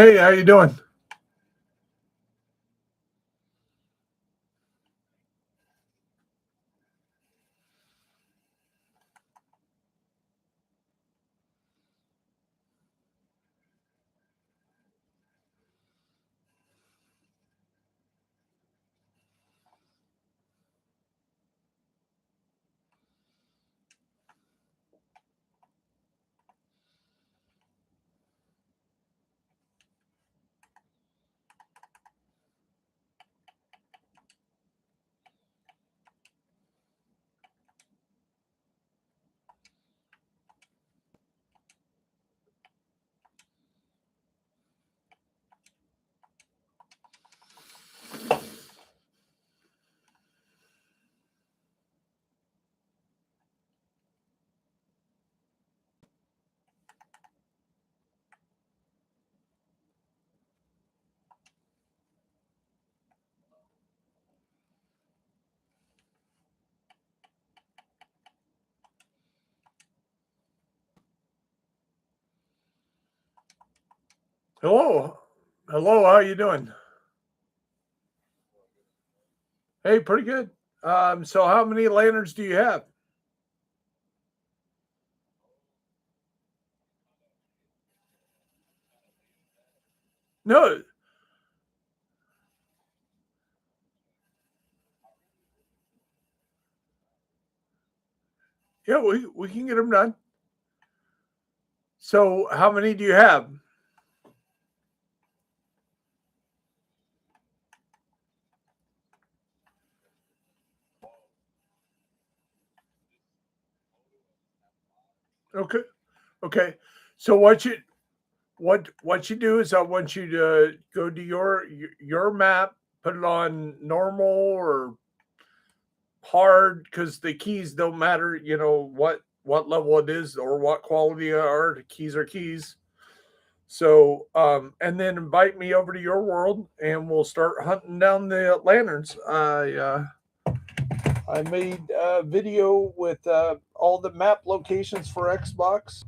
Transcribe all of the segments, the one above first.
Hey, how you doing? Hello. Hello, how you doing? Hey, pretty good. So how many lanterns do you have? No. Yeah, we can get them done. So how many do you have? Okay. Okay. So what you do is I want you to go to your map, put it on normal or hard because the keys don't matter, what level it is or what quality are. The keys are keys. So, and then invite me over to your world, and we'll start hunting down the lanterns. I made a video with all the map locations for Xbox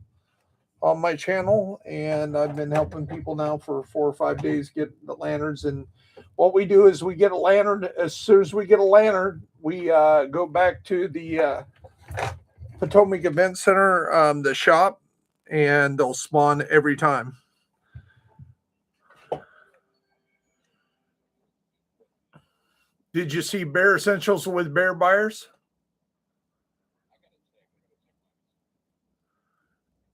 on my channel, and I've been helping people now for 4 or 5 days get the lanterns. And what we do is we get a lantern. As soon as we get a lantern, we go back to the Potomac Event Center, the shop, and they'll spawn every time. Did you see Bear Essentials with Bear Buyers?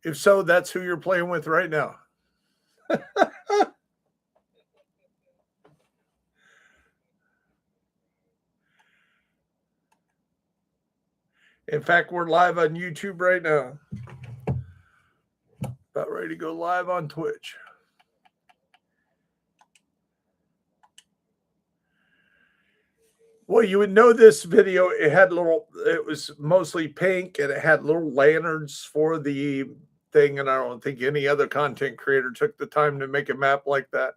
If so, that's who you're playing with right now. In fact, we're live on YouTube right now. About ready to go live on Twitch. Well, you would know this video. It was mostly pink and it had little lanterns for the thing. And I don't think any other content creator took the time to make a map like that.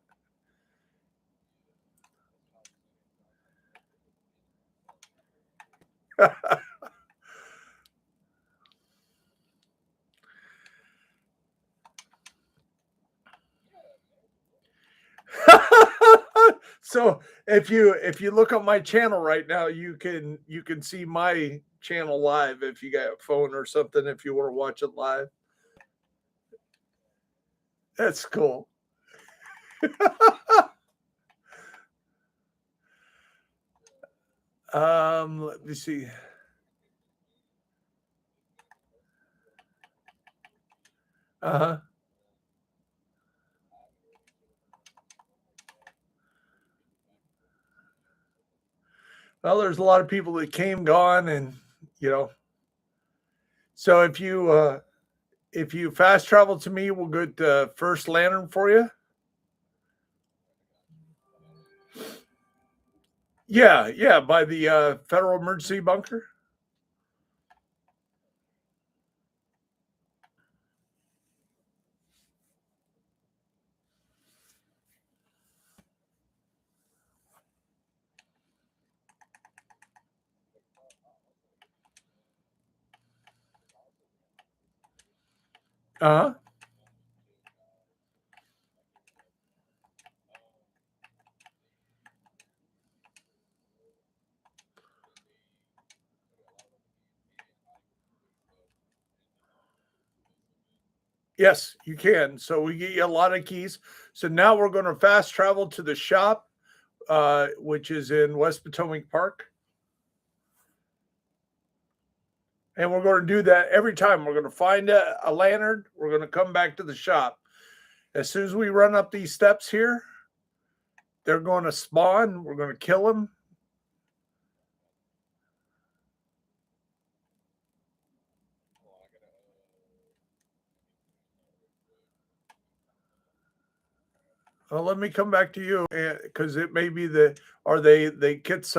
So if you look on my channel right now, you can see my channel live if you got a phone or something, if you want to watch it live. That's cool. Let me see. Uh-huh. Well, there's a lot of people that came, gone, and you know. So if you fast travel to me, we'll get the first lantern for you. Yeah, yeah, by the federal emergency bunker. Uh huh. Yes, you can. So we get you a lot of keys. So now we're going to fast travel to the shop, which is in West Potomac Park. And we're going to do that every time. We're going to find a lantern. We're going to come back to the shop. As soon as we run up these steps here, they're going to spawn. We're going to kill them. Well, let me come back to you because it may be are they Kits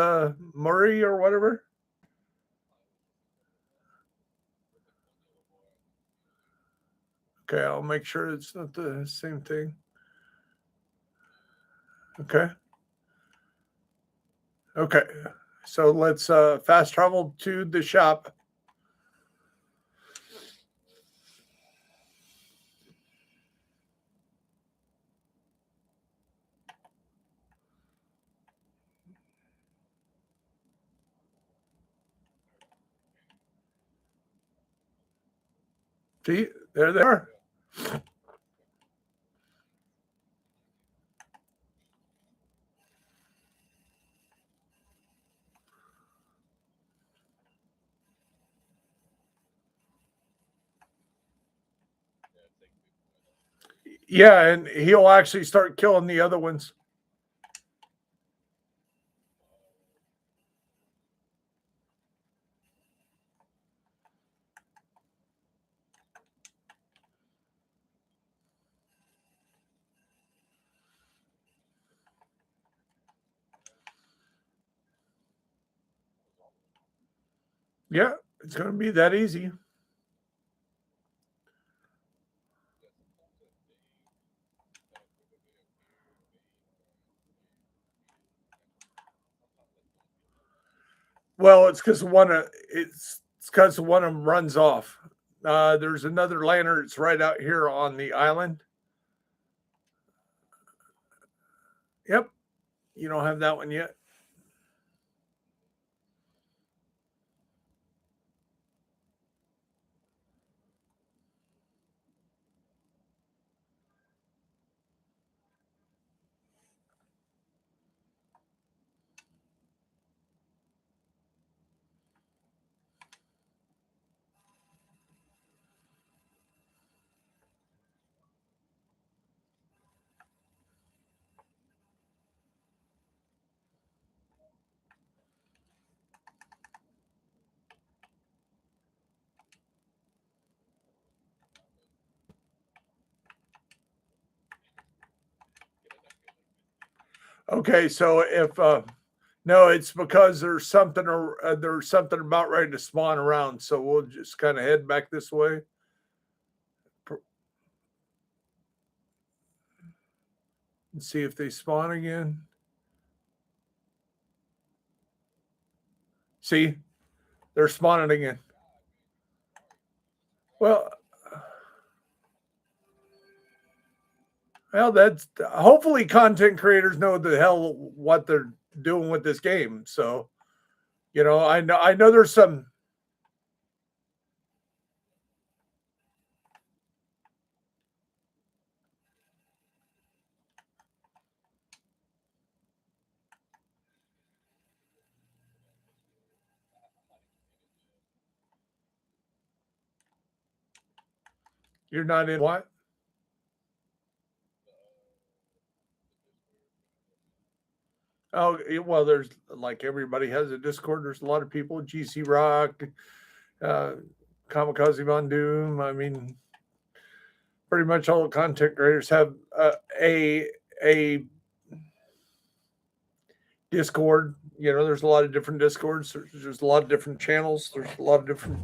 Murray or whatever? Okay, I'll make sure it's not the same thing. Okay. Okay. So let's fast travel to the shop. See, there they are. Yeah, and he'll actually start killing the other ones. Yeah, it's going to be that easy. Well, it's because one of them runs off. There's another lantern. It's right out here on the island. Yep, you don't have that one yet. Okay, so if no, it's because there's something about ready to spawn around. So we'll just kind of head back this way. And see if they spawn again. See, they're spawning again. Well, that's hopefully content creators know the hell what they're doing with this game. So, I know there's some. You're not in what? Oh, well, there's like everybody has a Discord. There's a lot of people, GC Rock, uh, Kamikaze Von Doom. I mean, pretty much all the content creators have a Discord. There's a lot of different Discords. There's a lot of different channels. There's a lot of different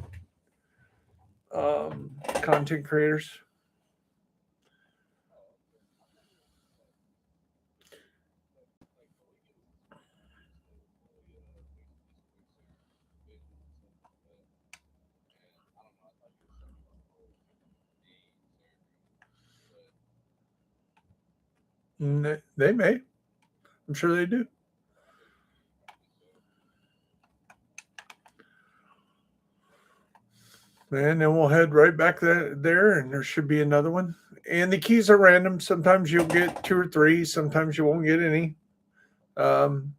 content creators. They may. I'm sure they do. And then we'll head right back there, and there should be another one. And the keys are random. Sometimes you'll get 2 or 3. Sometimes you won't get any. Um,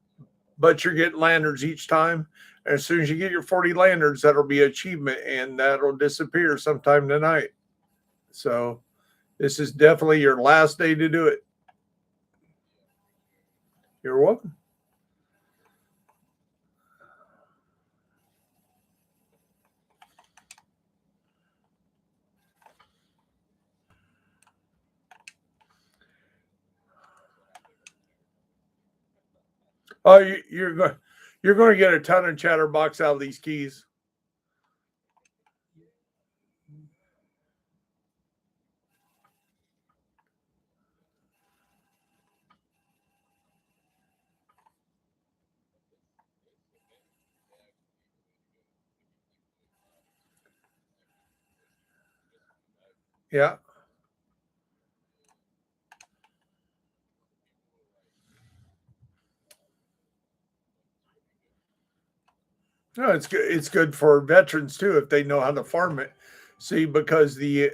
but you're getting lanterns each time. And as soon as you get your 40 lanterns, that'll be an achievement, and that'll disappear sometime tonight. So this is definitely your last day to do it. You're welcome. Oh, you're going to get a ton of chatterbox out of these keys. Yeah. No, it's good. It's good for veterans too if they know how to farm it. See, because the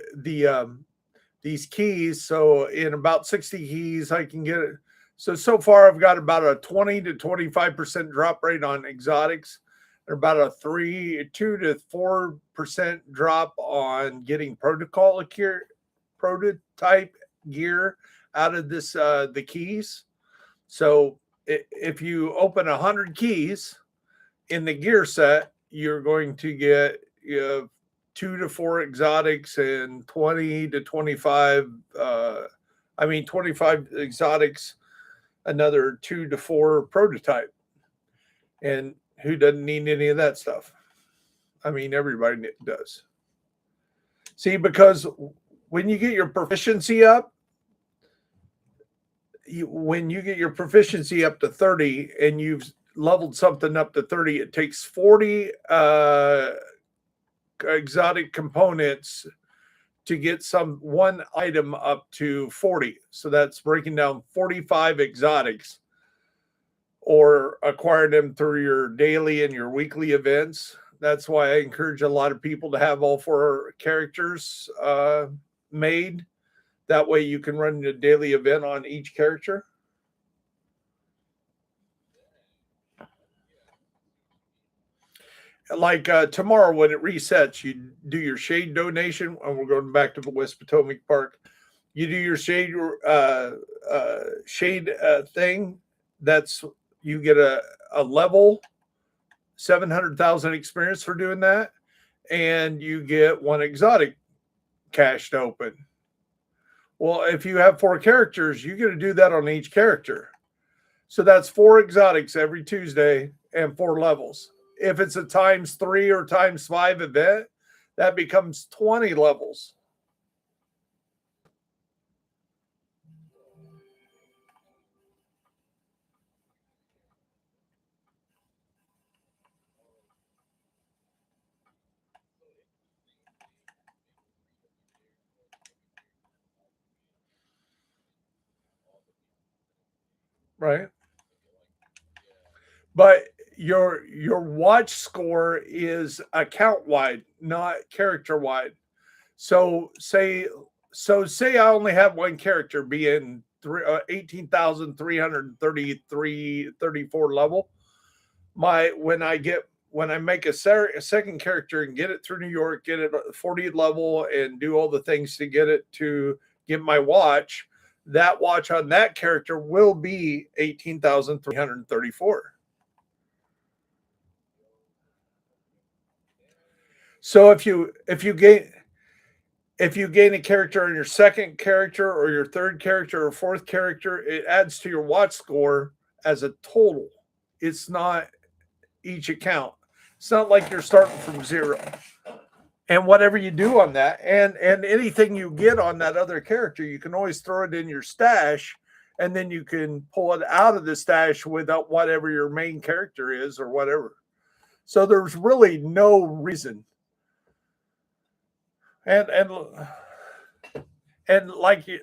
these keys. So in about 60 keys, I can get it. So far, I've got about a 20 to 25% drop rate on exotics, and about a 2 to 4% drop on getting prototype gear out of this the keys. So if you open 100 keys in the gear set, you're going to get 2 to 4 exotics and 20 to 25. 25 exotics, another 2 to 4 prototype. And who doesn't need any of that stuff? I mean, everybody does. See, because when you get your proficiency up, when you get your proficiency up to 30 and you've leveled something up to 30, it takes 40 exotic components to get one item up to 40. So that's breaking down 45 exotics, or acquire them through your daily and your weekly events. That's why I encourage a lot of people to have all 4 characters made. That way you can run a daily event on each character. Like tomorrow when it resets, you do your shade donation, and we're going back to the West Potomac Park. You do your shade thing. That's you get a level 700,000 experience for doing that, and you get 1 exotic cashed open. Well, if you have 4 characters, you get to do that on each character. So that's 4 exotics every Tuesday and 4 levels. If it's a ×3 or ×5 event, that becomes 20 levels. Right? But your watch score is account wide, not character wide. So say I only have 1 character being 18,334 level. When I make a second character and get it through New York, get it 40 level, and do all the things to get it to get my watch, that watch on that character will be 18,334. So if you gain a character on your second character or your third character or fourth character, it adds to your watch score as a total. It's not each account. It's not like you're starting from 0. And whatever you do on that, and anything you get on that other character, you can always throw it in your stash, and then you can pull it out of the stash without whatever your main character is or whatever. So there's really no reason. And like you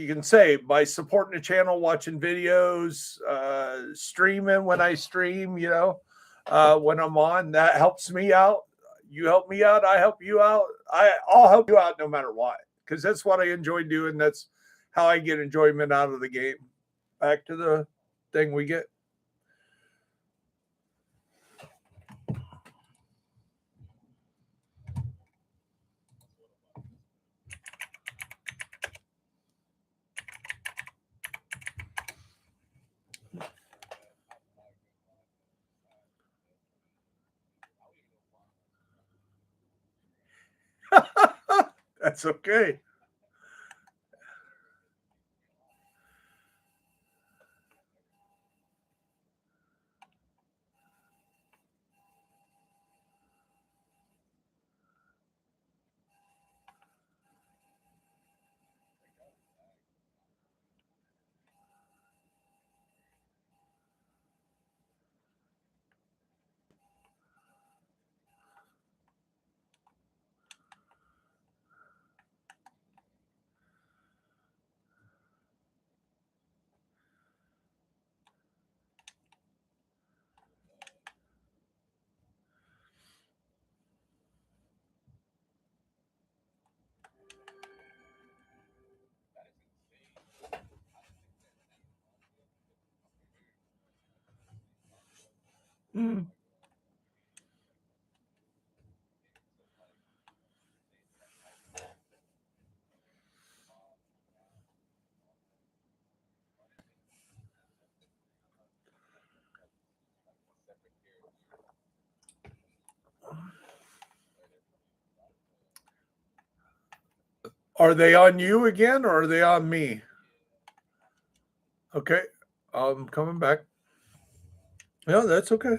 can say, by supporting the channel, watching videos, streaming when I stream, when I'm on. That helps me out. You help me out. I help you out. I'll help you out no matter what, because that's what I enjoy doing. That's how I get enjoyment out of the game. Back to the thing we get. That's okay. Mm. Are they on you again or are they on me? Okay. I'm coming back. No, that's okay.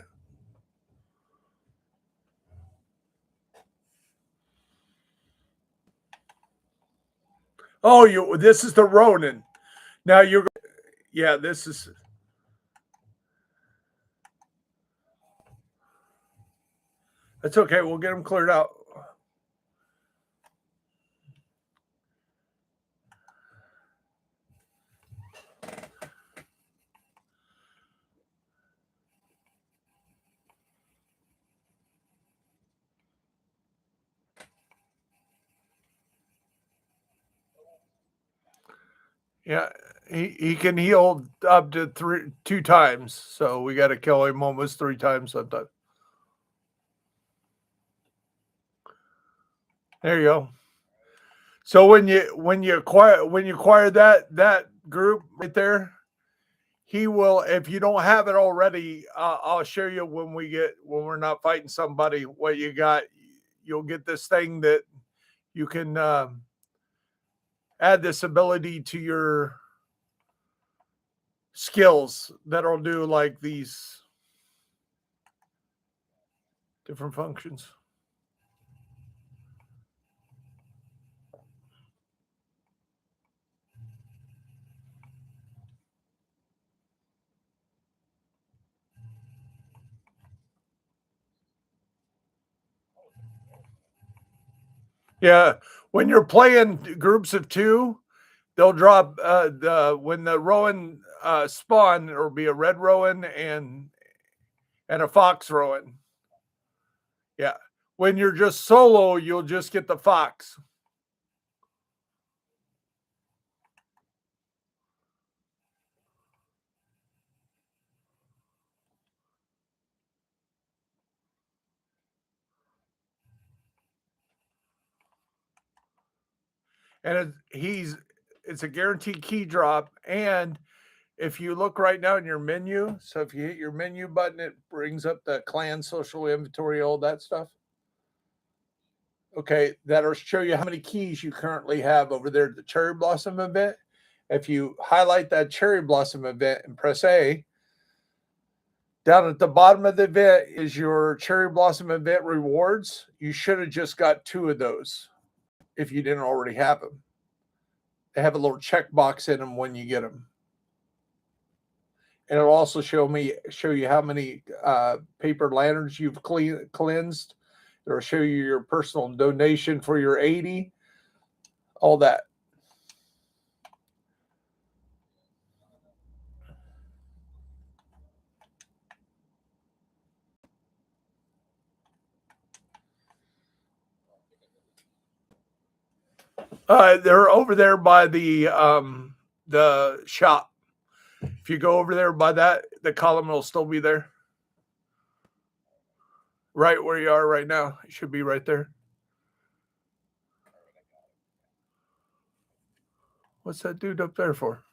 Oh, you this is the Ronin. Now you're yeah, this is that's okay. We'll get them cleared out. Yeah, he can heal up to two times, so we got to kill him almost three times sometimes. There you go. So when you acquire that group right there, he will. If you don't have it already, I'll show you when we're not fighting somebody what you got. You'll get this thing that you can add this ability to your skills that'll do like these different functions. Yeah, when you're playing groups of two, they'll drop the when the Rowan spawn, there'll be a red Rowan and a fox Rowan. Yeah. When you're just solo, you'll just get the fox. And it's a guaranteed key drop. And if you look right now in your menu, so if you hit your menu button, it brings up the clan social inventory, all that stuff. Okay, that'll show you how many keys you currently have over there at the Cherry Blossom event. If you highlight that Cherry Blossom event and press A, down at the bottom of the event is your Cherry Blossom event rewards. You should have just got two of those if you didn't already have them. They have a little checkbox in them when you get them. And it'll also show you how many paper lanterns you've cleansed. It'll show you your personal donation for your 80, all that. They're over there by the shop. If you go over there by that, the column will still be there, right where you are right now. It should be right there. What's that dude up there for?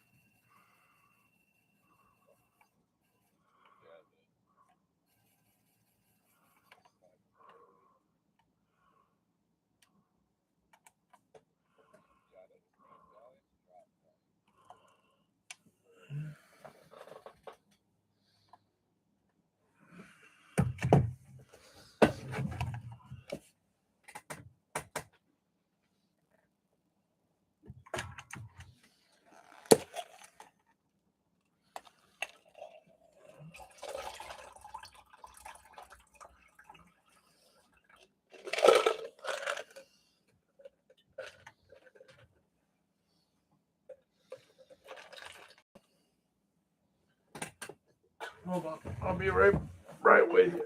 Hold on, I'll be right with you.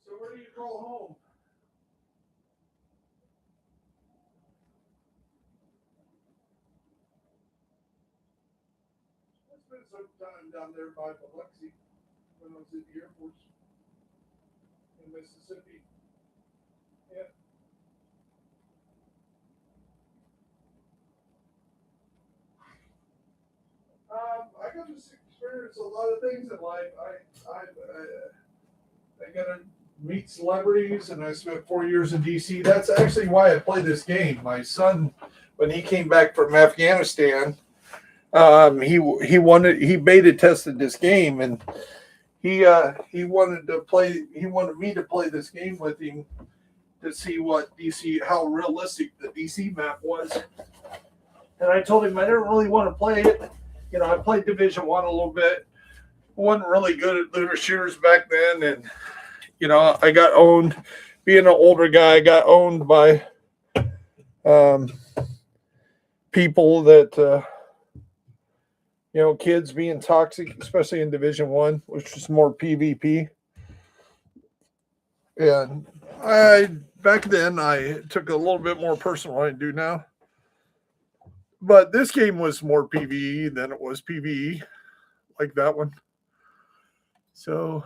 So where do you call home? I spent some time down there by Biloxi when I was at the Air Force in Mississippi. Yeah. I got to experience a lot of things in life. I got to meet celebrities, and I spent 4 years in D.C. That's actually why I play this game. My son, when he came back from Afghanistan, he beta tested this game, and he wanted to play. He wanted me to play this game with him to see what DC, how realistic the DC map was. And I told him I didn't really want to play it. You know, I played Division 1 a little bit. Wasn't really good at looter shooters back then, and I got owned. Being an older guy, I got owned by um, people that kids being toxic, especially in Division 1, which was more PvP. And I back then I took a little bit more personal than I do now. But this game was more PvE than it was PvE, like that one. So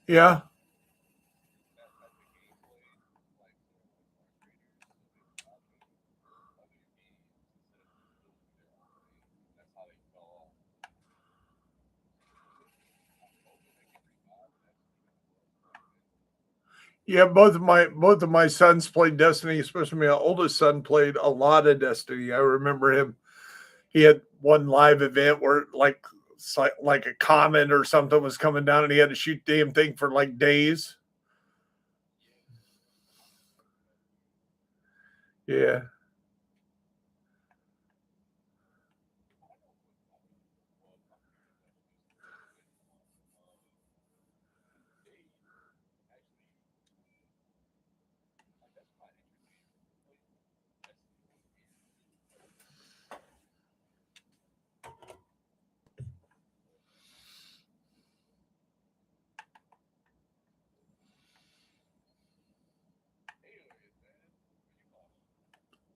yeah. Yeah, both of my sons played Destiny, especially my oldest son played a lot of Destiny. I remember him. He had one live event where like a comet or something was coming down and he had to shoot the damn thing for like days. Yeah.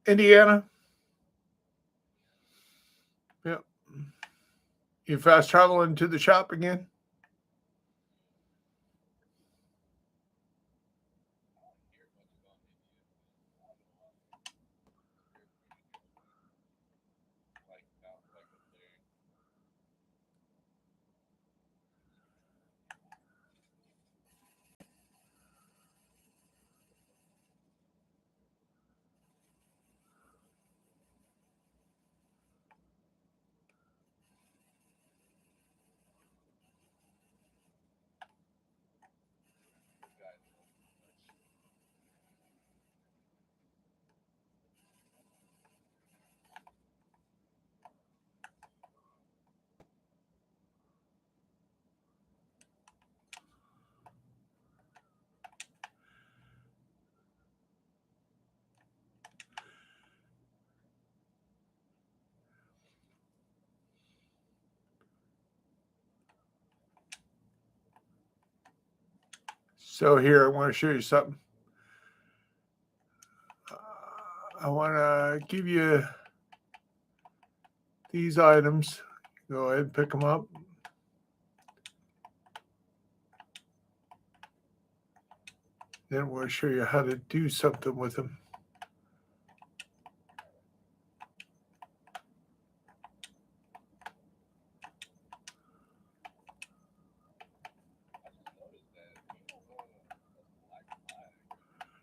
Indiana. Yeah. You fast traveling to the shop again? So here, I want to show you something. I want to give you these items. Go ahead and pick them up. Then we'll show you how to do something with them.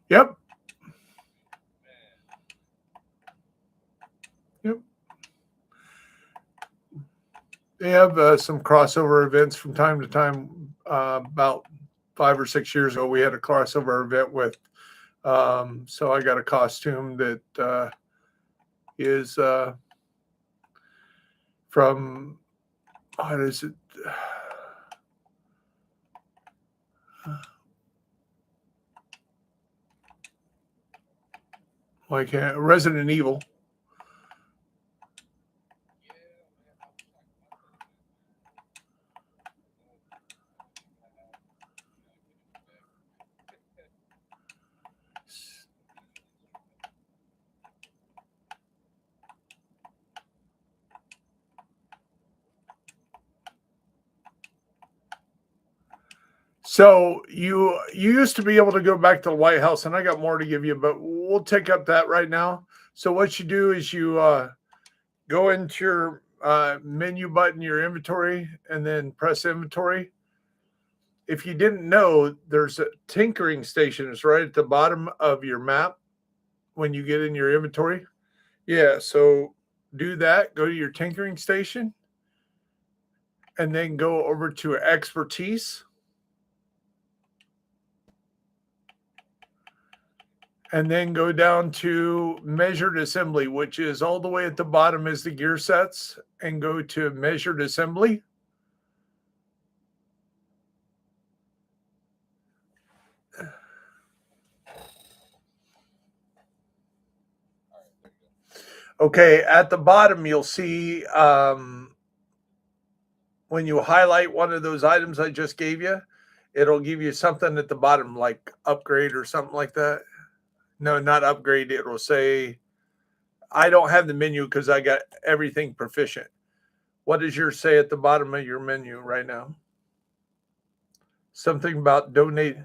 Yep. Yep. They have some crossover events from time to time. About 5 or 6 years ago, we had a crossover event with. So I got a costume that is from, what is it? Like Resident Evil. So you used to be able to go back to the White House, and I got more to give you, but we'll take up that right now. So what you do is you go into your menu button, your inventory, and then press inventory. If you didn't know, there's a tinkering station. It's right at the bottom of your map when you get in your inventory. Yeah, so do that. Go to your tinkering station, and then go over to expertise. And then go down to measured assembly, which is all the way at the bottom is the gear sets, and go to measured assembly. Okay, at the bottom, you'll see when you highlight one of those items I just gave you, it'll give you something at the bottom like upgrade or something like that. No, not upgrade. It'll say, I don't have the menu because I got everything proficient. What does yours say at the bottom of your menu right now? Something about donate.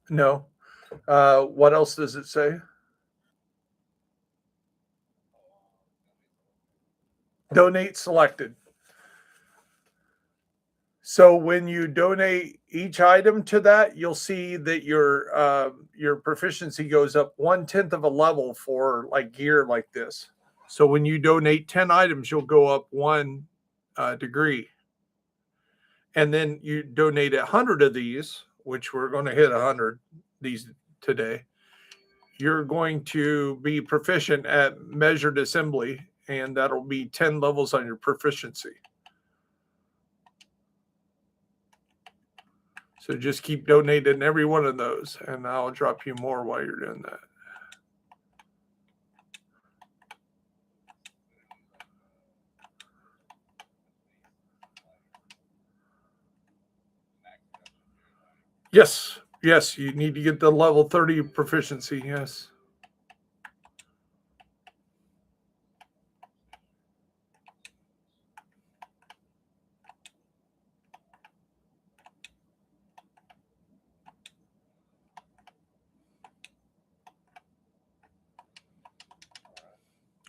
No. What else does it say? Donate selected. So when you donate each item to that, you'll see that your proficiency goes up 1/10 of a level for like gear like this. So when you donate 10 items, you'll go up 1 degree. And then you donate 100 of these, which we're going to hit 100 these today. You're going to be proficient at measured assembly, and that'll be 10 levels on your proficiency. So just keep donating every one of those, and I'll drop you more while you're doing that. Yes, yes, you need to get the level 30 proficiency. Yes.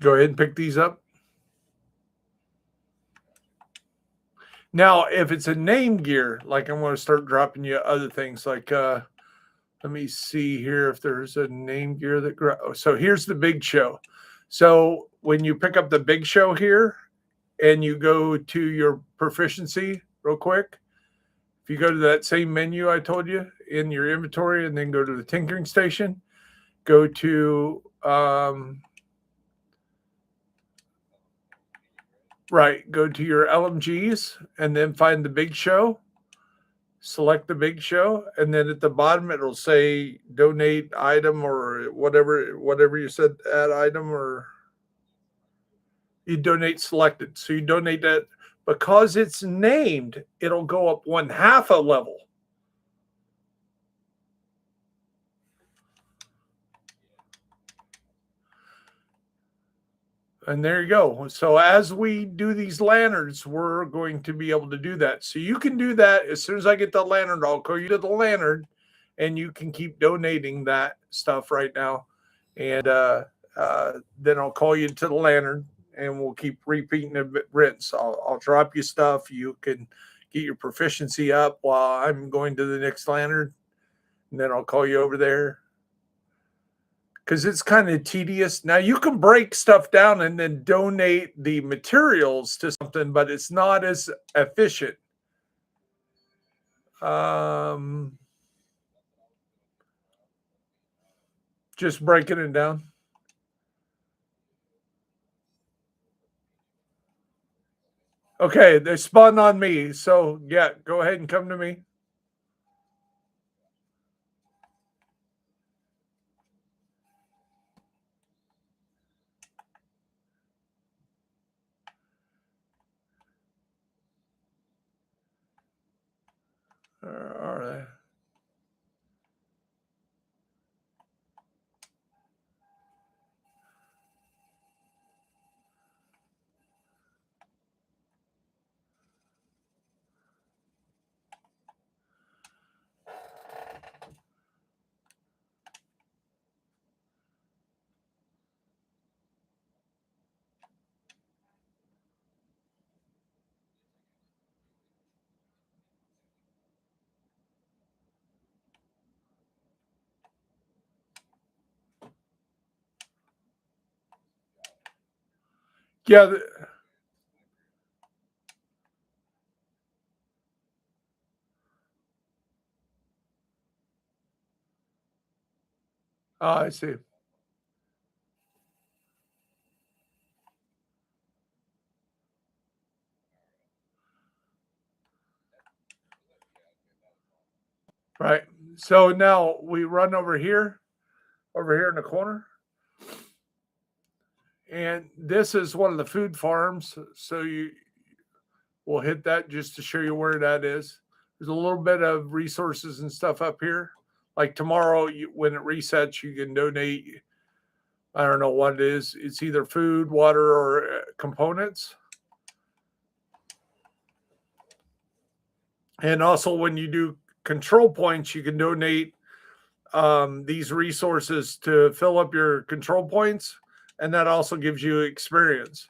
Go ahead and pick these up. Now, if it's a name gear, like I'm going to start dropping you other things like let me see here if there's a name gear that so here's the Big Show. So when you pick up the Big Show here and you go to your proficiency real quick, if you go to that same menu I told you in your inventory and then go to the tinkering station, go to go to your LMGs and then find the Big Show. Select the Big Show, and then at the bottom it'll say donate item or whatever you said, add item or You donate selected. So you donate that because it's named, it'll go up 1/2 a level. And there you go. So as we do these lanterns, we're going to be able to do that. So you can do that as soon as I get the lantern. I'll call you to the lantern, and you can keep donating that stuff right now. And then I'll call you to the lantern, and we'll keep repeating the rinse. I'll drop you stuff. You can get your proficiency up while I'm going to the next lantern, and then I'll call you over there because it's kind of tedious. Now you can break stuff down and then donate the materials to something, but it's not as efficient. Um, just breaking it down. Okay, they spun on me. So yeah, go ahead and come to me. All right. Yeah. I see. Right. So now we run over here in the corner. And this is one of the food farms. So you will hit that just to show you where that is. There's a little bit of resources and stuff up here. Like tomorrow, when it resets, you can donate. I don't know what it is. It's either food, water, or components. And also, when you do control points, you can donate these resources to fill up your control points, and that also gives you experience.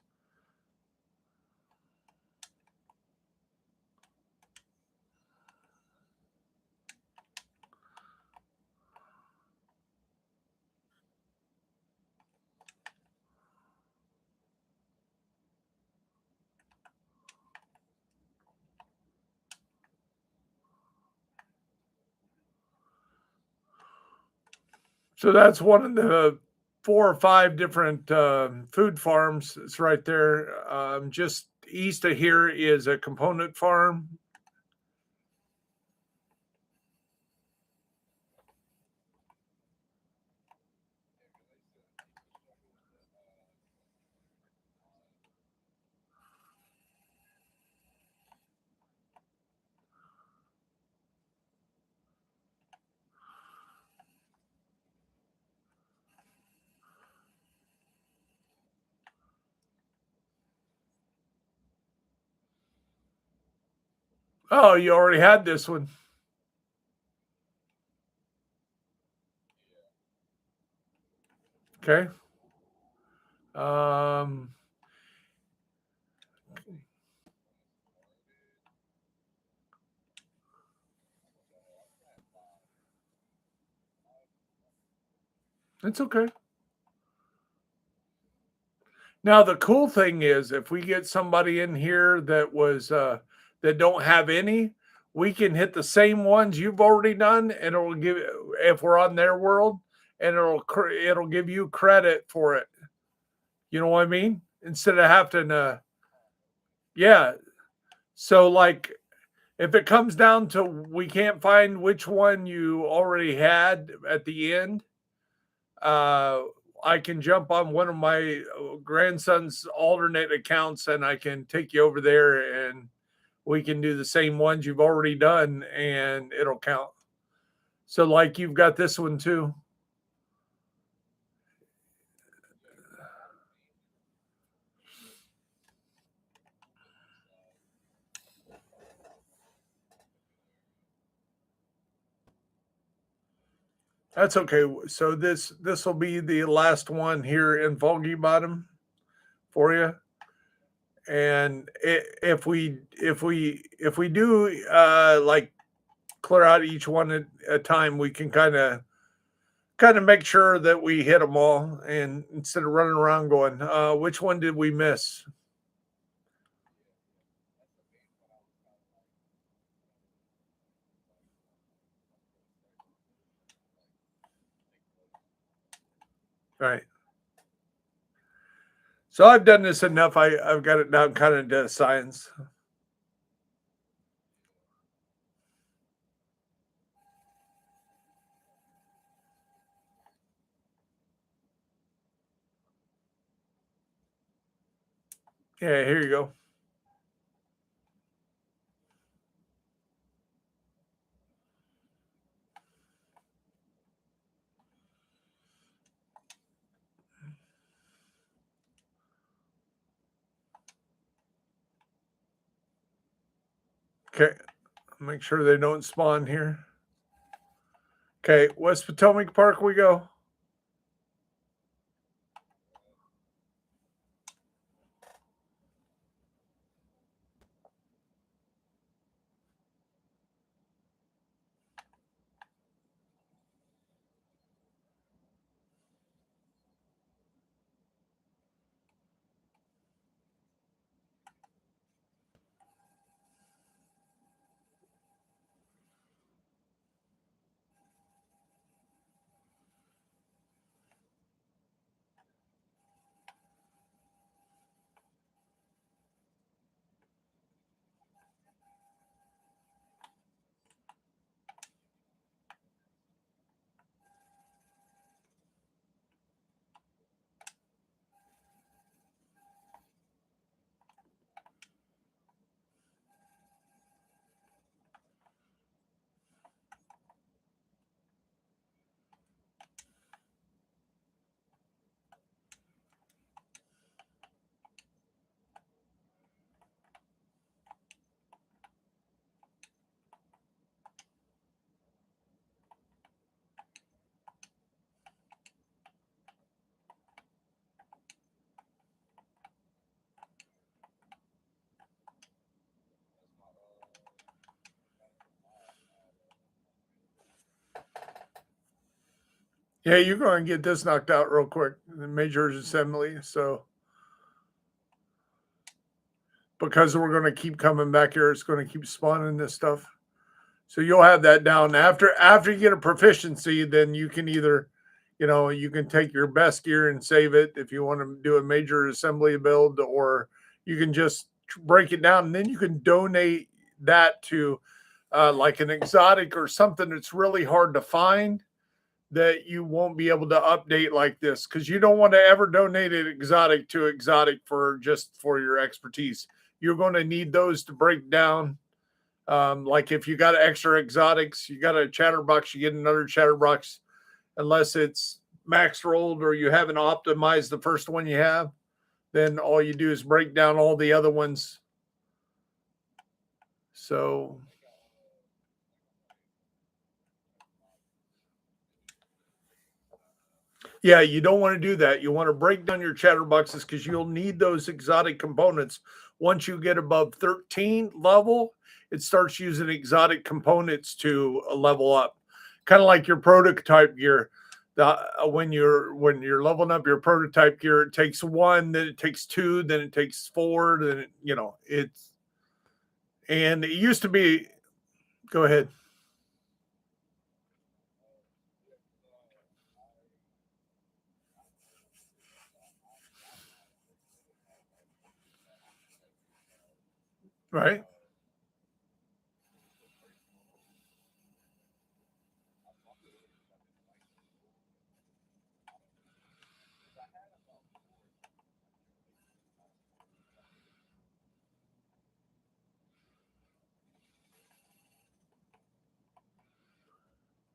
So that's one of the 4 or 5 different food farms. It's right there. Just east of here is a component farm. Oh, you already had this one. Okay. Um, it's okay. Now the cool thing is if we get somebody in here that don't have any, we can hit the same ones you've already done and it'll give if we're on their world and it'll give you credit for it. You know what I mean? Instead of having to yeah. So like if it comes down to we can't find which one you already had at the end, uh I can jump on one of my grandson's alternate accounts and I can take you over there and we can do the same ones you've already done and it'll count. So, like, you've got this one too. That's okay. So this will be the last one here in Foggy Bottom for you. And if we do like clear out each one at a time, we can kind of make sure that we hit them all, and instead of running around going, which one did we miss? Right. So I've done this enough. I've got it down kind of to science. Yeah, here you go. Okay. Make sure they don't spawn here. Okay, West Potomac Park we go. Yeah, you're going to get this knocked out real quick. The major assembly. So because we're going to keep coming back here, it's going to keep spawning this stuff. So you'll have that down after you get a proficiency. Then you can either, you can take your best gear and save it if you want to do a major assembly build, or you can just break it down and then you can donate that to like an exotic or something that's really hard to find that you won't be able to update like this, because you don't want to ever donate an exotic to exotic for just for your expertise. You're going to need those to break down. Like if you got extra exotics, you got a chatterbox, you get another chatterbox, unless it's max rolled or you haven't optimized the first one you have, then all you do is break down all the other ones. So yeah, you don't want to do that. You want to break down your chatterboxes because you'll need those exotic components. Once you get above 13 level, it starts using exotic components to level up. Kind of like your prototype gear. When you're leveling up your prototype gear, it takes one, then it takes two, then it takes four, then it's and it used to be. Go ahead. Right.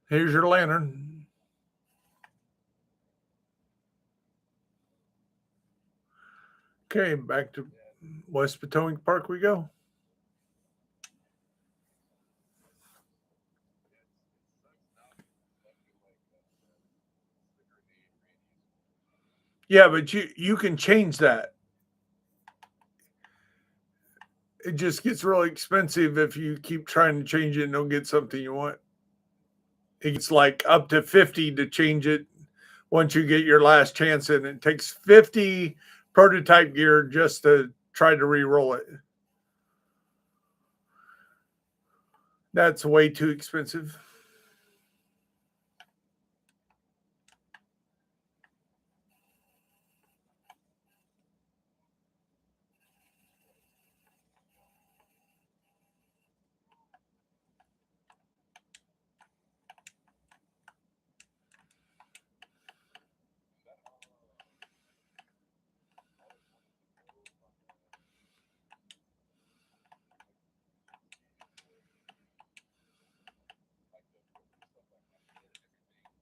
Here's your lantern. Okay, back to West Potomac Park we go. Yeah, but you can change that. It just gets really expensive if you keep trying to change it and don't get something you want. It's like up to 50 to change it once you get your last chance in. It takes 50 prototype gear just to try to re-roll it. That's way too expensive.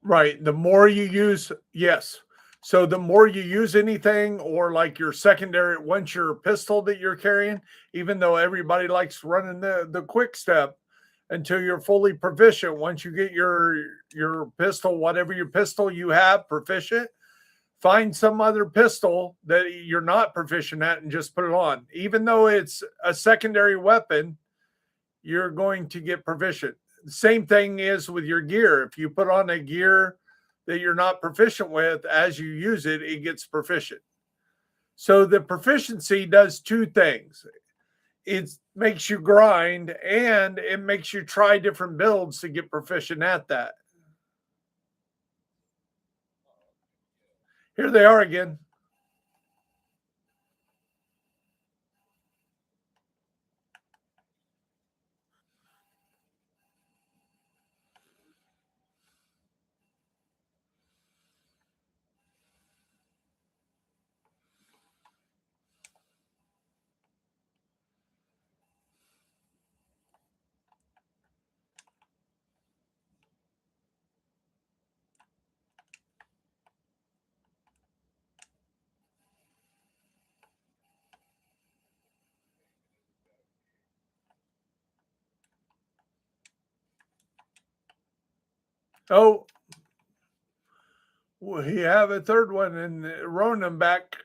Right. The more you use, yes. So the more you use anything, or like your secondary, once your pistol that you're carrying, even though everybody likes running the quick step until you're fully proficient, once you get your pistol, whatever your pistol you have proficient, find some other pistol that you're not proficient at and just put it on. Even though it's a secondary weapon, you're going to get proficient. Same thing is with your gear. If you put on a gear that you're not proficient with, as you use it, it gets proficient. So the proficiency does two things. It makes you grind and it makes you try different builds to get proficient at that. Here they are again. Oh, we have a third one and rowing them back.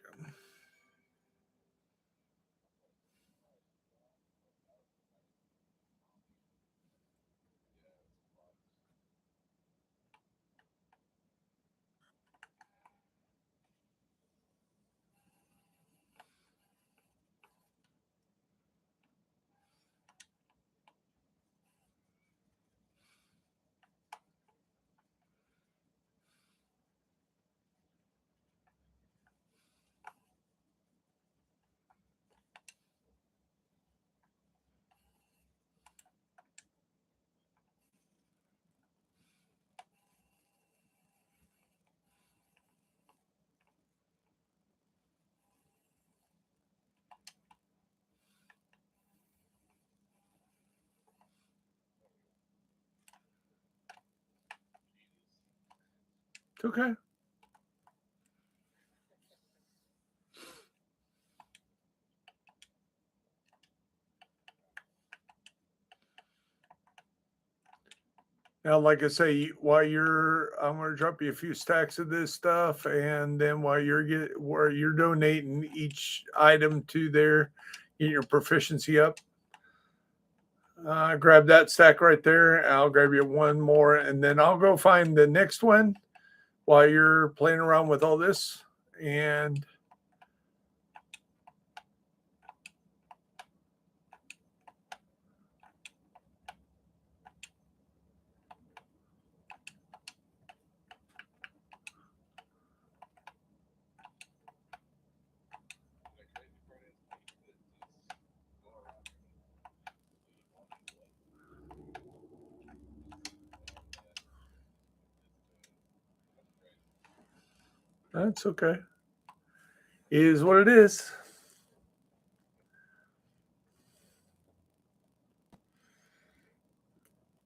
It's okay. Now, like I say, while I'm going to drop you a few stacks of this stuff, and then where you're donating each item to there, get your proficiency up. Grab that stack right there. I'll grab you one more, and then I'll go find the next one while you're playing around with all this. And that's okay. It is what it is.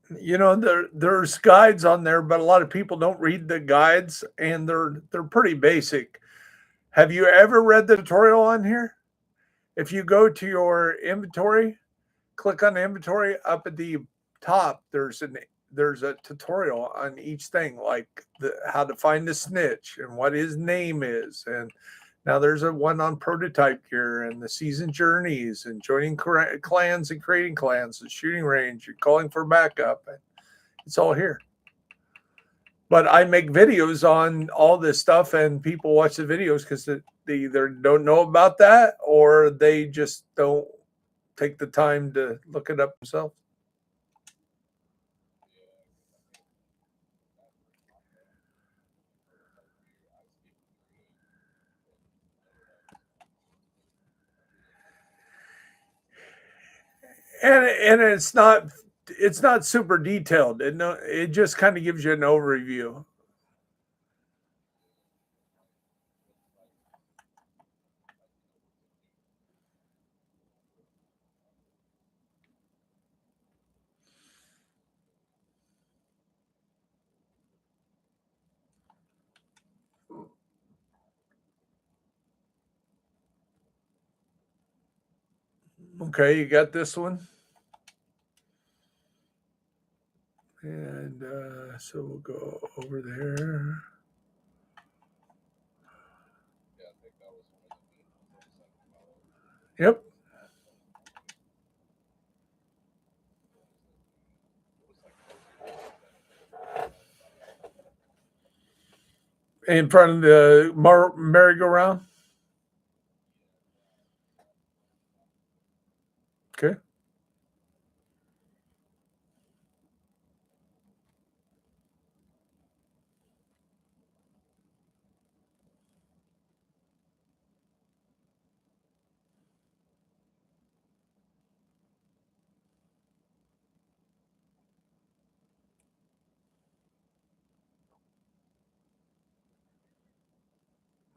There's guides on there, but a lot of people don't read the guides, and they're pretty basic. Have you ever read the tutorial on here? If you go to your inventory, click on inventory up at the top, there's a tutorial on each thing, like how to find the snitch and what his name is. And now there's a one on prototype gear and the season journeys and joining clans and creating clans, the shooting range, you're calling for backup. It's all here. But I make videos on all this stuff, and people watch the videos because they either don't know about that or they just don't take the time to look it up themselves. And it's not super detailed. It just kind of gives you an overview. Okay, you got this one. And so we'll go over there. Yep. In front of the merry-go-round. Okay.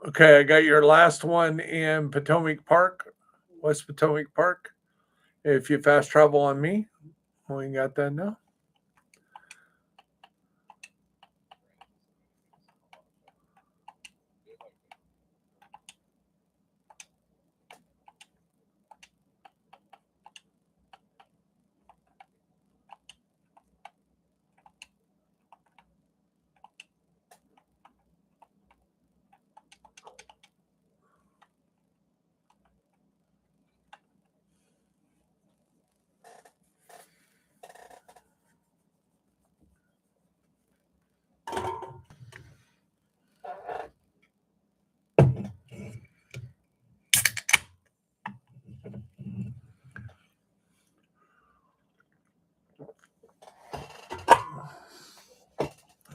Okay, I got your last one in Potomac Park, West Potomac Park. If you fast travel on me, we got that now.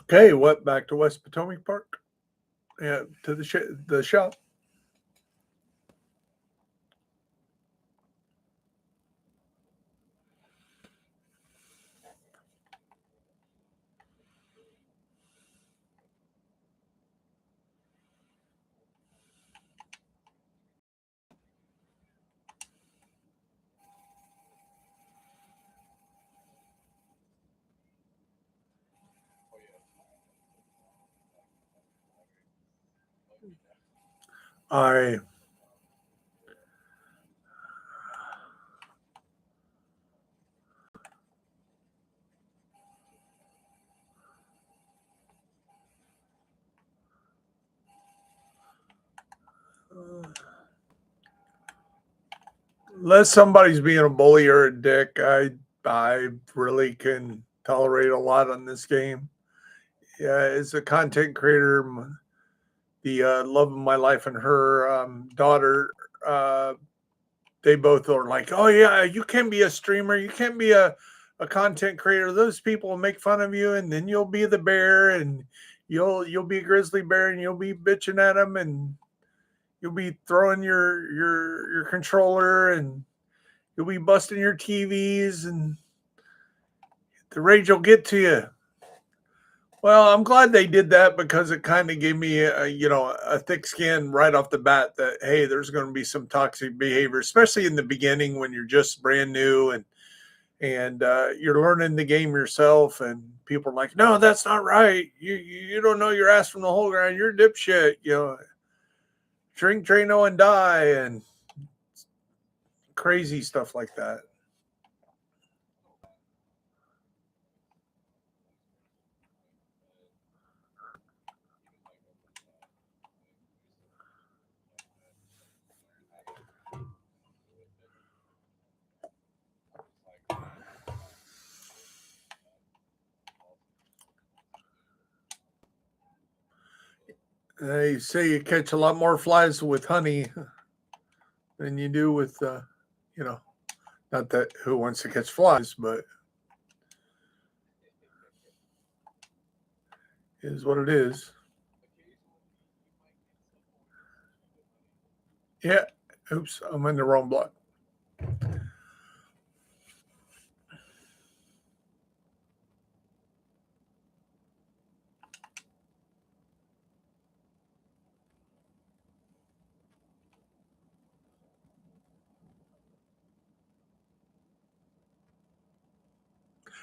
Okay, what? Back to West Potomac Park? Yeah, to the shop. I unless somebody's being a bully or a dick, I really can tolerate a lot on this game. Yeah, as a content creator, the love of my life and her daughter, they both are like, "Oh yeah, you can be a streamer, you can be a content creator. Those people will make fun of you, and then you'll be the bear, and you'll be a grizzly bear, and you'll be bitching at them, and you'll be throwing your controller, and you'll be busting your TVs, and the rage will get to you." Well, I'm glad they did that because it kind of gave me a thick skin right off the bat that hey, there's going to be some toxic behavior, especially in the beginning when you're just brand new and you're learning the game yourself, and people are like, no, that's not right. You don't know your ass from the hole ground. You're a dipshit. Drink Drano and die, and crazy stuff like that. They say you catch a lot more flies with honey than you do with, not that who wants to catch flies, but it is what it is. Yeah. Oops, I'm in the wrong block.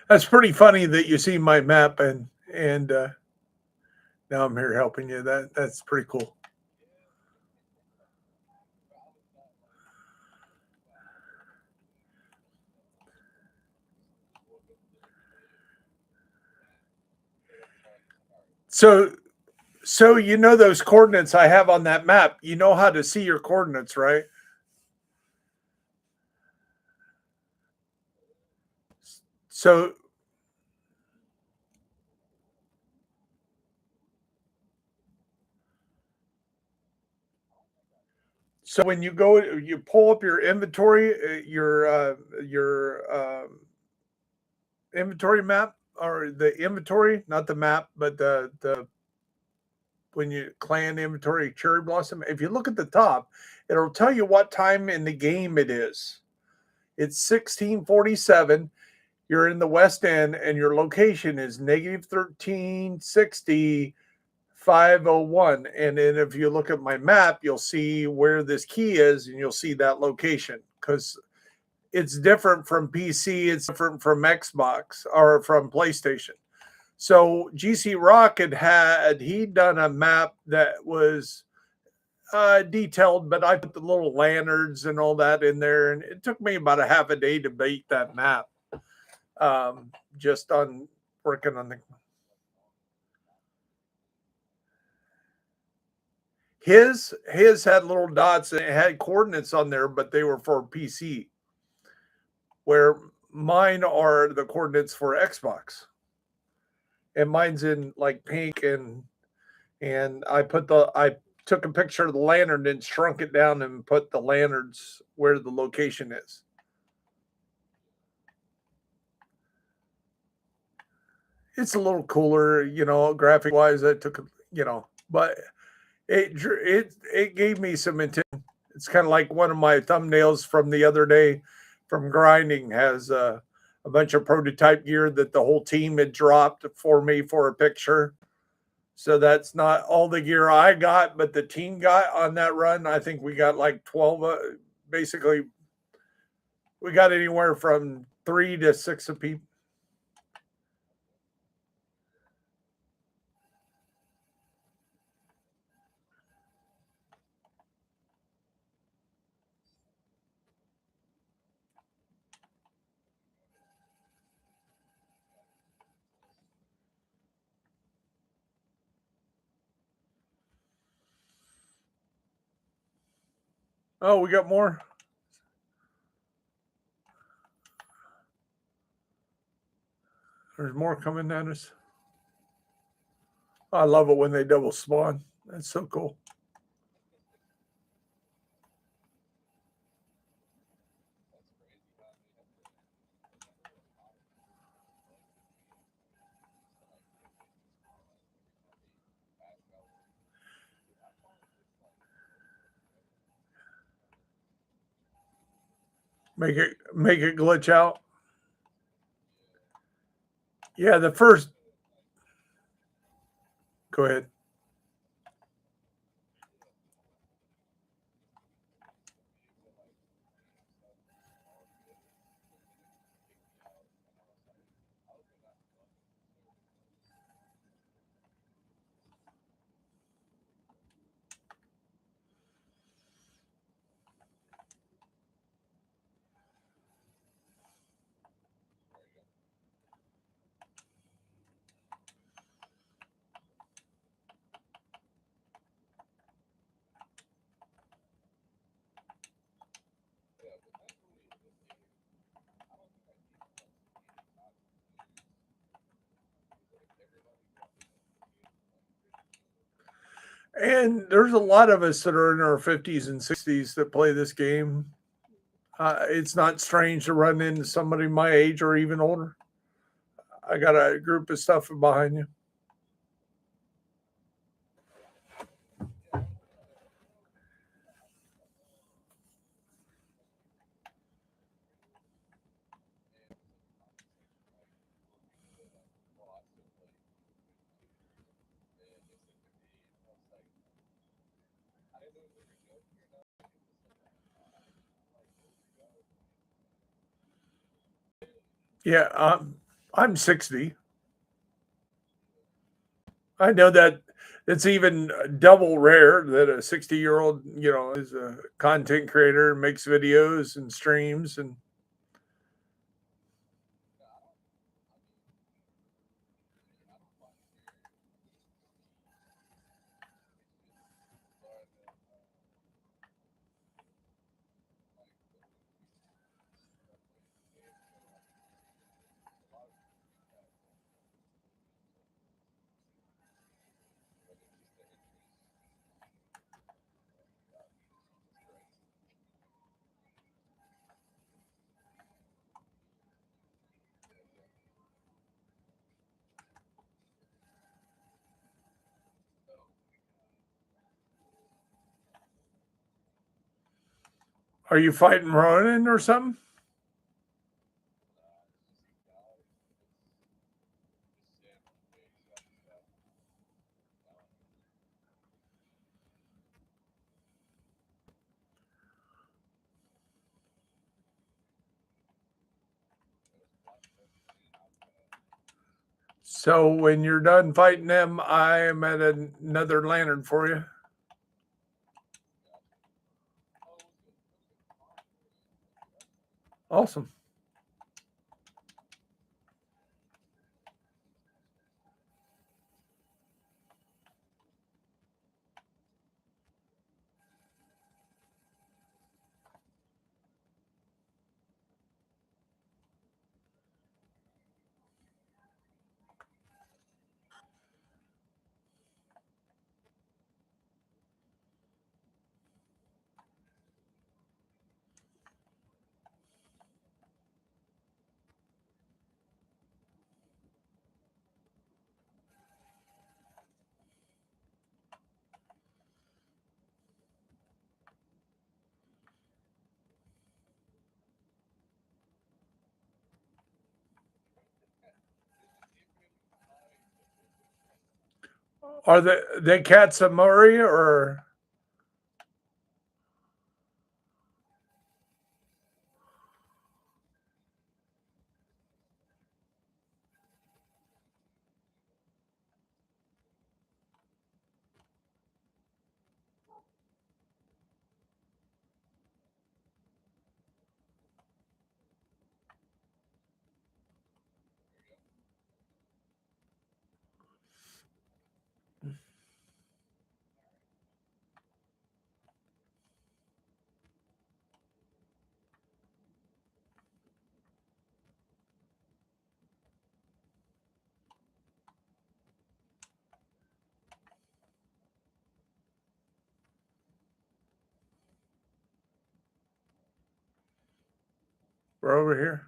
That's pretty funny that you see my map and now I'm here helping you. That's pretty cool. So you know those coordinates I have on that map. You know how to see your coordinates, right? So when you go, you pull up your inventory, your inventory map, or the inventory, not the map, but the when you clan inventory cherry blossom. If you look at the top, it'll tell you what time in the game it is. It's 1647. You're in the West End, and your location is negative 1360 501. And then if you look at my map, you'll see where this key is, and you'll see that location, because it's different from PC, it's different from Xbox or from PlayStation. So GC Rock he'd done a map that was detailed, but I put the little lanterns and all that in there, and it took me about a half a day to beat that map, just on working on the. His had little dots and it had coordinates on there, but they were for PC. Where mine are the coordinates for Xbox, and mine's in like pink, and I took a picture of the lantern and shrunk it down and put the lanterns where the location is. It's a little cooler, graphic wise. I took, but it gave me some intent. It's kind of like one of my thumbnails from the other day from grinding has a bunch of prototype gear that the whole team had dropped for me for a picture. So that's not all the gear I got, but the team got on that run. I think we got like 12. Basically, we got anywhere from 3 to 6 of people. Oh, we got more. There's more coming at us. I love it when they double spawn. That's so cool. Make it glitch out. Yeah, the first. Go ahead. And there's a lot of us that are in our 50s and 60s that play this game. It's not strange to run into somebody my age or even older. I got a group of stuff behind you. Yeah, I'm 60. I know that it's even double rare that a 60-year-old, is a content creator, makes videos and streams. And are you fighting Ronin or something? So when you're done fighting them, I am at another lantern for you. Awesome. Are they Katsamori or we're over here?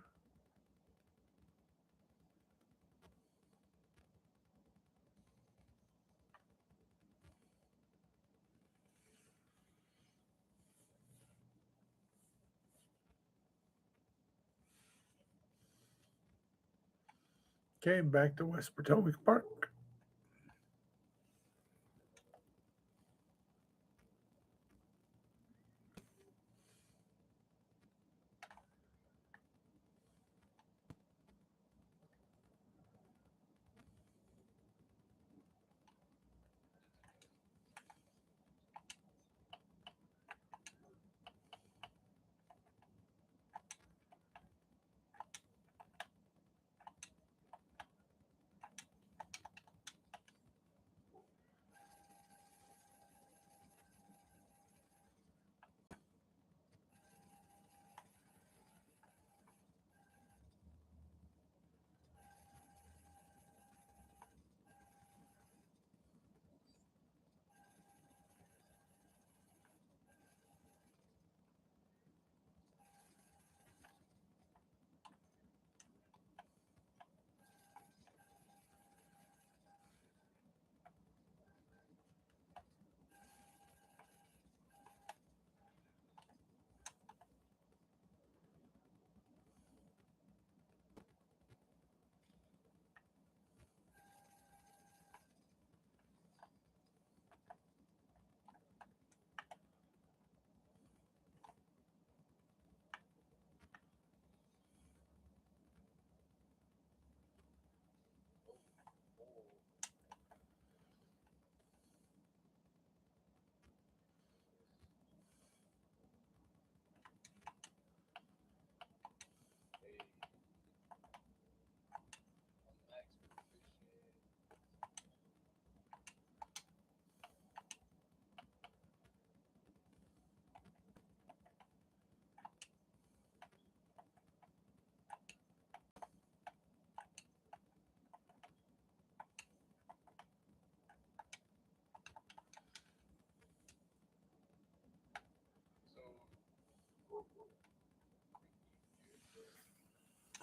Okay, back to West Potomac Park.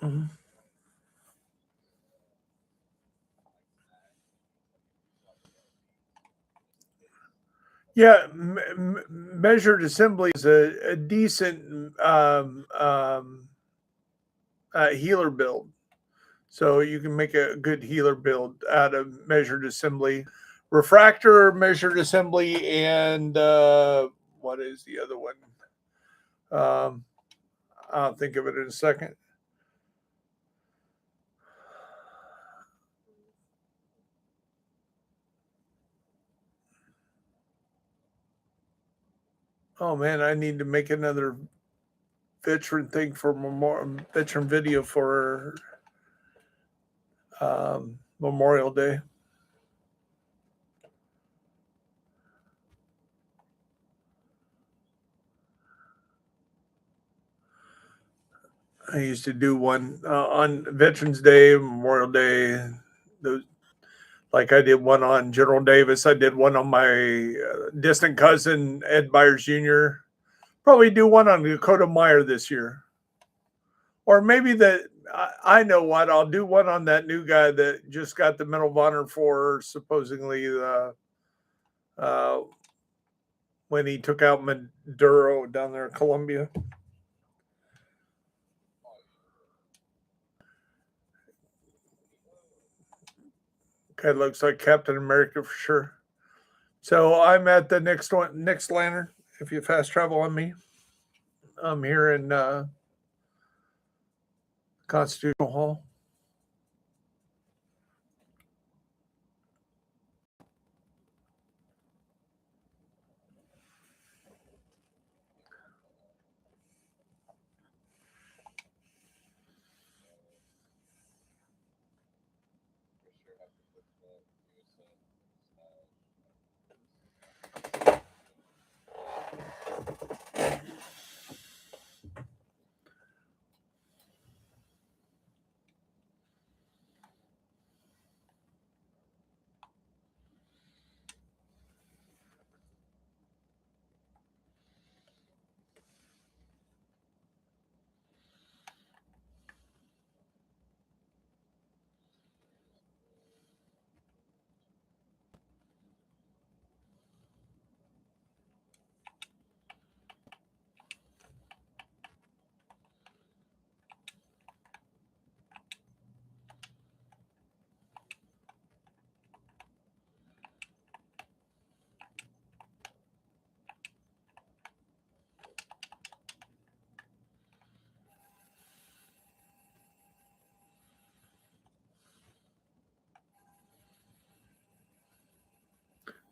Mhm. Yeah, measured assembly is a decent healer build. So you can make a good healer build out of measured assembly, refractor, measured assembly, and what is the other one? Um, I'll think of it in a second. Oh man, I need to make another veteran thing for veteran video for Memorial Day. I used to do one on Veterans Day, Memorial Day. Those, like I did one on General Davis. I did one on my distant cousin Ed Byers Jr. Probably do one on Dakota Meyer this year, or maybe that. I know what I'll do one on that new guy that just got the Medal of Honor for supposedly the uh, when he took out Maduro down there in Colombia. Okay, looks like Captain America for sure. So I'm at the next one, next lantern. If you fast travel on me, I'm here in Constitutional Hall.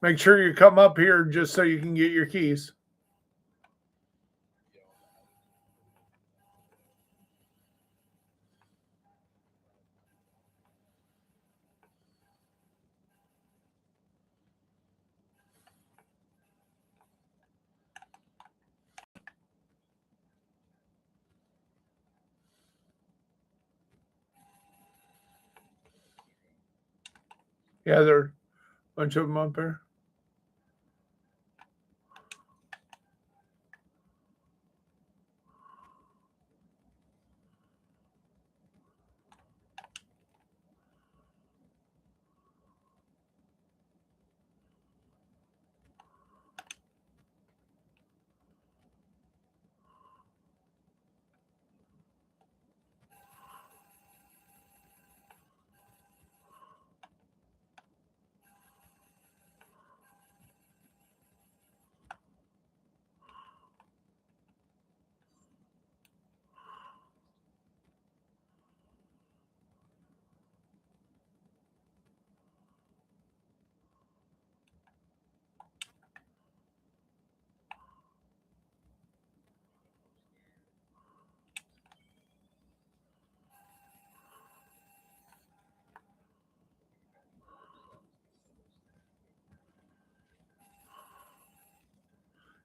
Make sure you come up here just so you can get your keys. Yeah, there are a bunch of them up there.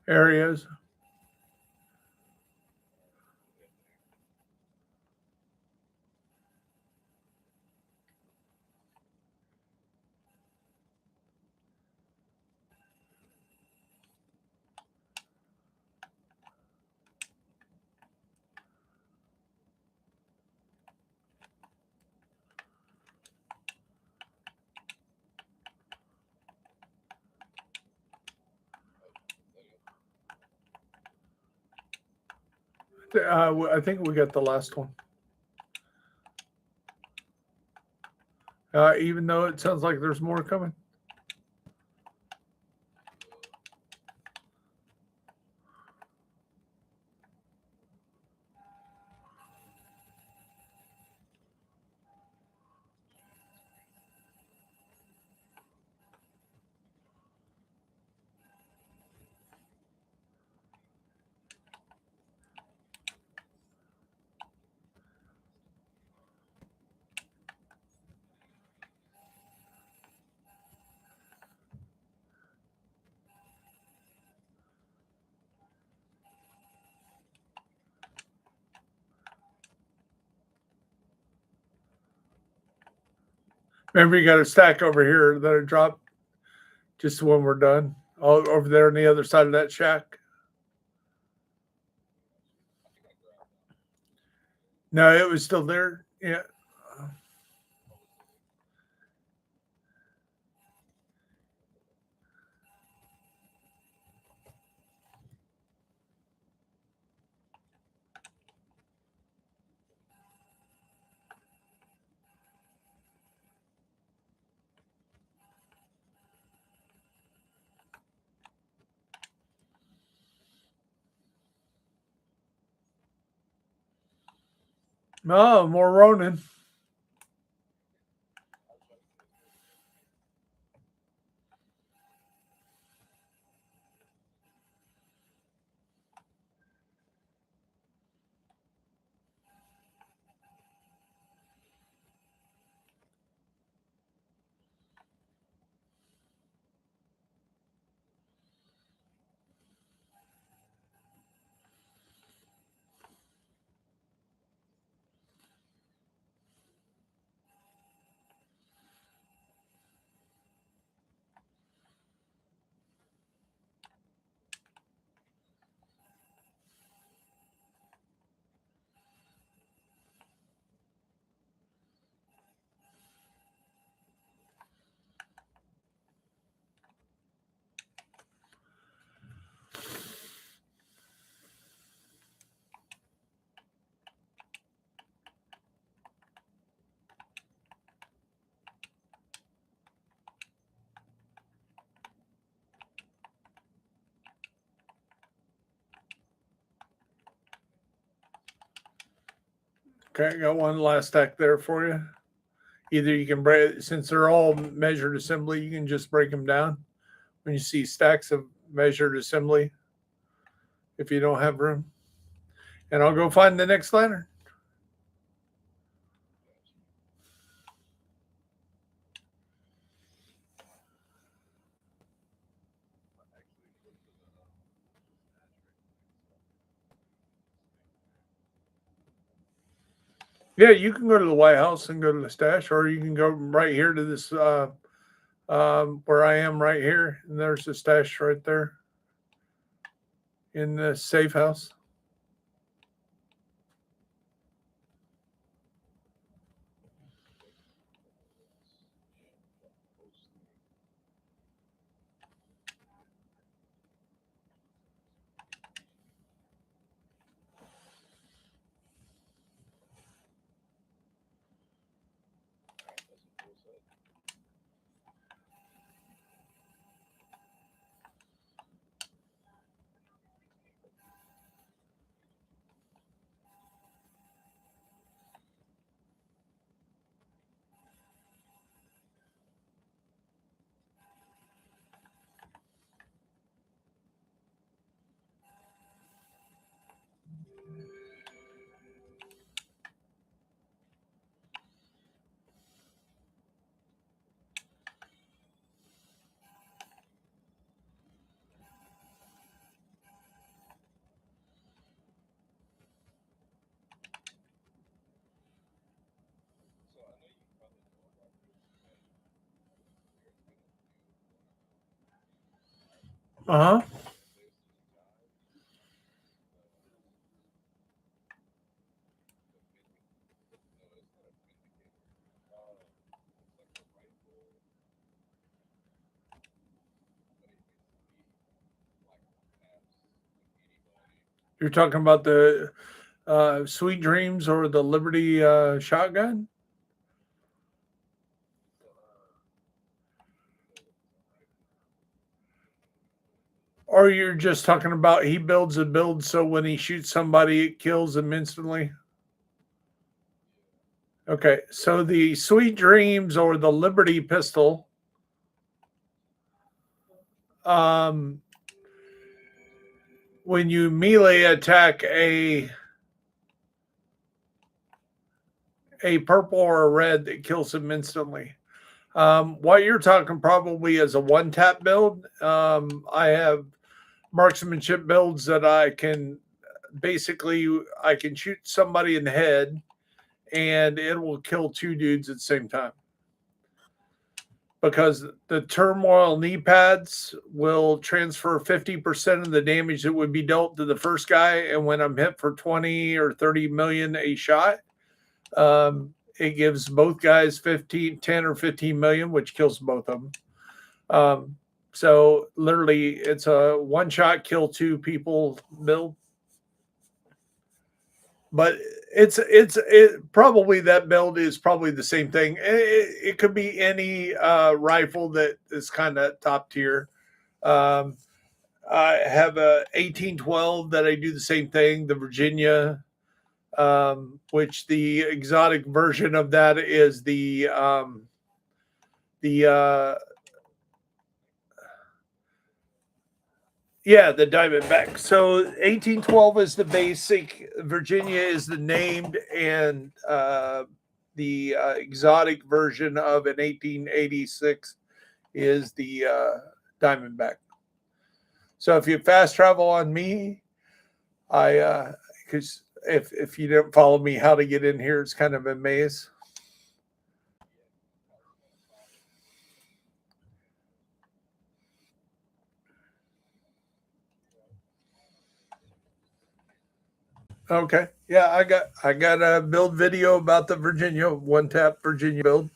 Areas. I think we got the last one. Even though it sounds like there's more coming. Remember, you got a stack over here that I dropped just when we're done. All over there on the other side of that shack. No, it was still there. Yeah. Oh, more Ronin. Okay, got one last stack there for you. Either you can break, since they're all measured assembly, you can just break them down when you see stacks of measured assembly if you don't have room. And I'll go find the next lantern. Yeah, you can go to the White House and go to the stash, or you can go right here to this where I am right here, and there's the stash right there in the safe house. Uh huh. You're talking about Sweet Dreams or the Liberty shotgun? Or you're just talking about he builds a build so when he shoots somebody, it kills them instantly? Okay, so the Sweet Dreams or the Liberty pistol, um, when you melee attack a purple or a red, that kills him instantly. What you're talking probably is a one tap build. I have marksmanship builds that I can basically I can shoot somebody in the head and it will kill two dudes at the same time because the turmoil knee pads will transfer 50% of the damage that would be dealt to the first guy. And when I'm hit for 20 or 30 million a shot, it gives both guys 15, 10 or 15 million, which kills both of them. So literally it's a one shot kill two people build. But it probably that build is probably the same thing. It could be any rifle that is kind of top tier. Um, I have a 1812 that I do the same thing. The Virginia, which the exotic version of that is the yeah, the Diamondback. So 1812 is the basic. Virginia is the named, and the exotic version of an 1886 is the Diamondback. So if you fast travel on me, I because if you didn't follow me, how to get in here, it's kind of a maze. Okay, yeah, I got a build video about the Virginia one tap Virginia build.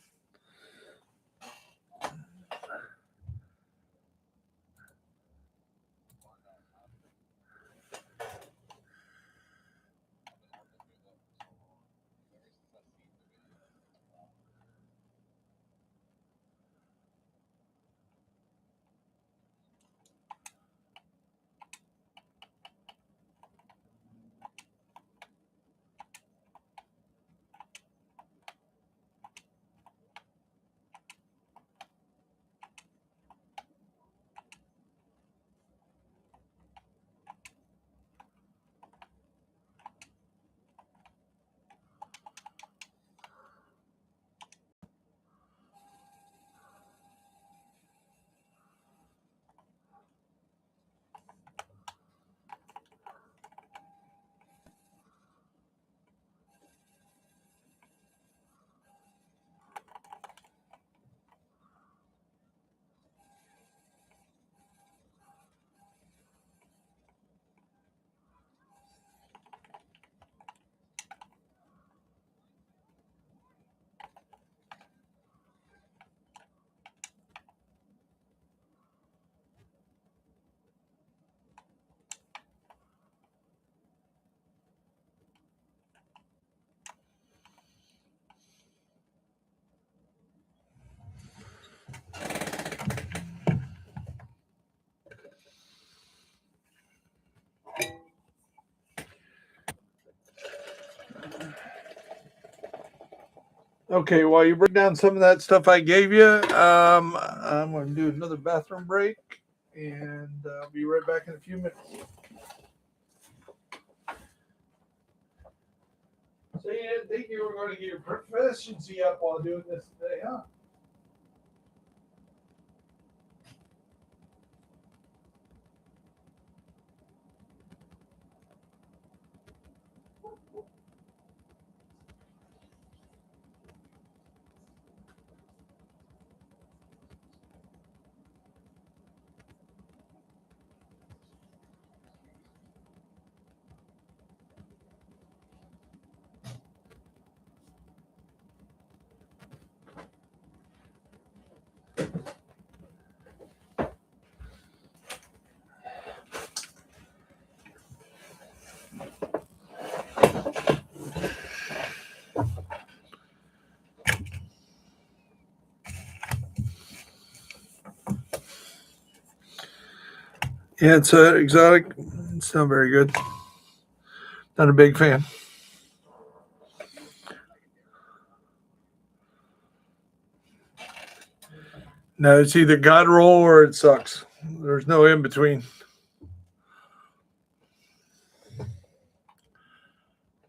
Okay, while you break down some of that stuff I gave you, I'm going to do another bathroom break, and I'll be right back in a few minutes. So you didn't think you were going to get your proficiency up while doing this today, huh? Yeah, it's exotic. It's not very good. Not a big fan. No, it's either God roll or it sucks. There's no in between.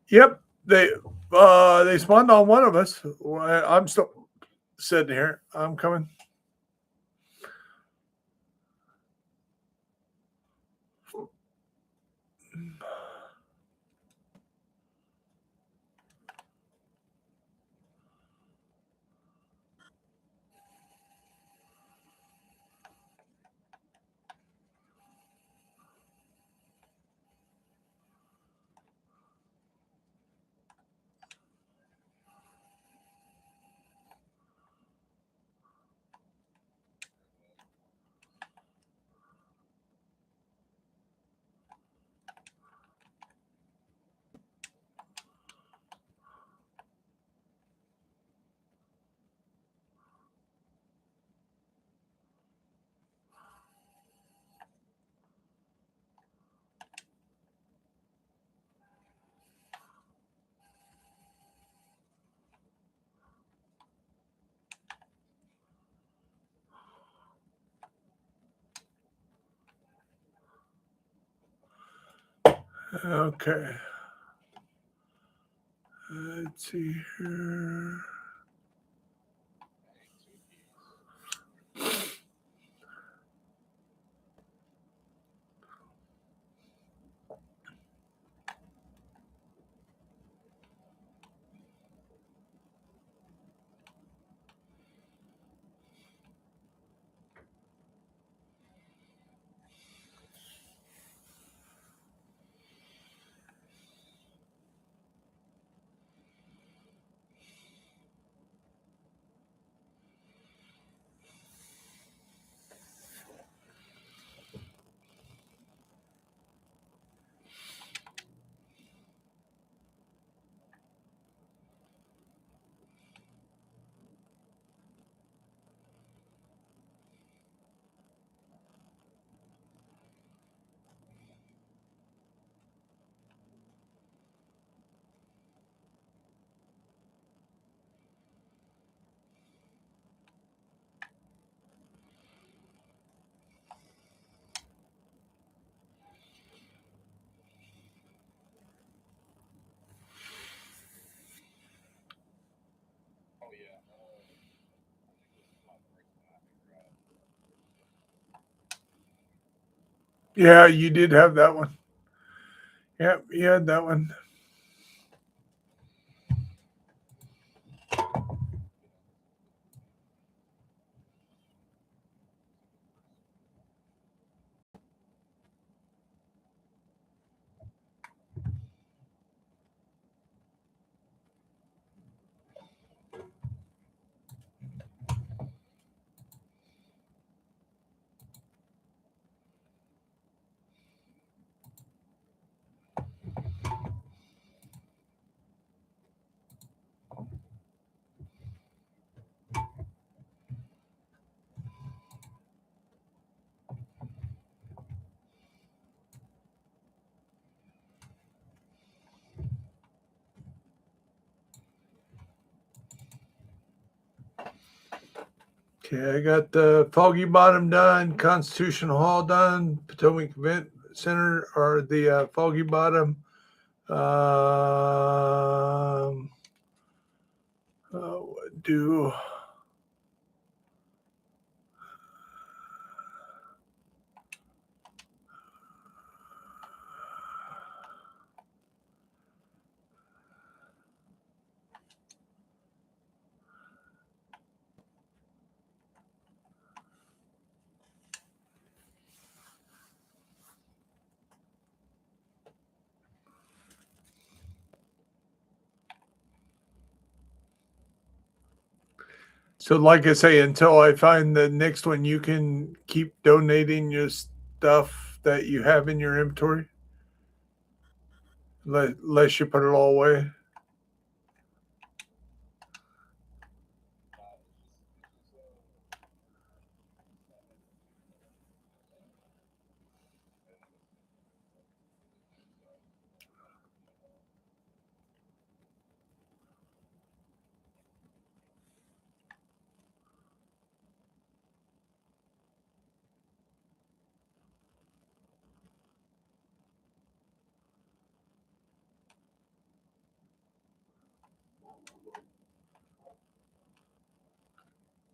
Yep, they spawned on one of us. I'm still sitting here. I'm coming. Okay. Let's see here. Yeah, you did have that one. Yep, you had that one. Okay, I got the Foggy Bottom done, Constitution Hall done, Potomac Event Center or the Foggy Bottom. Do so, like I say, until I find the next one, you can keep donating your stuff that you have in your inventory, unless you put it all away.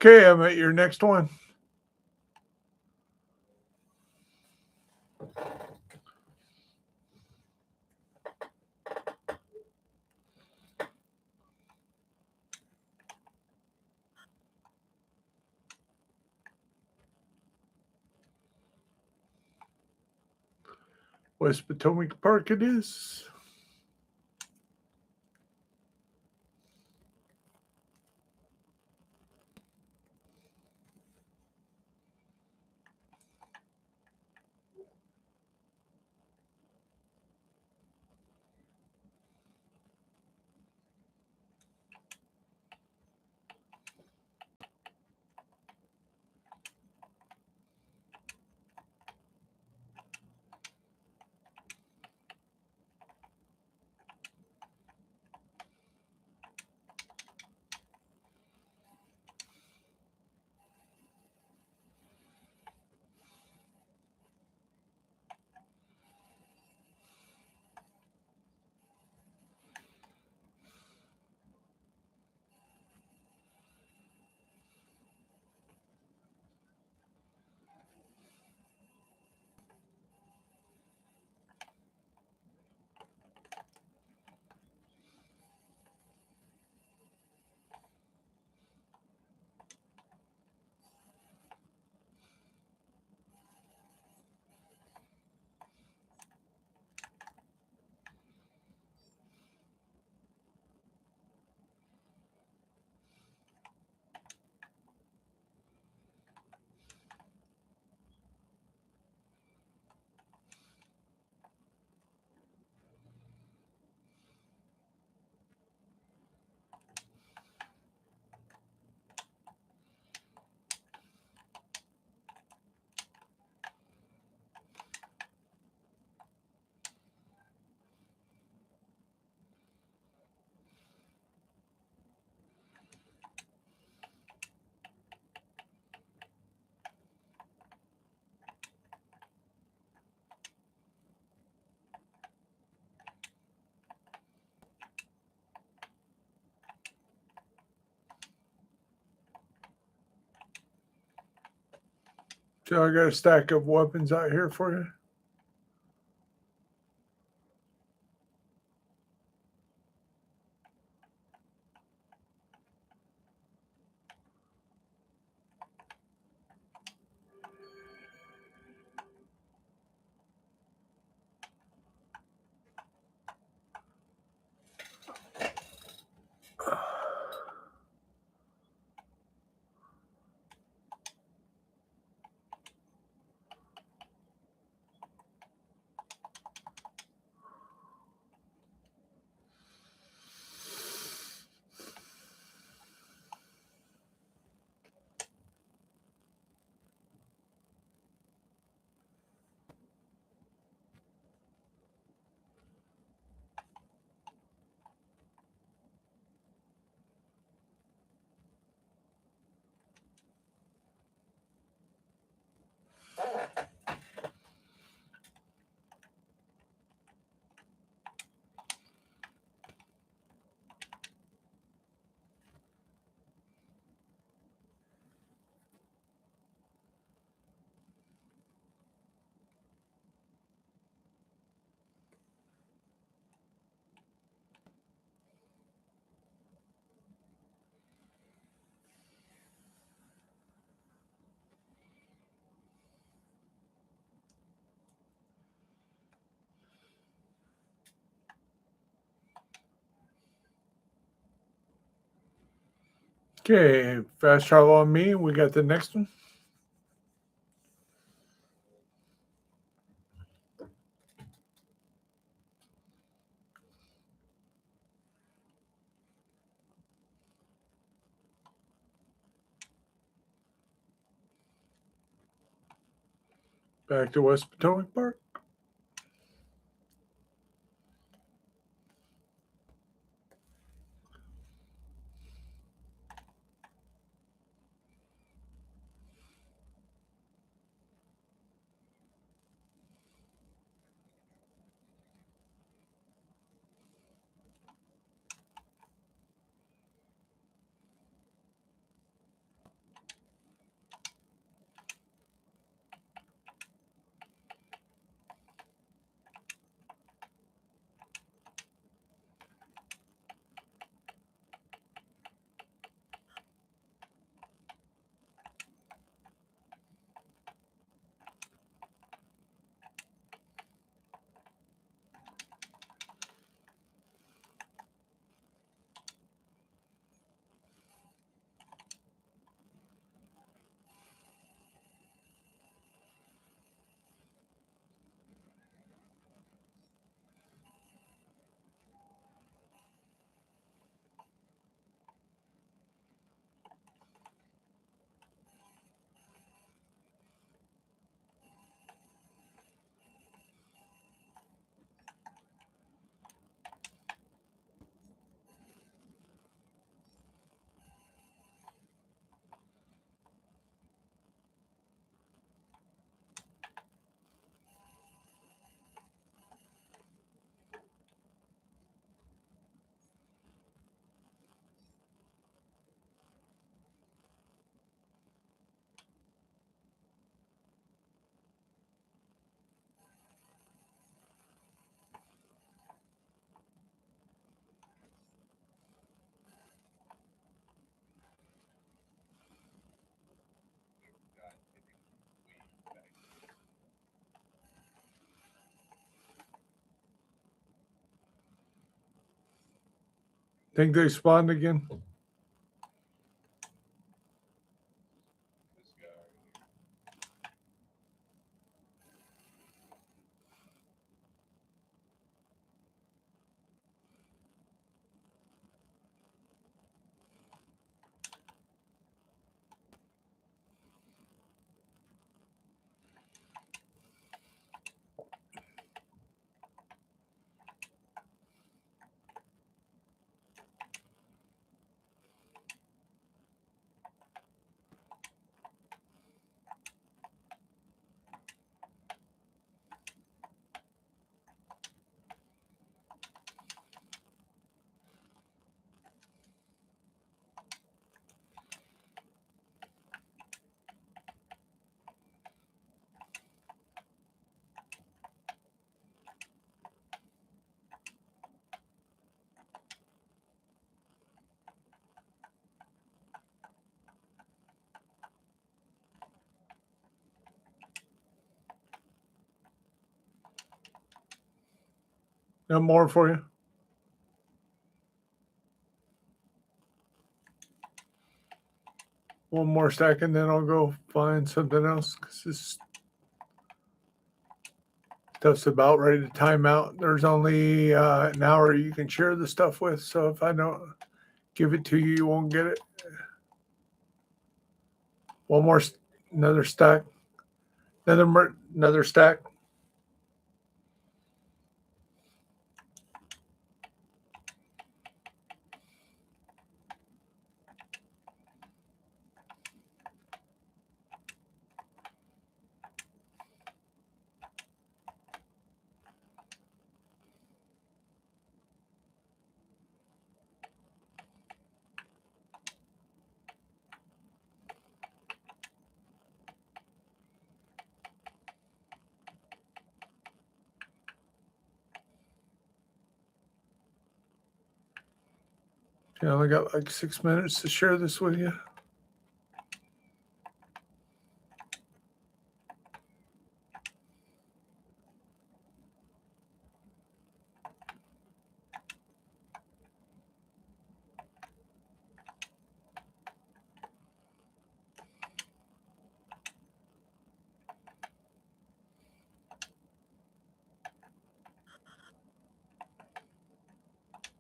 Okay, I'm at your next one. West Potomac Park it is. So I got a stack of weapons out here for you. Okay, fast travel on me. We got the next one. Back to West Potomac Park. Think they spawned again? No more for you? One more stack and then I'll go find something else because this stuff's about ready to time out. There's only an hour you can share the stuff with. So if I don't give it to you, you won't get it. One more, another stack, another stack. I only got like 6 minutes to share this with you.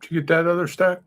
Did you get that other stack?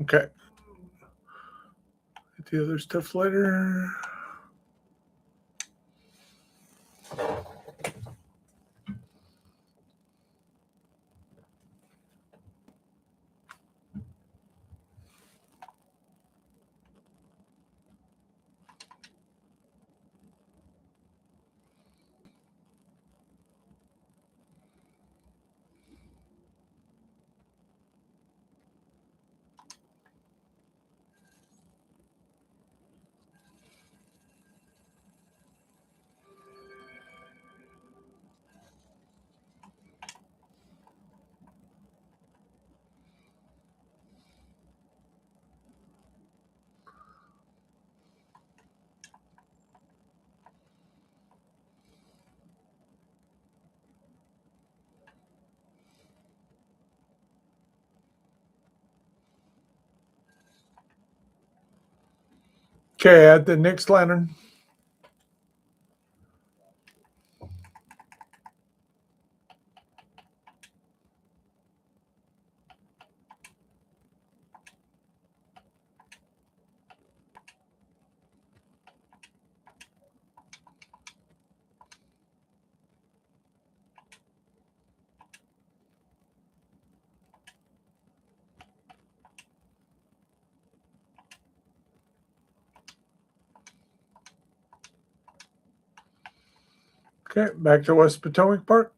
Okay. Get the other stuff later. Okay, add the next lantern. Okay, back to West Potomac Park.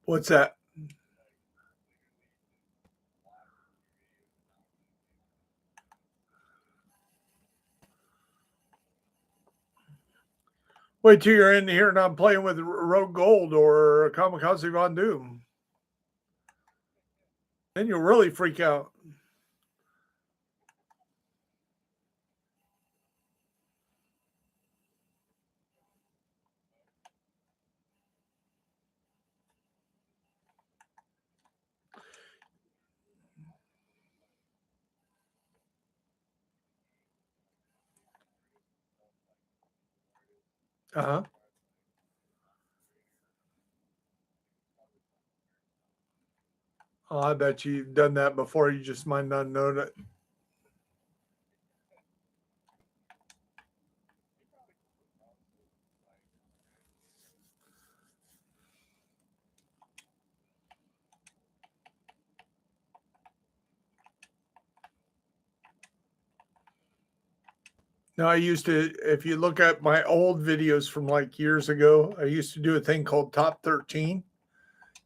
What's that? Wait till you're in here and I'm playing with Rogue Gold or Kamikaze Von Doom. Then you'll really freak out. Uh-huh. Oh, I bet you've done that before. You just might not know that. No, I used to, if you look at my old videos from like years ago, I used to do a thing called Top 13.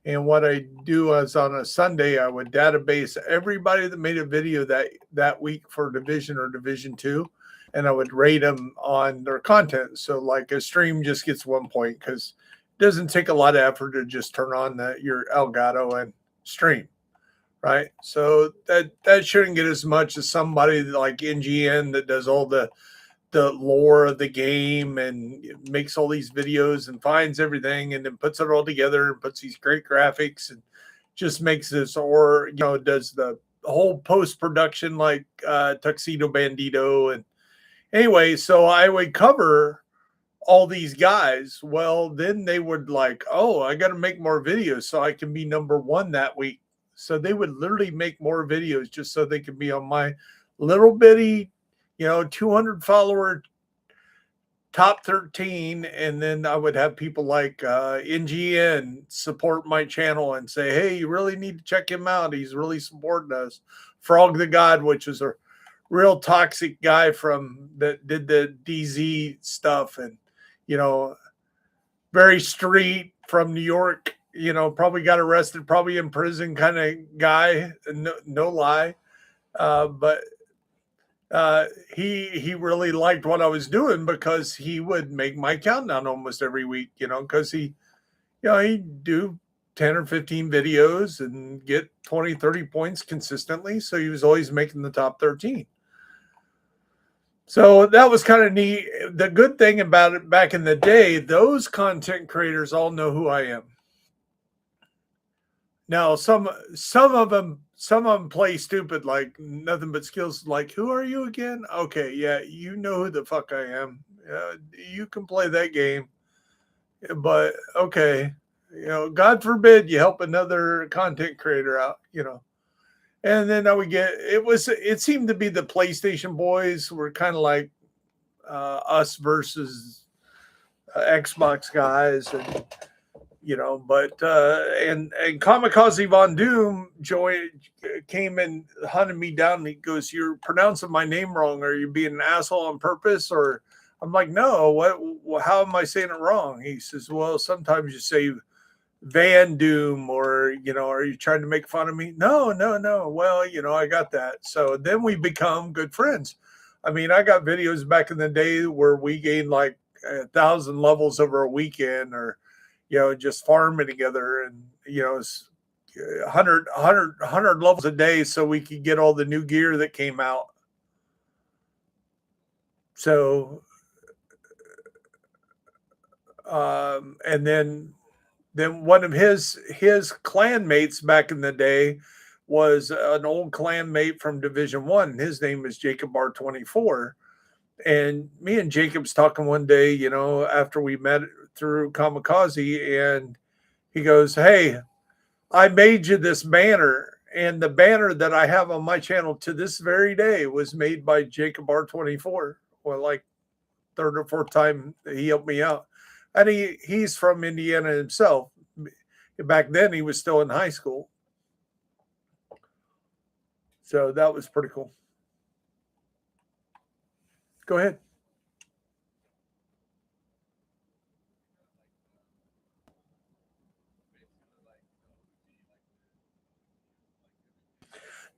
And what I do is on a Sunday, I would database everybody that made a video that week for Division or Division Two, and I would rate them on their content. So like a stream just gets 1 point because it doesn't take a lot of effort to just turn on your Elgato and stream, right? So that shouldn't get as much as somebody like NGN that does all the lore of the game and makes all these videos and finds everything and then puts it all together and puts these great graphics and just makes this, or does the whole post production like Tuxedo Bandito. And anyway, so I would cover all these guys. Well, then they would like, oh, I got to make more videos so I can be #1 that week. So they would literally make more videos just so they could be on my little bitty 200 follower Top 13. And then I would have people like NGN support my channel and say, hey, you really need to check him out. He's really supporting us. Frog the God, which is a real toxic guy that did the DZ stuff, and very street from New York, probably got arrested, probably in prison kind of guy. No lie. But he really liked what I was doing because he would make my countdown almost every week, because he'd do 10 or 15 videos and get 20, 30 points consistently. So he was always making the top 13. So that was kind of neat. The good thing about it back in the day, those content creators all know who I am. Now, some of them play stupid, like nothing but skills. Like, who are you again? Okay, yeah, you know who the fuck I am. You can play that game, but okay, God forbid you help another content creator out, And then I would get it seemed to be the PlayStation boys were kind of like us versus Xbox guys, and but and Kamikaze Von Doom came and hunted me down, and he goes, you're pronouncing my name wrong. Are you being an asshole on purpose? Or I'm like, no, how am I saying it wrong? He says, well, sometimes you say Van Doom, or are you trying to make fun of me? No. Well, I got that. So then we become good friends. I mean, I got videos back in the day where we gained like 1,000 levels over a weekend, or just farming together, and 100 levels a day so we could get all the new gear that came out. So and then one of his clanmates back in the day was an old clanmate from Division 1. His name is Jacob R24. And me and Jacob's talking one day, after we met through Kamikaze, and he goes, hey, I made you this banner. And the banner that I have on my channel to this very day was made by Jacob R24. Well, like third or fourth time he helped me out. And he's from Indiana himself. Back then he was still in high school. So that was pretty cool. Go ahead.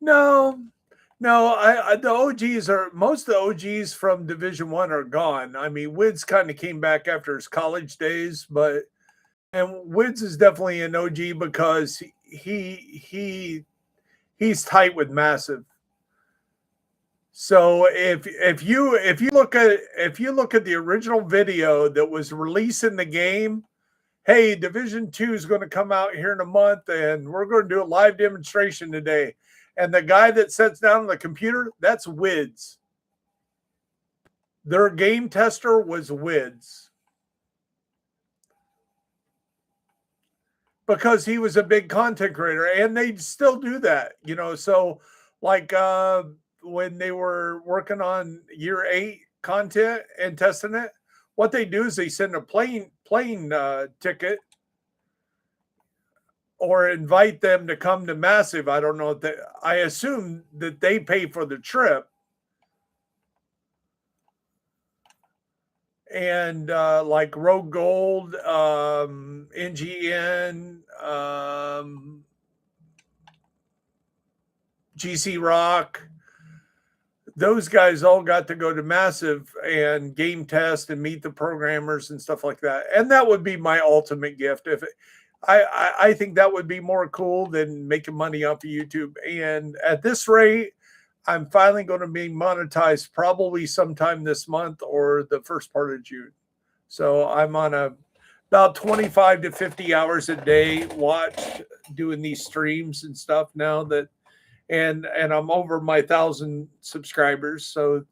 No, the OGs are, most of the OGs from Division One are gone. I mean, Wids kind of came back after his college days, but and Wids is definitely an OG because he's tight with Massive. So if you look at the original video that was released in the game, hey, Division 2 is going to come out here in a month and we're going to do a live demonstration today. And the guy that sits down on the computer, that's Wids. Their game tester was Wids. Because he was a big content creator, and they still do that, you know. So like when they were working on year 8 content and testing it, what they do is they send a plane ticket or invite them to come to Massive. I don't know if I assume that they pay for the trip. And like Rogue Gold, NGN, GC Rock, those guys all got to go to Massive and game test and meet the programmers and stuff like that. And that would be my ultimate gift. I think that would be more cool than making money off of YouTube. And at this rate, I'm finally going to be monetized probably sometime this month or the first part of June. So I'm on about 25 to 50 hours a day watched doing these streams and stuff now that, and I'm over my 1,000 subscribers. So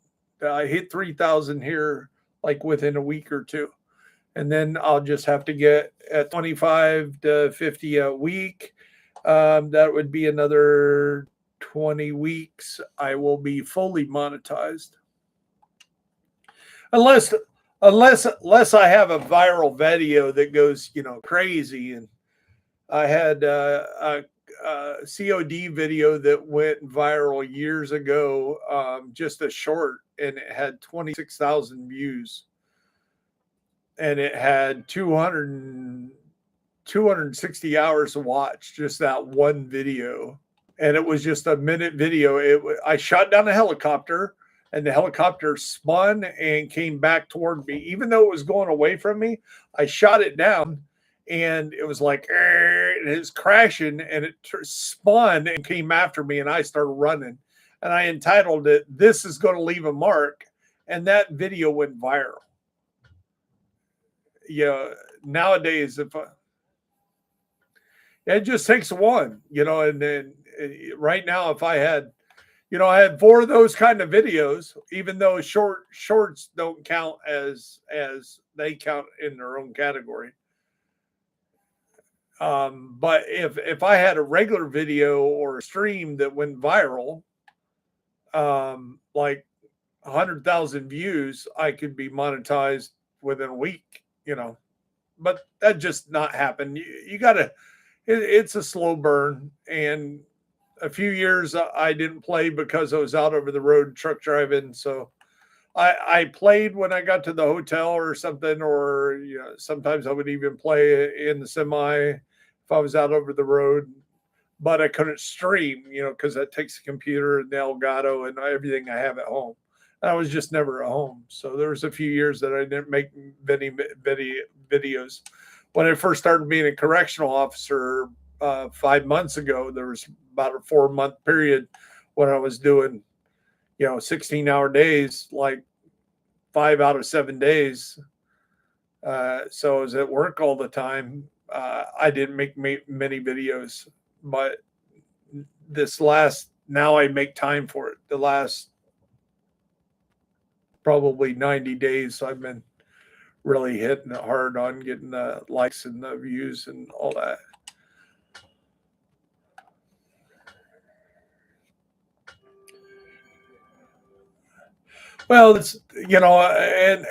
I hit 3,000 here like within a week or two. And then I'll just have to get at 25 to 50 a week. That would be another 20 weeks. I will be fully monetized. Unless I have a viral video that goes, you know, crazy. And I had a COD video that went viral years ago, just a short, and it had 26,000 views. And it had 260 hours to watch, just that one video. And it was just a minute video. I shot down a helicopter, and the helicopter spun and came back toward me. Even though it was going away from me, I shot it down, and it was like, and it was crashing, and it spun and came after me, and I started running. And I entitled it, "This is going to leave a mark." And that video went viral. You know, nowadays, it just takes one, you know, and then right now, if I had, you know, I had 4 of those kind of videos, even though shorts don't count as they count in their own category. But if I had a regular video or a stream that went viral, like 100,000 views, I could be monetized within a week, you know. But that just not happened. You gotta, it's a slow burn. And a few years I didn't play because I was out over the road truck driving. So I played when I got to the hotel or something, or, you know, sometimes I would even play in the semi if I was out over the road. But I couldn't stream, you know, because that takes the computer and the Elgato and everything I have at home. I was just never at home. So there was a few years that I didn't make many videos. When I first started being a correctional officer 5 months ago, there was about a 4-month period when I was doing, you know, 16-hour days, like 5 out of 7 days. So I was at work all the time. I didn't make many videos, but now I make time for it. The last probably 90 days, I've been really hitting it hard on getting the likes and the views and all that. Well, it's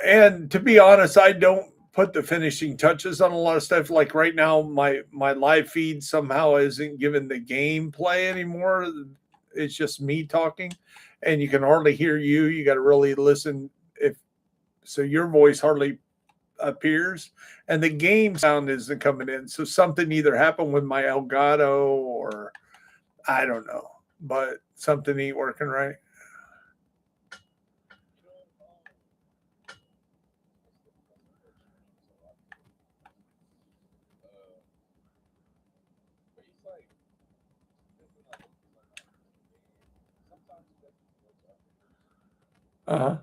and to be honest, I don't put the finishing touches on a lot of stuff. Like right now, my live feed somehow isn't given the gameplay anymore. It's just me talking, and you can hardly hear you. You got to really listen if so. Your voice hardly appears, and the game sound isn't coming in. So something either happened with my Elgato, or I don't know, but something ain't working right. Uh huh.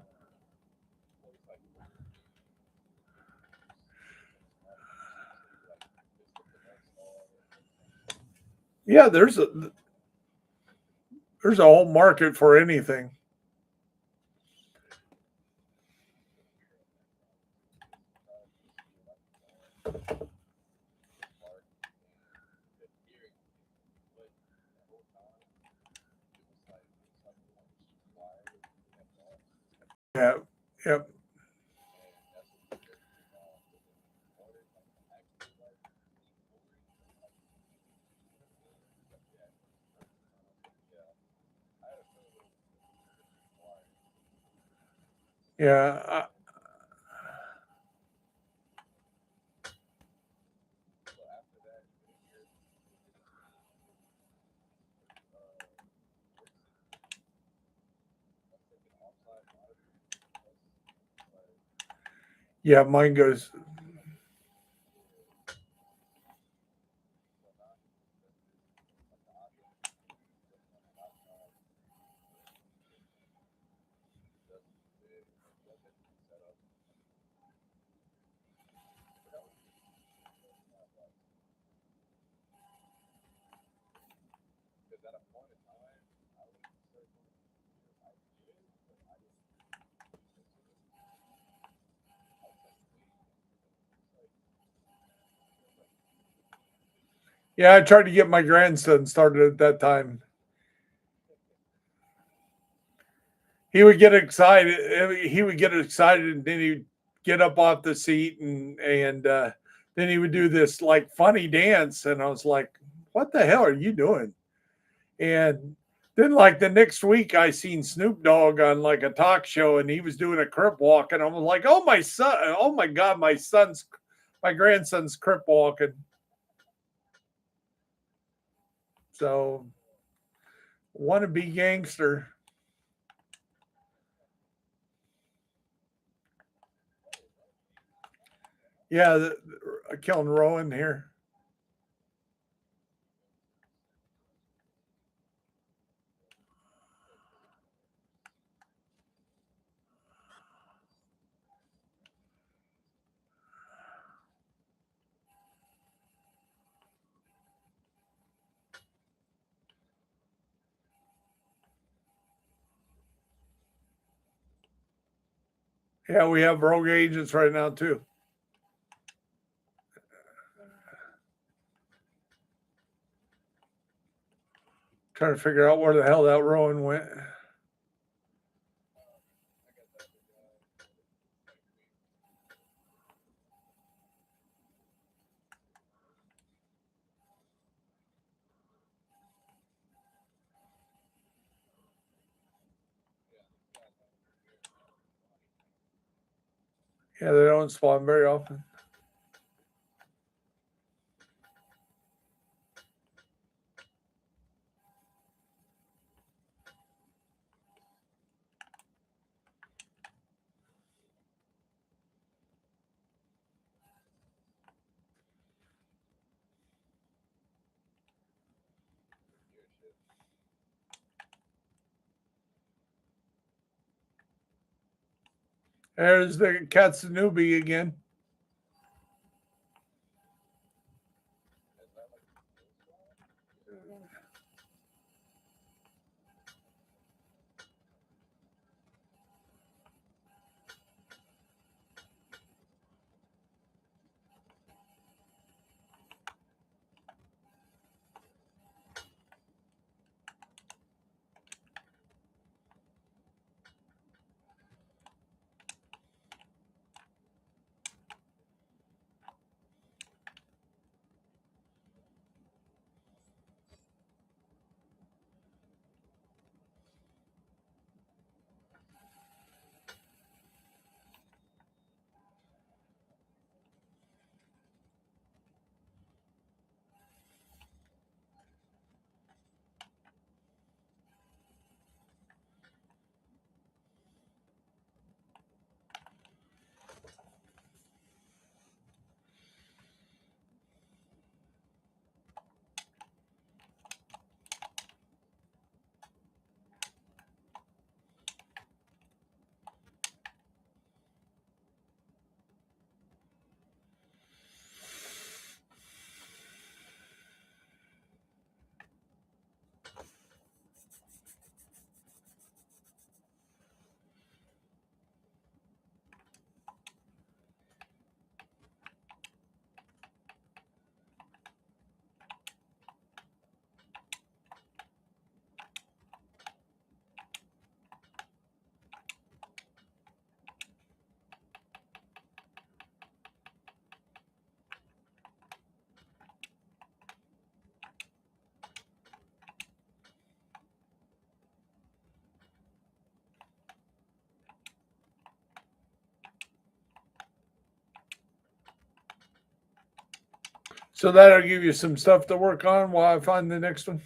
Yeah, there's a whole market for anything. Yeah, yeah, yeah, yeah. Mine goes. Yeah, I tried to get my grandson started at that time. He would get excited. He would get excited, and then he'd get up off the seat, and then he would do this like funny dance, and I was like, "What the hell are you doing?" And then like the next week, I seen Snoop Dogg on like a talk show, and he was doing a crip walk, and I was like, "Oh my son! Oh my god! My grandson's crip walking." So, wanna be gangster. Yeah, killing Rowan here. Yeah, we have rogue agents right now too. Trying to figure out where the hell that Rowan went. Yeah, they don't spawn very often. There's the Katsunubi again. So that'll give you some stuff to work on while I find the next one.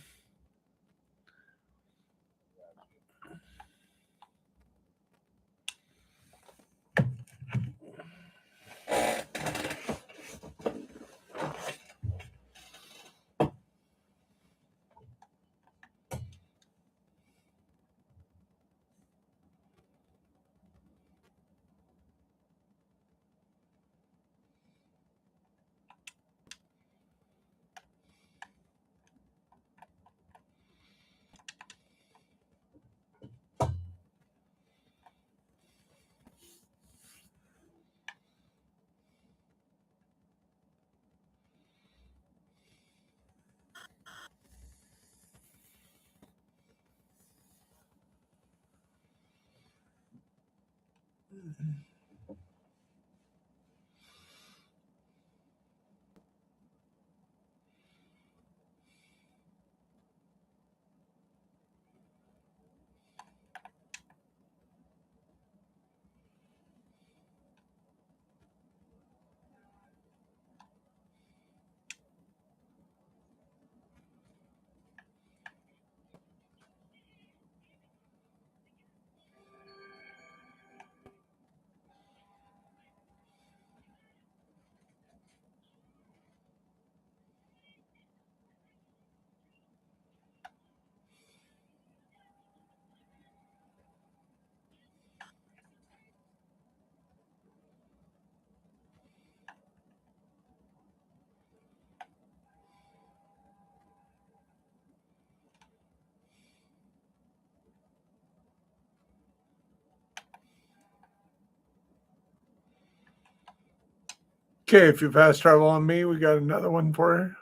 Okay, if you fast travel on me, we got another one for you.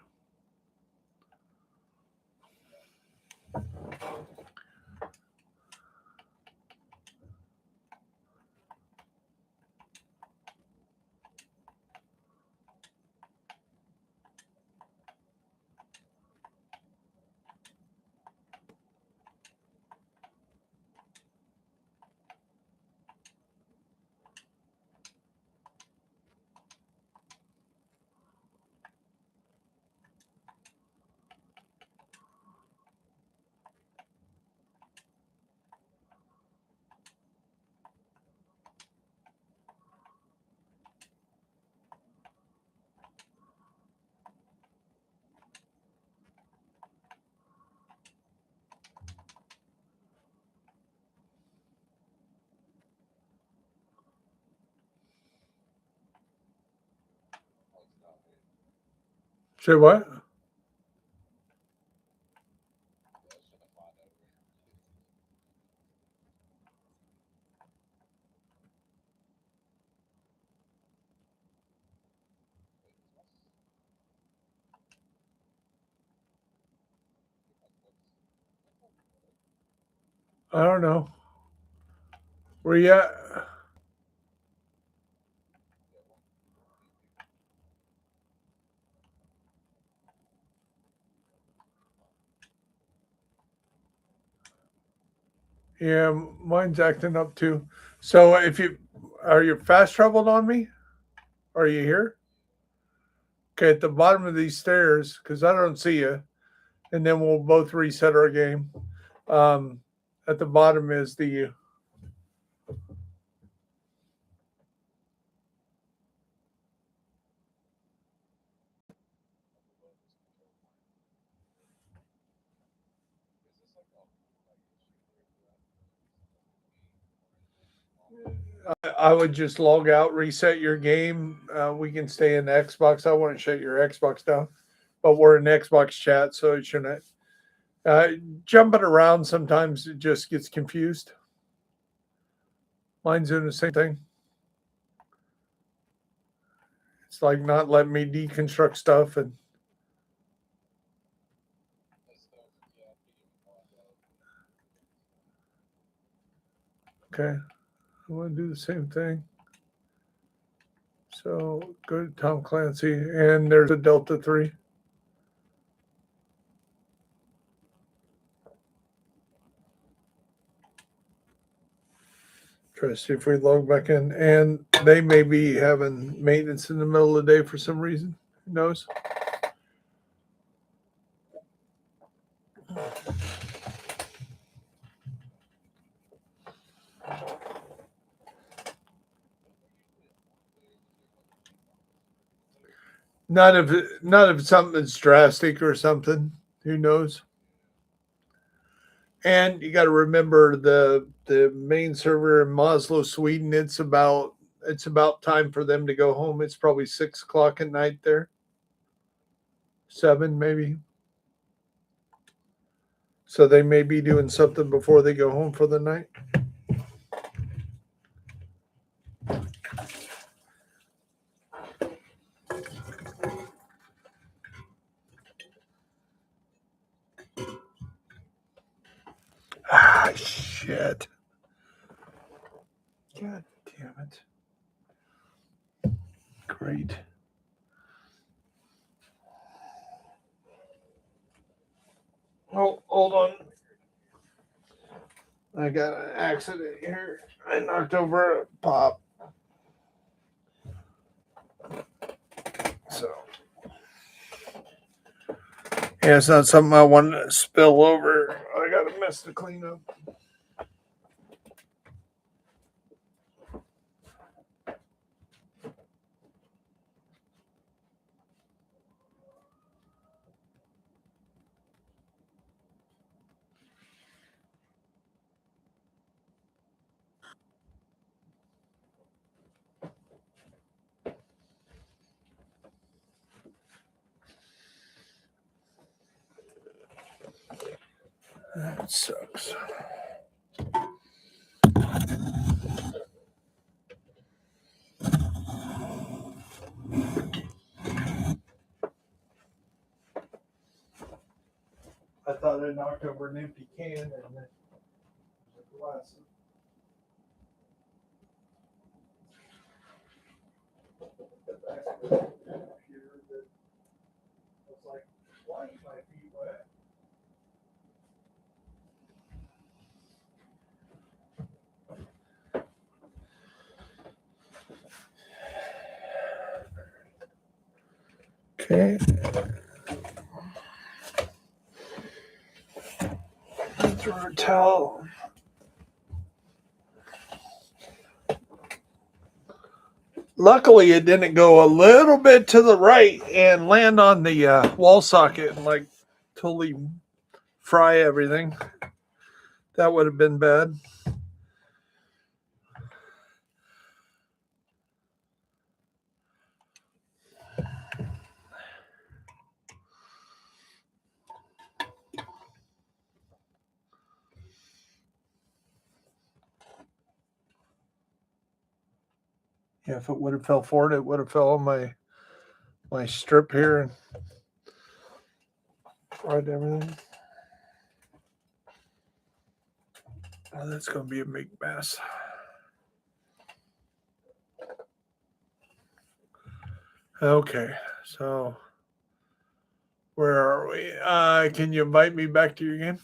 Say what? I don't know. Where you at? Yeah, mine's acting up too. So if you are you fast traveled on me? Are you here? Okay, at the bottom of these stairs, because I don't see you, and then we'll both reset our game. Um, at the bottom is the. I would just log out, reset your game. We can stay in the Xbox. I wouldn't shut your Xbox down, but we're in Xbox chat, so it shouldn't. Uh, Jumping around sometimes it just gets confused. Mine's doing the same thing. It's like not letting me deconstruct stuff and okay. I want to do the same thing. So go to Tom Clancy and there's a Delta 3. Try to see if we log back in. And they may be having maintenance in the middle of the day for some reason. Who knows? Not if something's drastic or something. Who knows? And you got to remember the main server in Oslo, Sweden. It's about time for them to go home. It's probably 6 o'clock at night there, 7 maybe. So they may be doing something before they go home for the night. Ah, shit. God damn it. Great. Oh, hold on. I got an accident here. I knocked over a pop. So, yeah, it's not something I want to spill over. I got a mess to clean up. That sucks. I thought I knocked over an empty can and then a glass. Why is my feet wet? Okay. Throw a towel. Luckily, it didn't go a little bit to the right and land on the wall socket and like totally fry everything. That would have been bad. Yeah, if it would have fell forward, it would have fell on my strip here and fried everything. Oh, that's going to be a big mess. Okay, so where are we? Can you invite me back to your game?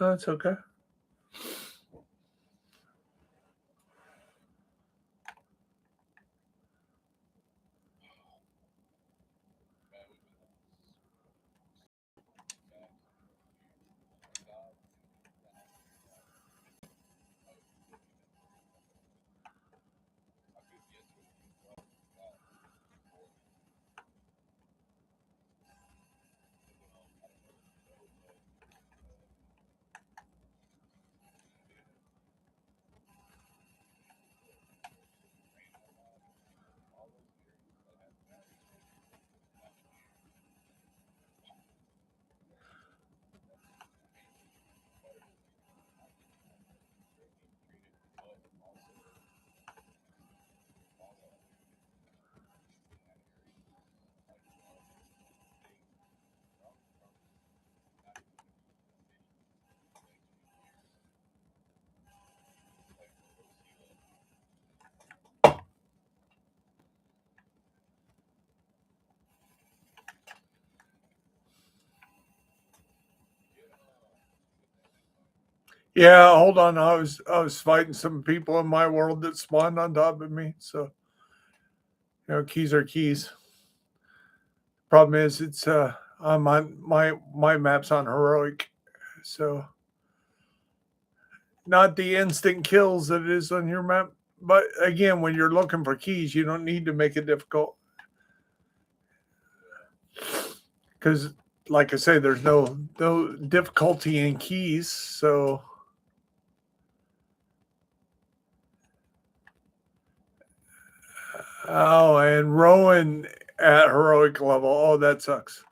Oh, that's okay. Yeah, hold on. I was fighting some people in my world that spawned on top of me. So keys are keys. Problem is, it's on my map's on heroic, so not the instant kills that it is on your map. But again, when you're looking for keys, you don't need to make it difficult because, like I say, there's no difficulty in keys. So, oh, and Rowan at heroic level. Oh, that sucks.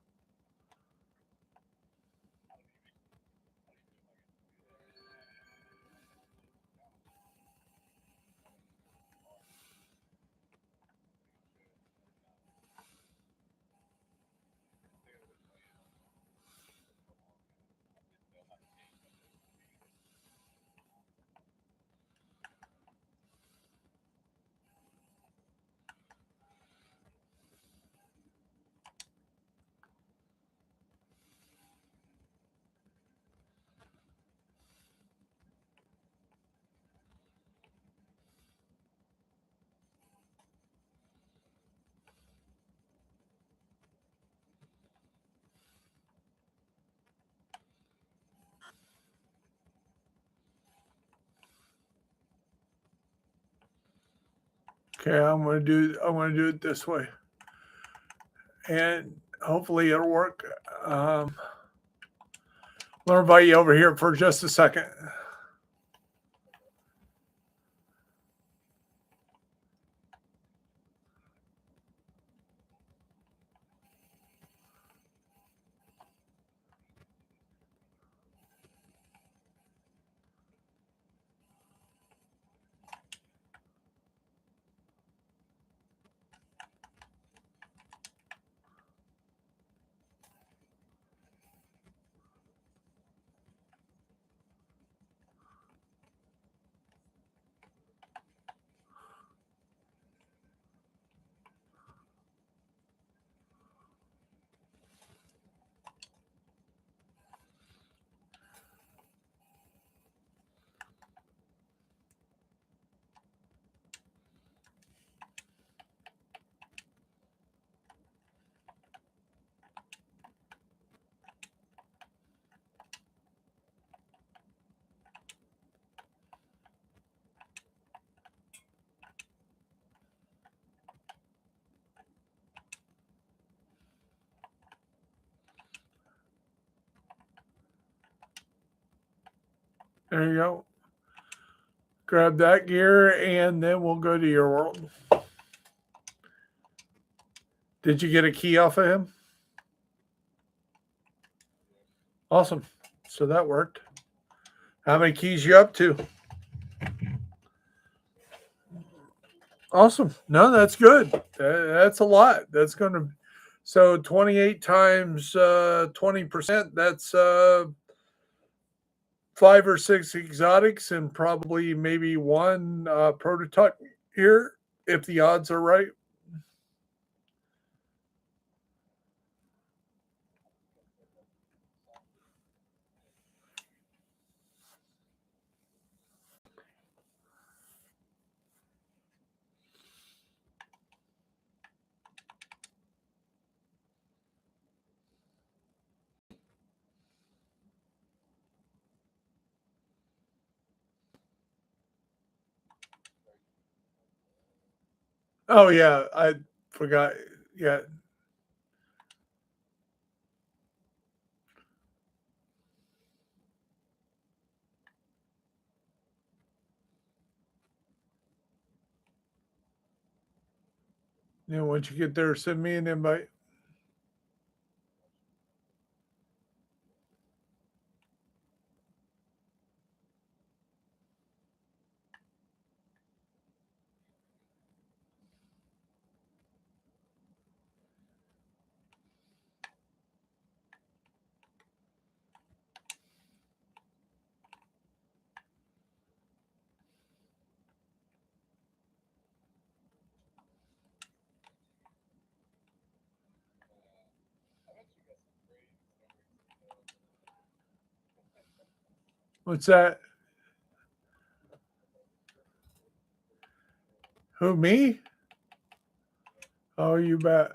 Okay, I'm gonna do it this way, and hopefully it'll work. I'm gonna invite you over here for just a second. There you go. Grab that gear, and then we'll go to your world. Did you get a key off of him? Awesome. So that worked. How many keys you up to? Awesome. No, that's good. That's a lot. That's going to so 28 times 20%. That's 5 or 6 exotics and probably maybe one prototype here if the odds are right. Oh yeah, I forgot. Yeah. Once you get there, send me an invite. What's that? Who, me? Oh, you bet.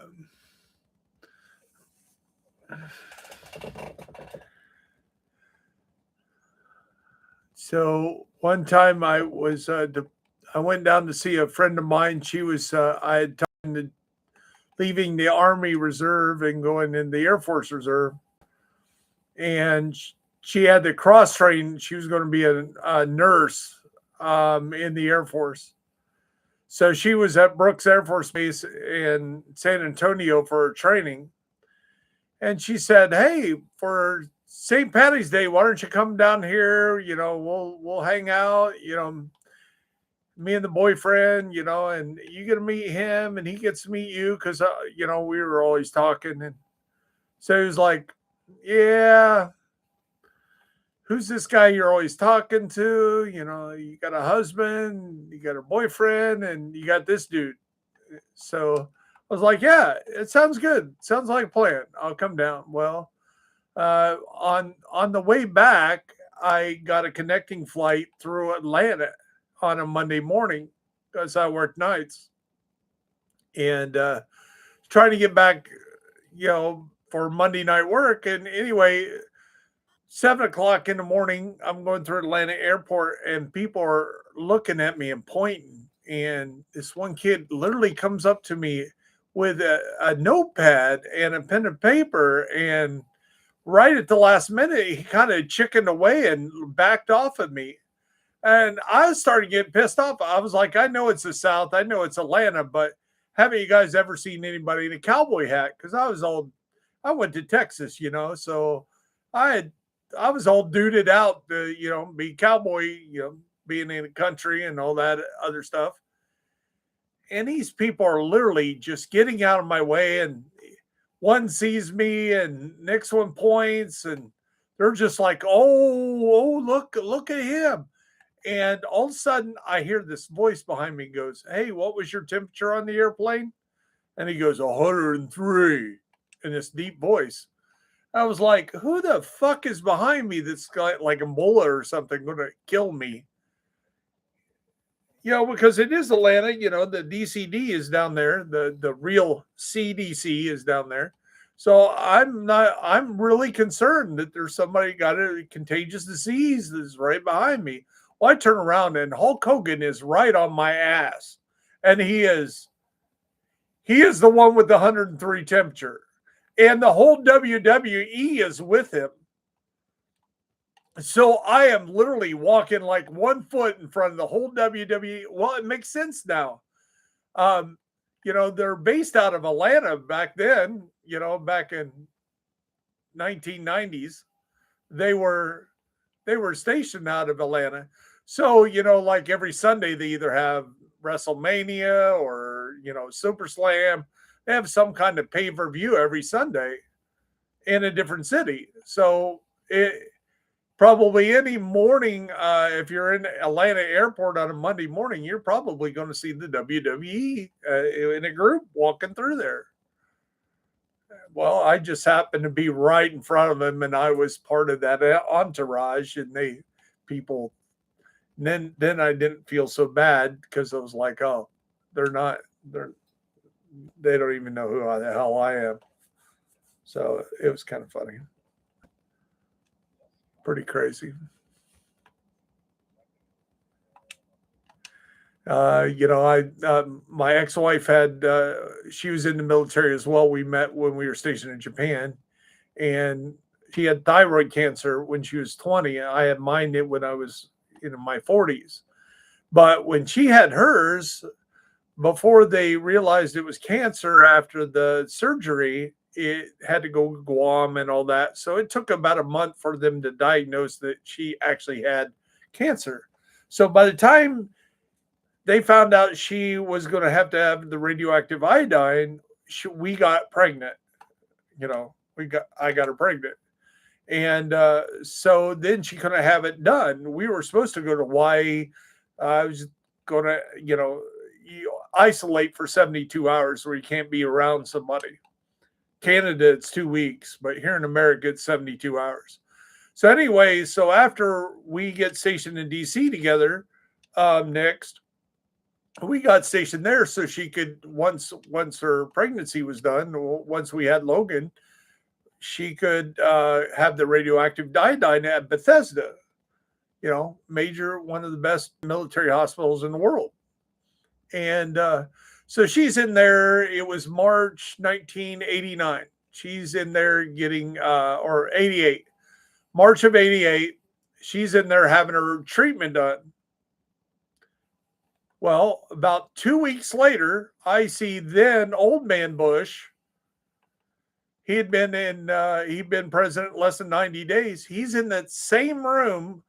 So one time I went down to see a friend of mine. She was I had time to leaving the Army Reserve and going in the Air Force Reserve, and she had to cross train. She was going to be a nurse in the Air Force. So she was at Brooks Air Force Base in San Antonio for her training. And she said, "Hey, for St. Patty's Day, why don't you come down here? We'll hang out. Me and the boyfriend. And you get to meet him, and he gets to meet you because we were always talking." And so he was like, "Yeah, who's this guy you're always talking to? You got a husband, you got a boyfriend, and you got this dude." So I was like, "Yeah, it sounds good. Sounds like a plan. I'll come down." Well, on the way back, I got a connecting flight through Atlanta on a Monday morning because I work nights, and trying to get back, for Monday night work. And anyway, 7 o'clock in the morning, I'm going through Atlanta airport, and people are looking at me and pointing. And this one kid literally comes up to me with a notepad and a pen and paper, and right at the last minute, he kind of chickened away and backed off of me. And I started getting pissed off. I was like, I know it's the South. I know it's Atlanta, but haven't you guys ever seen anybody in a cowboy hat? Because I went to Texas, so I I was all duded out to, be cowboy, being in the country and all that other stuff. And these people are literally just getting out of my way, and one sees me and next one points, and they're just like, oh, look at him. And all of a sudden I hear this voice behind me goes, "Hey, what was your temperature on the airplane?" And he goes, 103, in this deep voice. I was like, who the fuck is behind me that's got like a bullet or something going to kill me? Because it is Atlanta, the DCD is down there. The real CDC is down there. So I'm really concerned that there's somebody got a contagious disease that's right behind me. Well, I turn around and Hulk Hogan is right on my ass. And he is the one with the 103 temperature. And the whole WWE is with him. So I am literally walking like 1 foot in front of the whole WWE. Well, it makes sense now. Um, they're based out of Atlanta back then, back in 1990s. They were stationed out of Atlanta. So, like every Sunday they either have WrestleMania or, Super Slam. They have some kind of pay-per-view every Sunday in a different city. So probably any morning, if you're in Atlanta airport on a Monday morning, you're probably going to see the WWE in a group walking through there. Well, I just happened to be right in front of them, and I was part of that entourage, and people. And then I didn't feel so bad because I was like, oh, they don't even know who the hell I am. So it was kind of funny. Pretty crazy. My ex-wife she was in the military as well. We met when we were stationed in Japan, and she had thyroid cancer when she was 20. I had mine when I was in my 40s. But when she had hers, before they realized it was cancer after the surgery, it had to go to Guam and all that. So it took about a month for them to diagnose that she actually had cancer. So by the time they found out she was going to have the radioactive iodine, we got pregnant. I got her pregnant. And so then she couldn't have it done. We were supposed to go to Hawaii. I was going to, you isolate for 72 hours where you can't be around somebody. Canada, it's 2 weeks, but here in America, it's 72 hours. So anyway, so after we get stationed in DC together next, we got stationed there so she could once her pregnancy was done, once we had Logan, she could have the radioactive iodine at Bethesda, major, one of the best military hospitals in the world. And so she's in there. It was March 1989. She's in there getting, or 88, March of 88. She's in there having her treatment done. Well, about 2 weeks later, I see then old man Bush. He'd been president less than 90 days. He's in that same room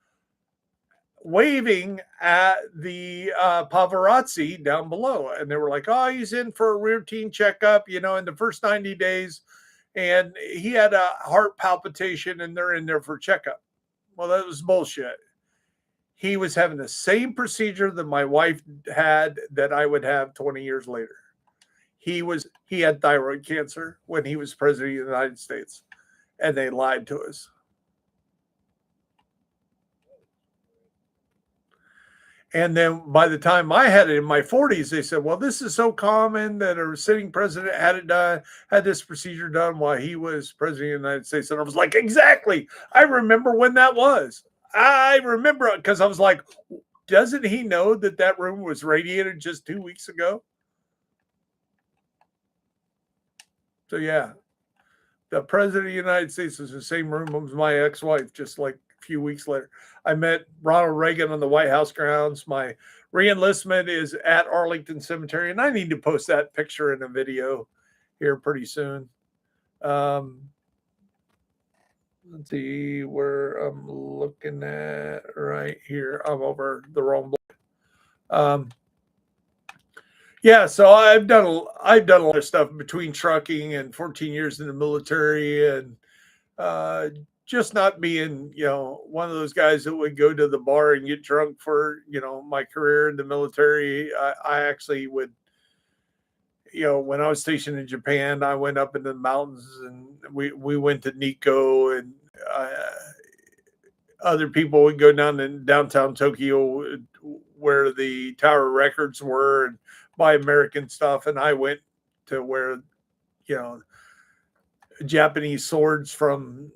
waving at the paparazzi down below. And they were like, oh, he's in for a routine checkup, in the first 90 days. And he had a heart palpitation and they're in there for checkup. Well, that was bullshit. He was having the same procedure that my wife had that I would have 20 years later. He had thyroid cancer when he was president of the United States, and they lied to us. And then by the time I had it in my 40s, they said, well, this is so common that a sitting president had it done, had this procedure done while he was president of the United States. And I was like, exactly. I remember when that was. I remember it because I was like, doesn't he know that room was radiated just 2 weeks ago? So, yeah, the president of the United States was in the same room as my ex-wife, just like a few weeks later. I met Ronald Reagan on the White House grounds. My reenlistment is at Arlington Cemetery, and I need to post that picture in a video here pretty soon. Let's see where I'm looking at right here. I'm over the wrong block. Yeah, so I've done a lot of stuff between trucking and 14 years in the military, and just not being, one of those guys that would go to the bar and get drunk for, my career in the military. I actually would, when I was stationed in Japan, I went up into the mountains and we went to Nikko, and other people would go down in downtown Tokyo where the Tower Records were and buy American stuff. And I went to where, Japanese swords from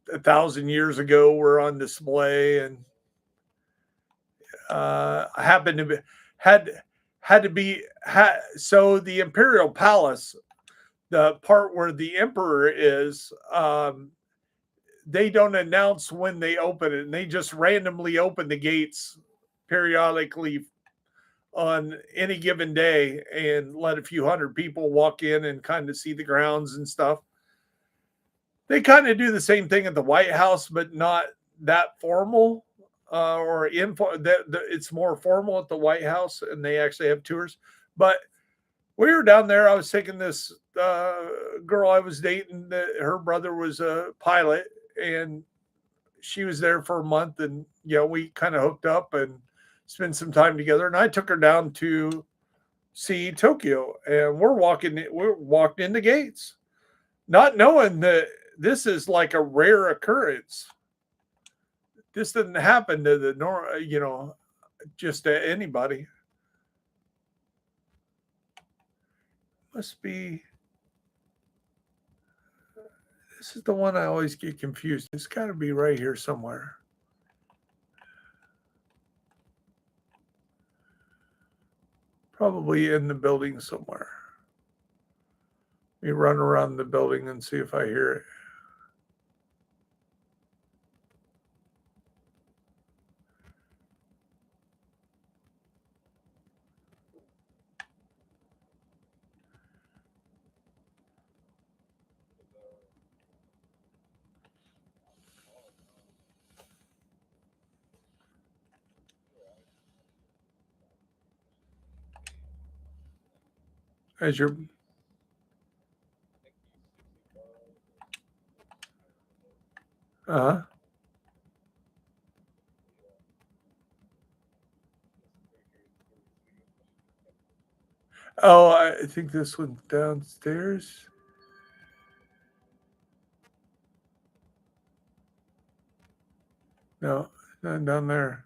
1,000 years ago were on display. And I happened to be, so the Imperial Palace, the part where the emperor is, they don't announce when they open it, and they just randomly open the gates periodically on any given day and let a few hundred people walk in and kind of see the grounds and stuff. They kind of do the same thing at the White House, but not that formal, it's more formal at the White House, and they actually have tours. But we were down there. I was taking this girl I was dating. Her brother was a pilot, and she was there for a month, and we kind of hooked up and spent some time together. And I took her down to see Tokyo, and we're walked in the gates, not knowing that this is like a rare occurrence. This didn't happen to the normal, just to anybody. Must be. This is the one I always get confused. It's got to be right here somewhere. Probably in the building somewhere. Let me run around the building and see if I hear it. As your Oh, I think this one's downstairs. No, not down there.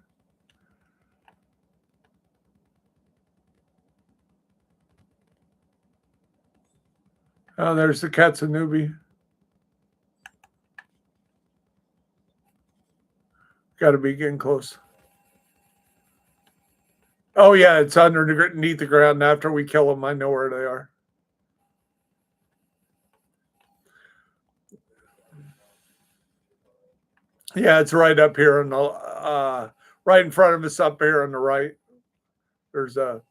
Oh, there's the Katsunubi. Got to be getting close. Oh yeah, it's underneath the ground. After we kill them, I know where they are. Yeah, it's right up here on the right in front of us up here on the right. There's a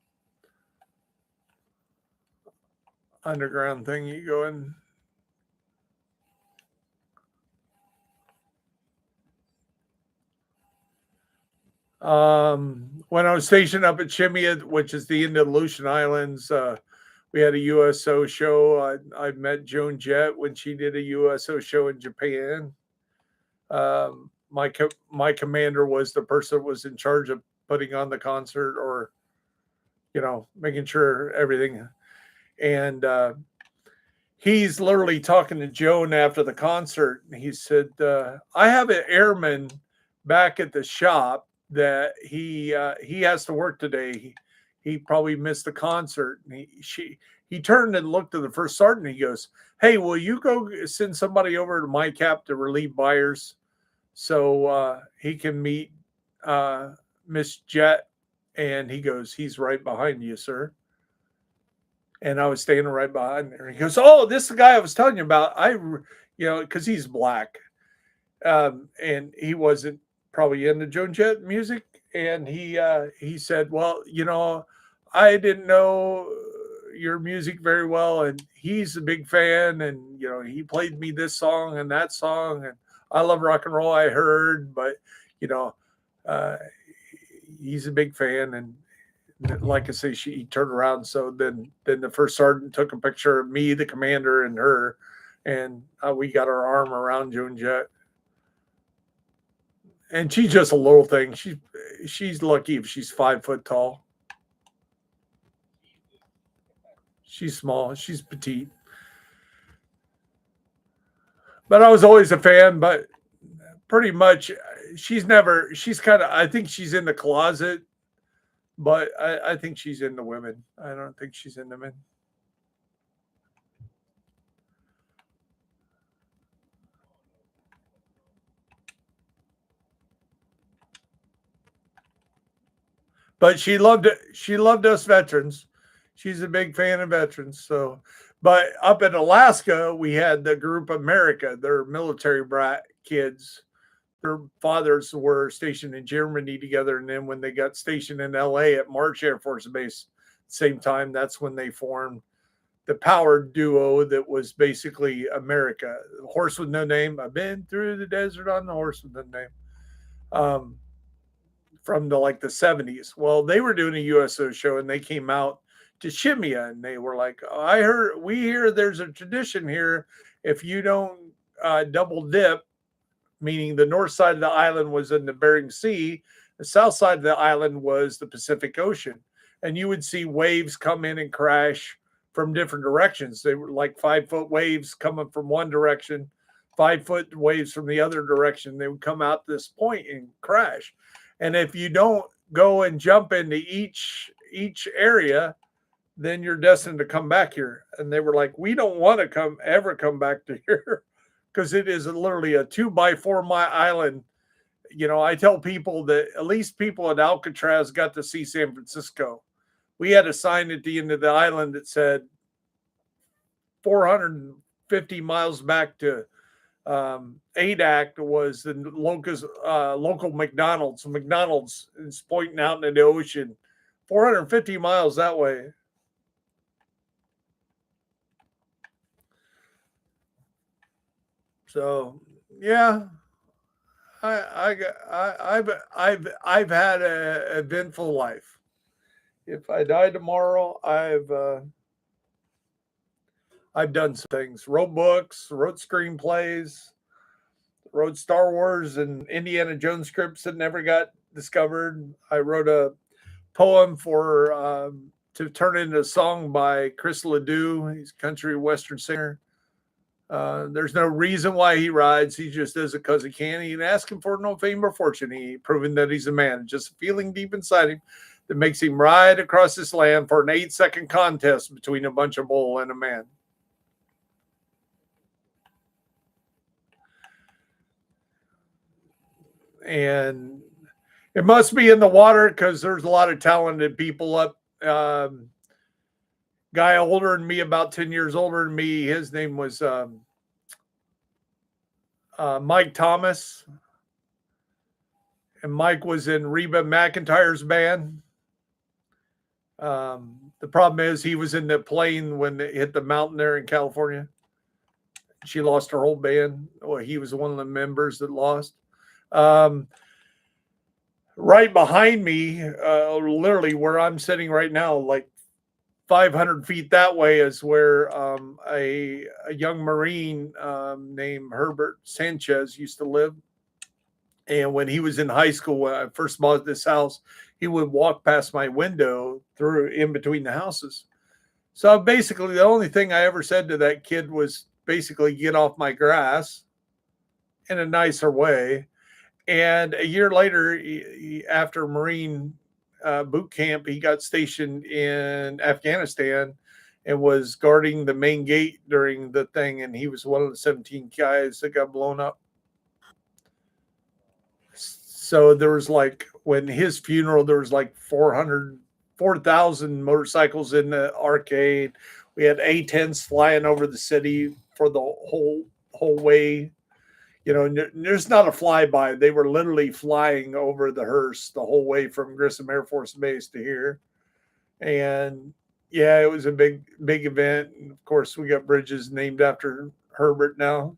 underground thing you go in. When I was stationed up at Shimia, which is the end of the Aleutian Islands, we had a USO show. I met Joan Jett when she did a USO show in Japan. My commander was the person that was in charge of putting on the concert, or making sure everything. And he's literally talking to Joan after the concert. And he said, "I have an airman back at the shop that he has to work today. He probably missed the concert." And he turned and looked at the first sergeant. And he goes, "Hey, will you go send somebody over to my cap to relieve Byers so he can meet Miss Jett?" And he goes, "He's right behind you, sir." And I was standing right behind there. He goes, "Oh, this is the guy I was telling you about. Because he's black, and he wasn't probably into Joan Jett music." And he said, "Well, I didn't know your music very well, and he's a big fan, and he played me this song and that song, and I love rock and roll. I heard, but uh, he's a big fan." And like I say, he turned around. So then the first sergeant took a picture of me, the commander, and her, and we got our arm around Joan Jett. And she's just a little thing. She's lucky if she's 5 foot tall. She's small. She's petite. But I was always a fan. But pretty much, she's kind of. I think she's in the closet. But I think she's into women. I don't think she's into men. But she loved it. She loved us veterans. She's a big fan of veterans. So, but up in Alaska, we had the group America. They're military brat kids. Their fathers were stationed in Germany together, and then when they got stationed in LA at March Air Force Base, same time, that's when they formed the power duo that was basically America. Horse with no name. I've been through the desert on the horse with no name. From the 70s. Well, they were doing a USO show, and they came out to Shimia, and they were like, "Oh, we hear there's a tradition here. If you don't double dip," meaning the north side of the island was in the Bering Sea, the south side of the island was the Pacific Ocean, and you would see waves come in and crash from different directions. They were like 5 foot waves coming from one direction, 5 foot waves from the other direction. They would come out this point and crash. And if you don't go and jump into each area, then you're destined to come back here. And they were like, "We don't want to ever come back to here," because it is literally a 2 by 4 mile island. I tell people that at least people at Alcatraz got to see San Francisco. We had a sign at the end of the island that said 450 miles back to ADAC was the local McDonald's. McDonald's is pointing out into the ocean, 450 miles that way. So yeah, I've had a eventful life. If I die tomorrow, I've done some things. Wrote books, wrote screenplays, wrote Star Wars and Indiana Jones scripts that never got discovered. I wrote a poem for to turn into a song by Chris Ledoux. He's a country western singer. There's no reason why he rides. He just does it because he can. He ain't asking for no fame or fortune. He proving that he's a man. It's just a feeling deep inside him that makes him ride across this land for an 8-second contest between a bunch of bull and a man. and it must be in the water because there's a lot of talented people up. Guy older than me, about 10 years older than me. His name was Mike Thomas, and Mike was in Reba McEntire's band. The problem is he was in the plane when it hit the mountain there in California. She lost her whole band. Well, he was one of the members that lost. Um, right behind me, literally where I'm sitting right now, like 500 feet that way, is where a young Marine named Herbert Sanchez used to live. And when he was in high school, when I first bought this house, he would walk past my window through in between the houses. So basically, the only thing I ever said to that kid was basically get off my grass in a nicer way. And a year later, after Marine boot camp, he got stationed in Afghanistan and was guarding the main gate during the thing. And he was one of the 17 guys that got blown up. So there was like, when his funeral, there was like 4,000 motorcycles in the arcade. We had A-10s flying over the city for the whole way. You know, there's not a flyby. They were literally flying over the hearse the whole way from Grissom Air Force Base to here. And yeah, it was a big event. And of course, we got bridges named after Herbert now.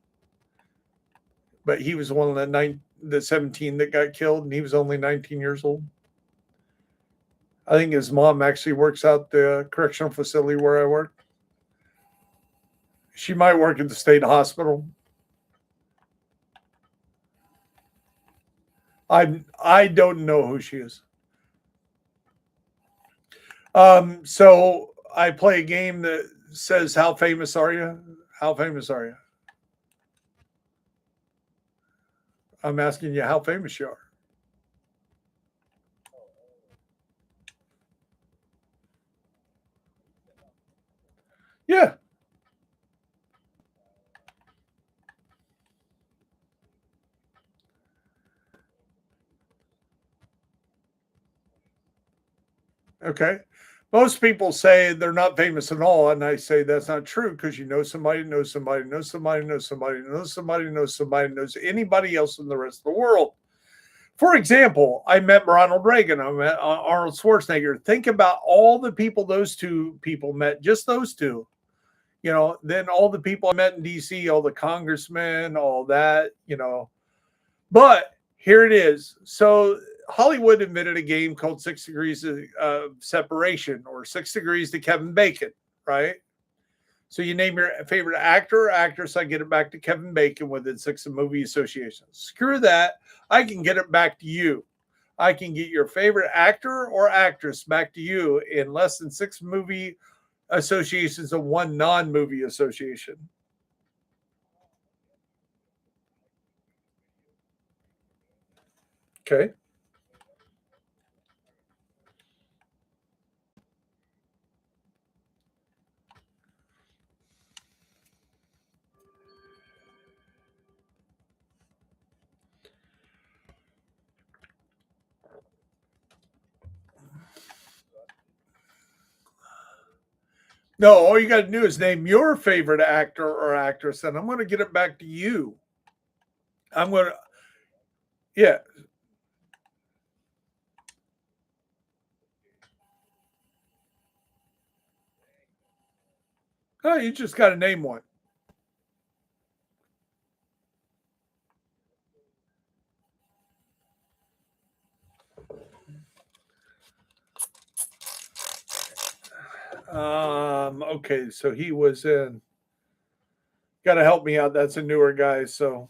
But he was one of the 17 that got killed, and he was only 19 years old. I think his mom actually works out the correctional facility where I work. She might work at the state hospital. I don't know who she is. So I play a game that says, "How famous are you? How famous are you?" I'm asking you how famous you are. Yeah. Okay. Most people say they're not famous at all, and I say that's not true because you know somebody knows somebody knows somebody knows somebody knows somebody knows somebody knows anybody else in the rest of the world. For example, I met Ronald Reagan. I met Arnold Schwarzenegger. Think about all the people those two people met, just those two. You know, then all the people I met in DC, all the congressmen, all that, you know. But here it is. So Hollywood invented a game called Six Degrees of Separation, or Six Degrees to Kevin Bacon, right? So you name your favorite actor or actress, I get it back to Kevin Bacon within six movie associations. Screw that. I can get it back to you. I can get your favorite actor or actress back to you in less than six movie associations of one non-movie association. Okay. No, all you got to do is name your favorite actor or actress, and I'm going to get it back to you. I'm going to, yeah. Oh, you just got to name one. Okay, so he was in. Got to help me out. That's a newer guy. So,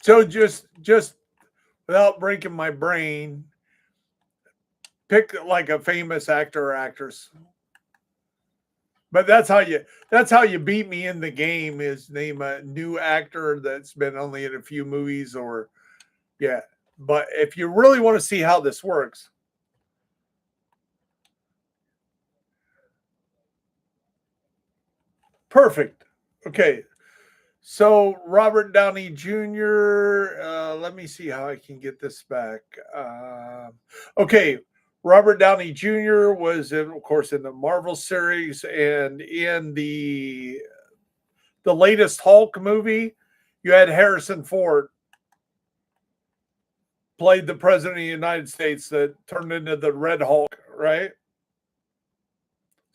so just without breaking my brain, Pick like a famous actor or actress. But that's how you beat me in the game is name a new actor that's been only in a few movies or yeah. But if you really want to see how this works, perfect. Okay. So Robert Downey Jr. Let me see how I can get this back. Okay, Robert Downey Jr. was, of course, in the Marvel series and in the latest Hulk movie. You had Harrison Ford played the president of the United States that turned into the Red Hulk, right?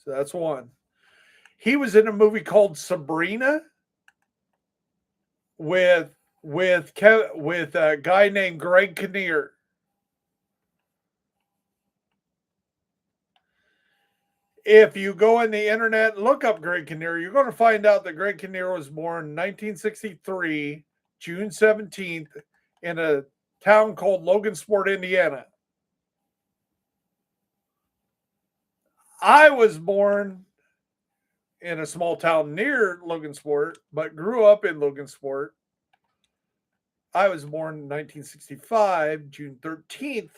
So that's one. He was in a movie called Sabrina with with a guy named Greg Kinnear. If you go on the internet and look up Greg Kinnear, you're going to find out that Greg Kinnear was born 1963, June 17th, in a town called Logansport, Indiana. I was born in a small town near Logansport, but grew up in Logansport. I was born in 1965, June 13th.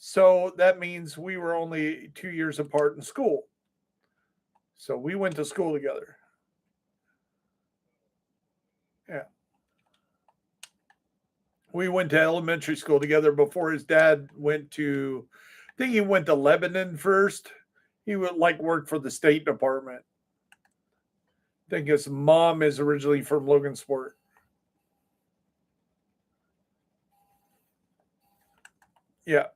So that means we were only 2 years apart in school. So we went to school together. Yeah. We went to elementary school together before his dad went to, I think he went to Lebanon first. He would like work for the State Department. I think his mom is originally from Logansport. Yeah.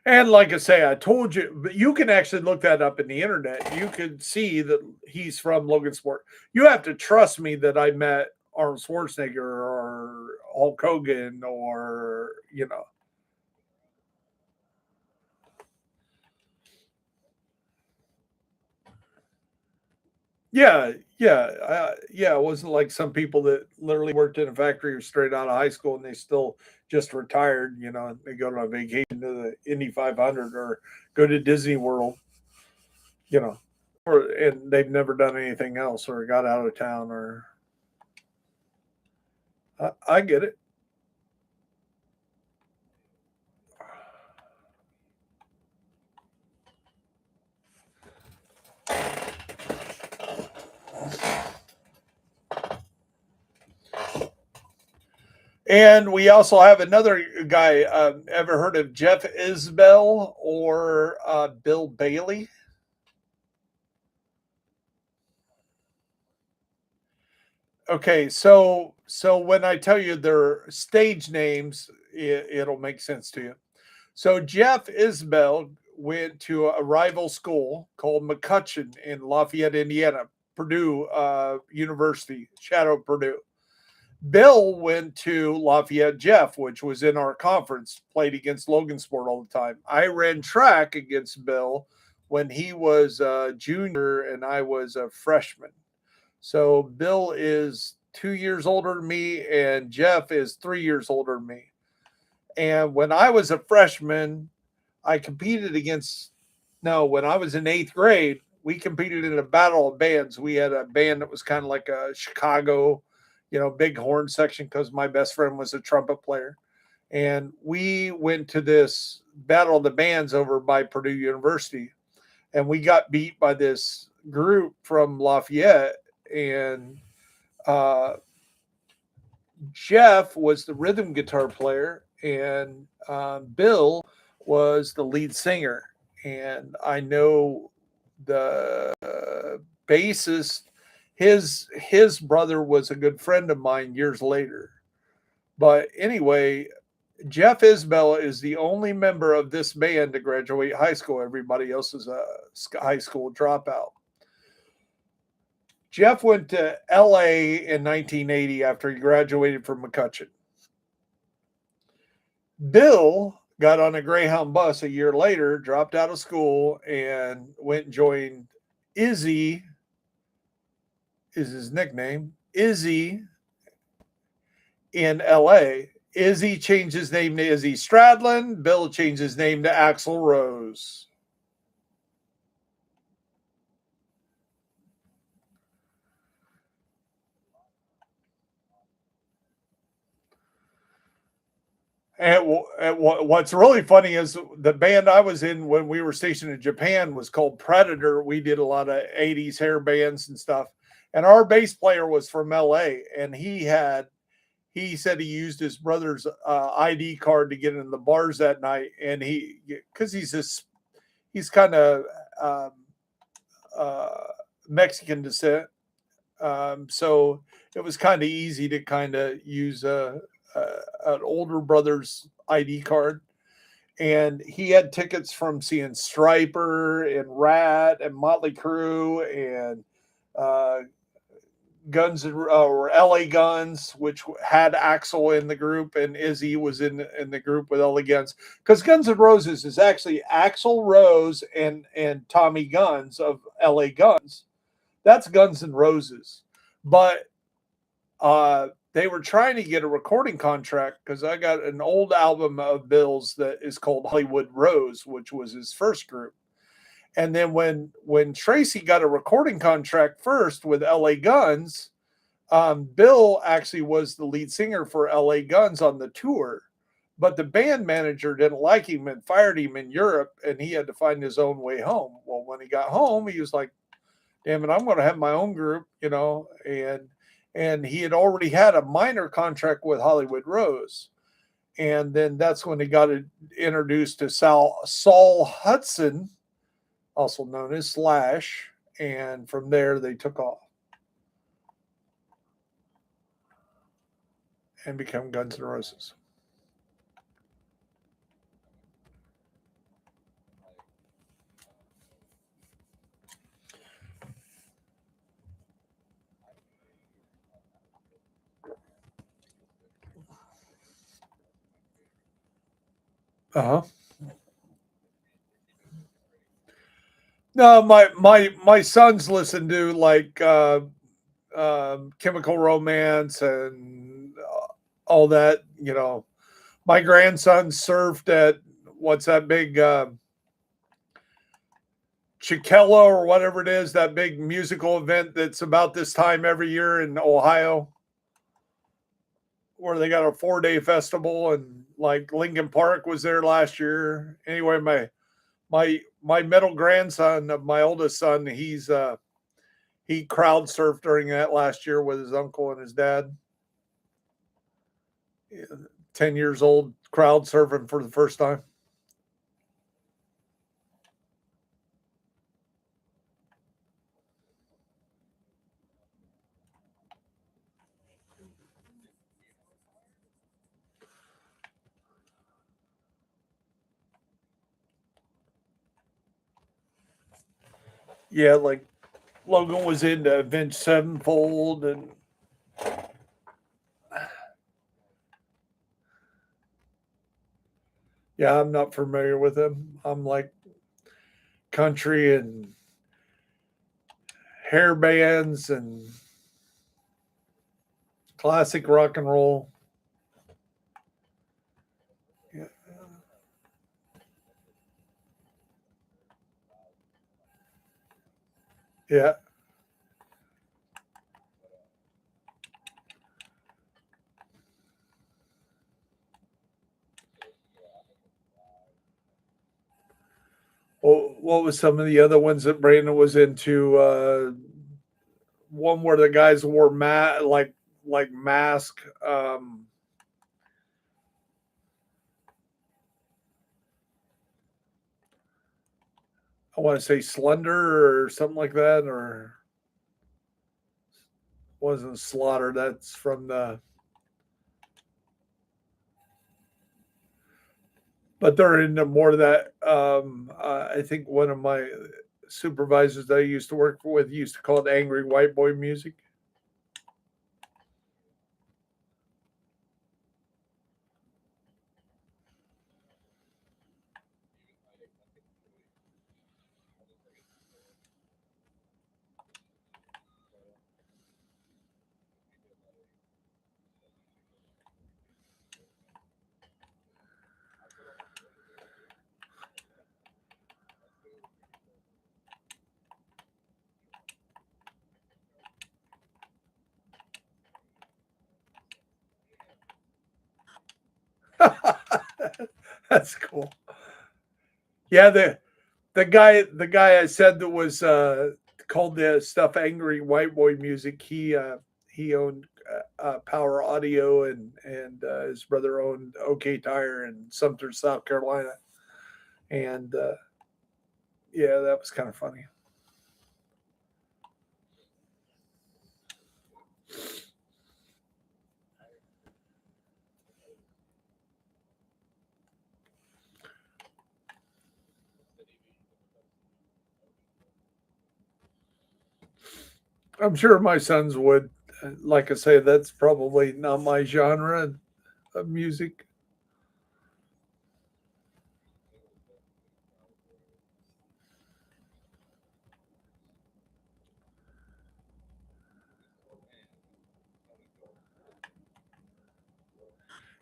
And like I say, I told you, but you can actually look that up in the internet. You could see that he's from Logansport. You have to trust me that I met Arnold Schwarzenegger or Hulk Hogan or, you know. Yeah. It wasn't like some people that literally worked in a factory or straight out of high school and they still just retired. You know, they go on a vacation to the Indy 500 or go to Disney World. You know, or and they've never done anything else or got out of town or I get it. And we also have another guy. Ever heard of Jeff Isbell or Bill Bailey? Okay, so when I tell you their stage names, it'll make sense to you. So Jeff Isbell went to a rival school called McCutcheon in Lafayette, Indiana, Purdue University, Shadow Purdue. Bill went to Lafayette Jeff, which was in our conference, played against Logansport all the time. I ran track against Bill when he was a junior and I was a freshman. So Bill is 2 years older than me, and Jeff is 3 years older than me. And when I was a freshman, I competed against, no, when I was in eighth grade, we competed in a battle of bands. We had a band that was kind of like a Chicago, big horn section because my best friend was a trumpet player. And we went to this battle of the bands over by Purdue University. And we got beat by this group from Lafayette. And Jeff was the rhythm guitar player, and Bill was the lead singer. And I know the bassist, his brother was a good friend of mine years later. But anyway, Jeff Isbell is the only member of this band to graduate high school. Everybody else is a high school dropout. Jeff went to LA in 1980 after he graduated from McCutcheon. Bill got on a Greyhound bus a year later, dropped out of school, and went and joined Izzy, is his nickname, Izzy in LA. Izzy changed his name to Izzy Stradlin. Bill changed his name to Axl Rose. And what's really funny is the band I was in when we were stationed in Japan was called Predator. We did a lot of 80s hair bands and stuff. And our bass player was from LA, and he said he used his brother's ID card to get in the bars that night. And because he's kind of uh, Mexican descent. So it was kind of easy to kind of use an older brother's ID card. And he had tickets from seeing Striper and Rat and Motley Crue and uh, Guns or LA Guns, which had Axl in the group, and Izzy was in the group with LA Guns. Because Guns N' Roses is actually Axl Rose and Tommy Guns of LA Guns. That's Guns N' Roses, but they were trying to get a recording contract because I got an old album of Bill's that is called Hollywood Rose, which was his first group. And then when Tracy got a recording contract first with LA Guns, Bill actually was the lead singer for LA Guns on the tour, but the band manager didn't like him and fired him in Europe, and he had to find his own way home. Well, when he got home, he was like, damn it, I'm going to have my own group, and he had already had a minor contract with Hollywood Rose. And then that's when he got introduced to Saul Hudson, also known as Slash. And from there, they took off and become Guns N' Roses. Uh huh. No, my sons listen to like Chemical Romance and all that. My grandson surfed at what's that big Chicella or whatever it is, that big musical event that's about this time every year in Ohio, where they got a 4-day festival, and like Lincoln Park was there last year. Anyway, my middle grandson of my oldest son, he crowd surfed during that last year with his uncle and his dad. 10 years old, crowd surfing for the first time. Yeah, like Logan was into Avenged Sevenfold, and yeah, I'm not familiar with him. I'm like country and hair bands and classic rock and roll. Yeah. Yeah. Well, what was some of the other ones that Brandon was into? One where the guys wore like mask. I want to say Slender or something like that, or wasn't Slaughter. That's from the. But they're into more of that. I think one of my supervisors that I used to work with used to call it angry white boy music. That's cool. Yeah, the guy I said that was called the stuff Angry White Boy Music. He owned Power Audio, and his brother owned OK Tire in Sumter, South Carolina. And yeah, that was kind of funny. I'm sure my sons would. Like I say, that's probably not my genre of music.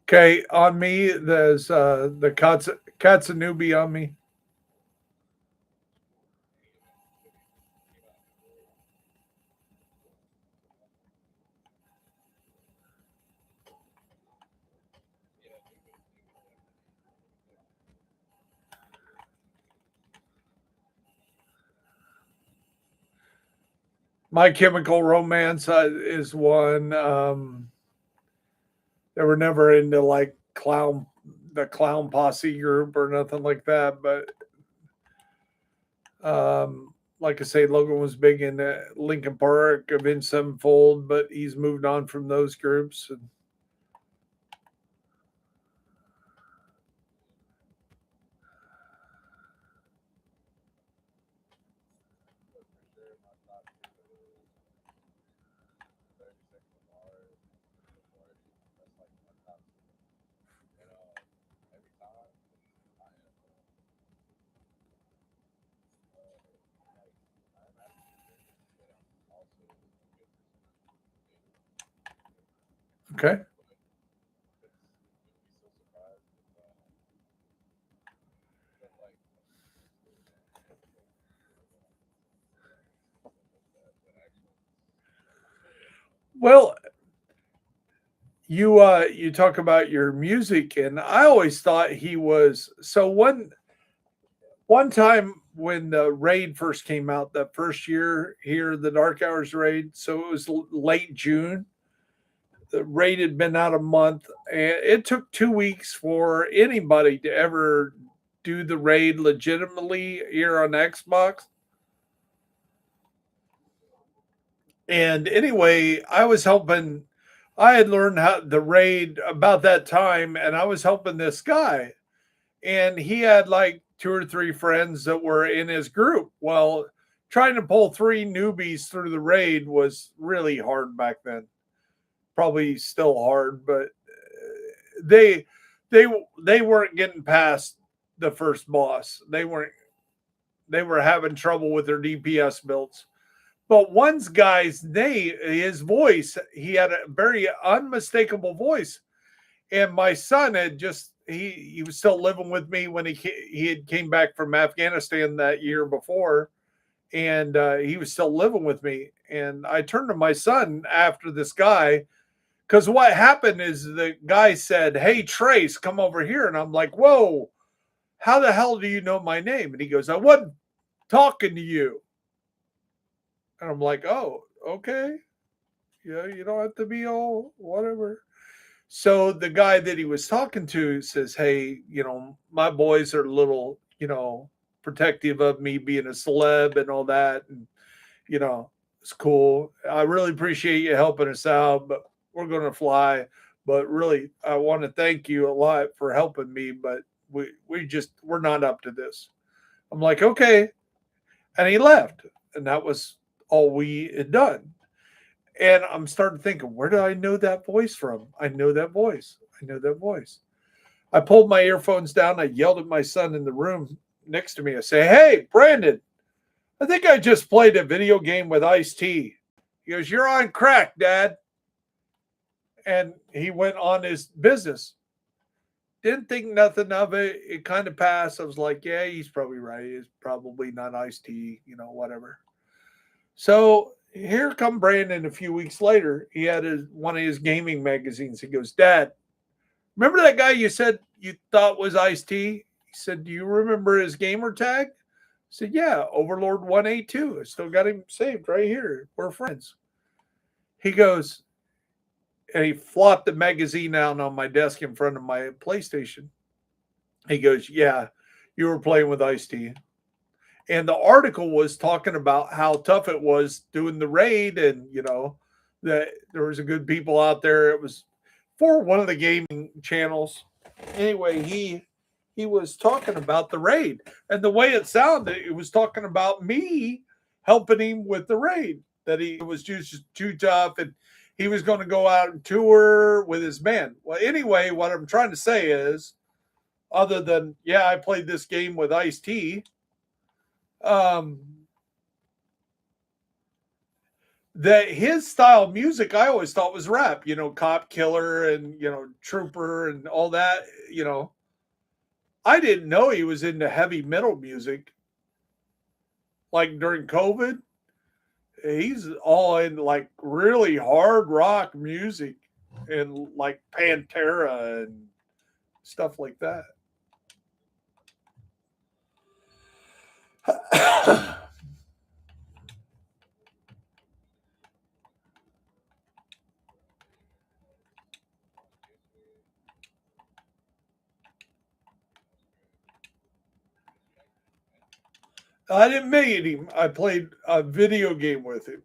Okay, on me, there's the Katsunubi on me. My Chemical Romance is one. They were never into like the clown posse group or nothing like that. But like I say, Logan was big in Lincoln Park, Avenged Sevenfold, but he's moved on from those groups. And okay, well, you talk about your music, and I always thought he was so one time when the raid first came out, that first year here, the Dark Hours raid. So it was late June. The raid had been out a month, and it took 2 weeks for anybody to ever do the raid legitimately here on Xbox. And anyway, I was helping. I had learned how the raid about that time, and I was helping this guy, and he had like two or three friends that were in his group. Well, trying to pull three newbies through the raid was really hard back then. Probably still hard, but they they they weren't getting past the first boss. They were having trouble with their DPS builds. But one's guy's name, his voice, he had a very unmistakable voice. And my son had just he was still living with me when he had came back from Afghanistan that year before, and he was still living with me. And I turned to my son after this guy because what happened is the guy said, "Hey Trace, come over here," and I'm like, "Whoa, how the hell do you know my name?" And he goes, "I wasn't talking to you," and I'm like, "Oh, okay, yeah, you don't have to be all whatever." So the guy that he was talking to says, "Hey, my boys are a little, protective of me being a celeb and all that, and you know, it's cool. I really appreciate you helping us out, but we're going to fly. But really, I want to thank you a lot for helping me, but we're not up to this." I'm like, "Okay," and he left, and that was all we had done. And I'm starting thinking, where do I know that voice from? I know that voice. I know that voice. I pulled my earphones down. I yelled at my son in the room next to me. I say, "Hey, Brandon, I think I just played a video game with Ice T." He goes, "You're on crack, Dad." And he went on his business. Didn't think nothing of it. It kind of passed. I was like, yeah, he's probably right. It's probably not Ice T, whatever. So here come Brandon a few weeks later. He had one of his gaming magazines. He goes, "Dad, Remember that guy you said you thought was Ice-T? He said, "Do you remember his gamer tag?" I said, "Yeah, Overlord 182. I still got him saved right here. We're friends." He goes, and he flopped the magazine out on my desk in front of my PlayStation. He goes, "Yeah, you were playing with Ice-T." And the article was talking about how tough it was doing the raid, and that there was a good people out there. It was for one of the gaming channels. Anyway, he was talking about the raid, and the way it sounded, it was talking about me helping him with the raid. That he was just too tough, and he was going to go out and tour with his men. Well, anyway, what I'm trying to say is, other than I played this game with Ice-T. Um, that his style of music I always thought was rap, Cop Killer and Trooper and all that. I didn't know he was into heavy metal music. Like during COVID, he's all in like really hard rock music and like Pantera and stuff like that. I didn't meet him. I played a video game with him.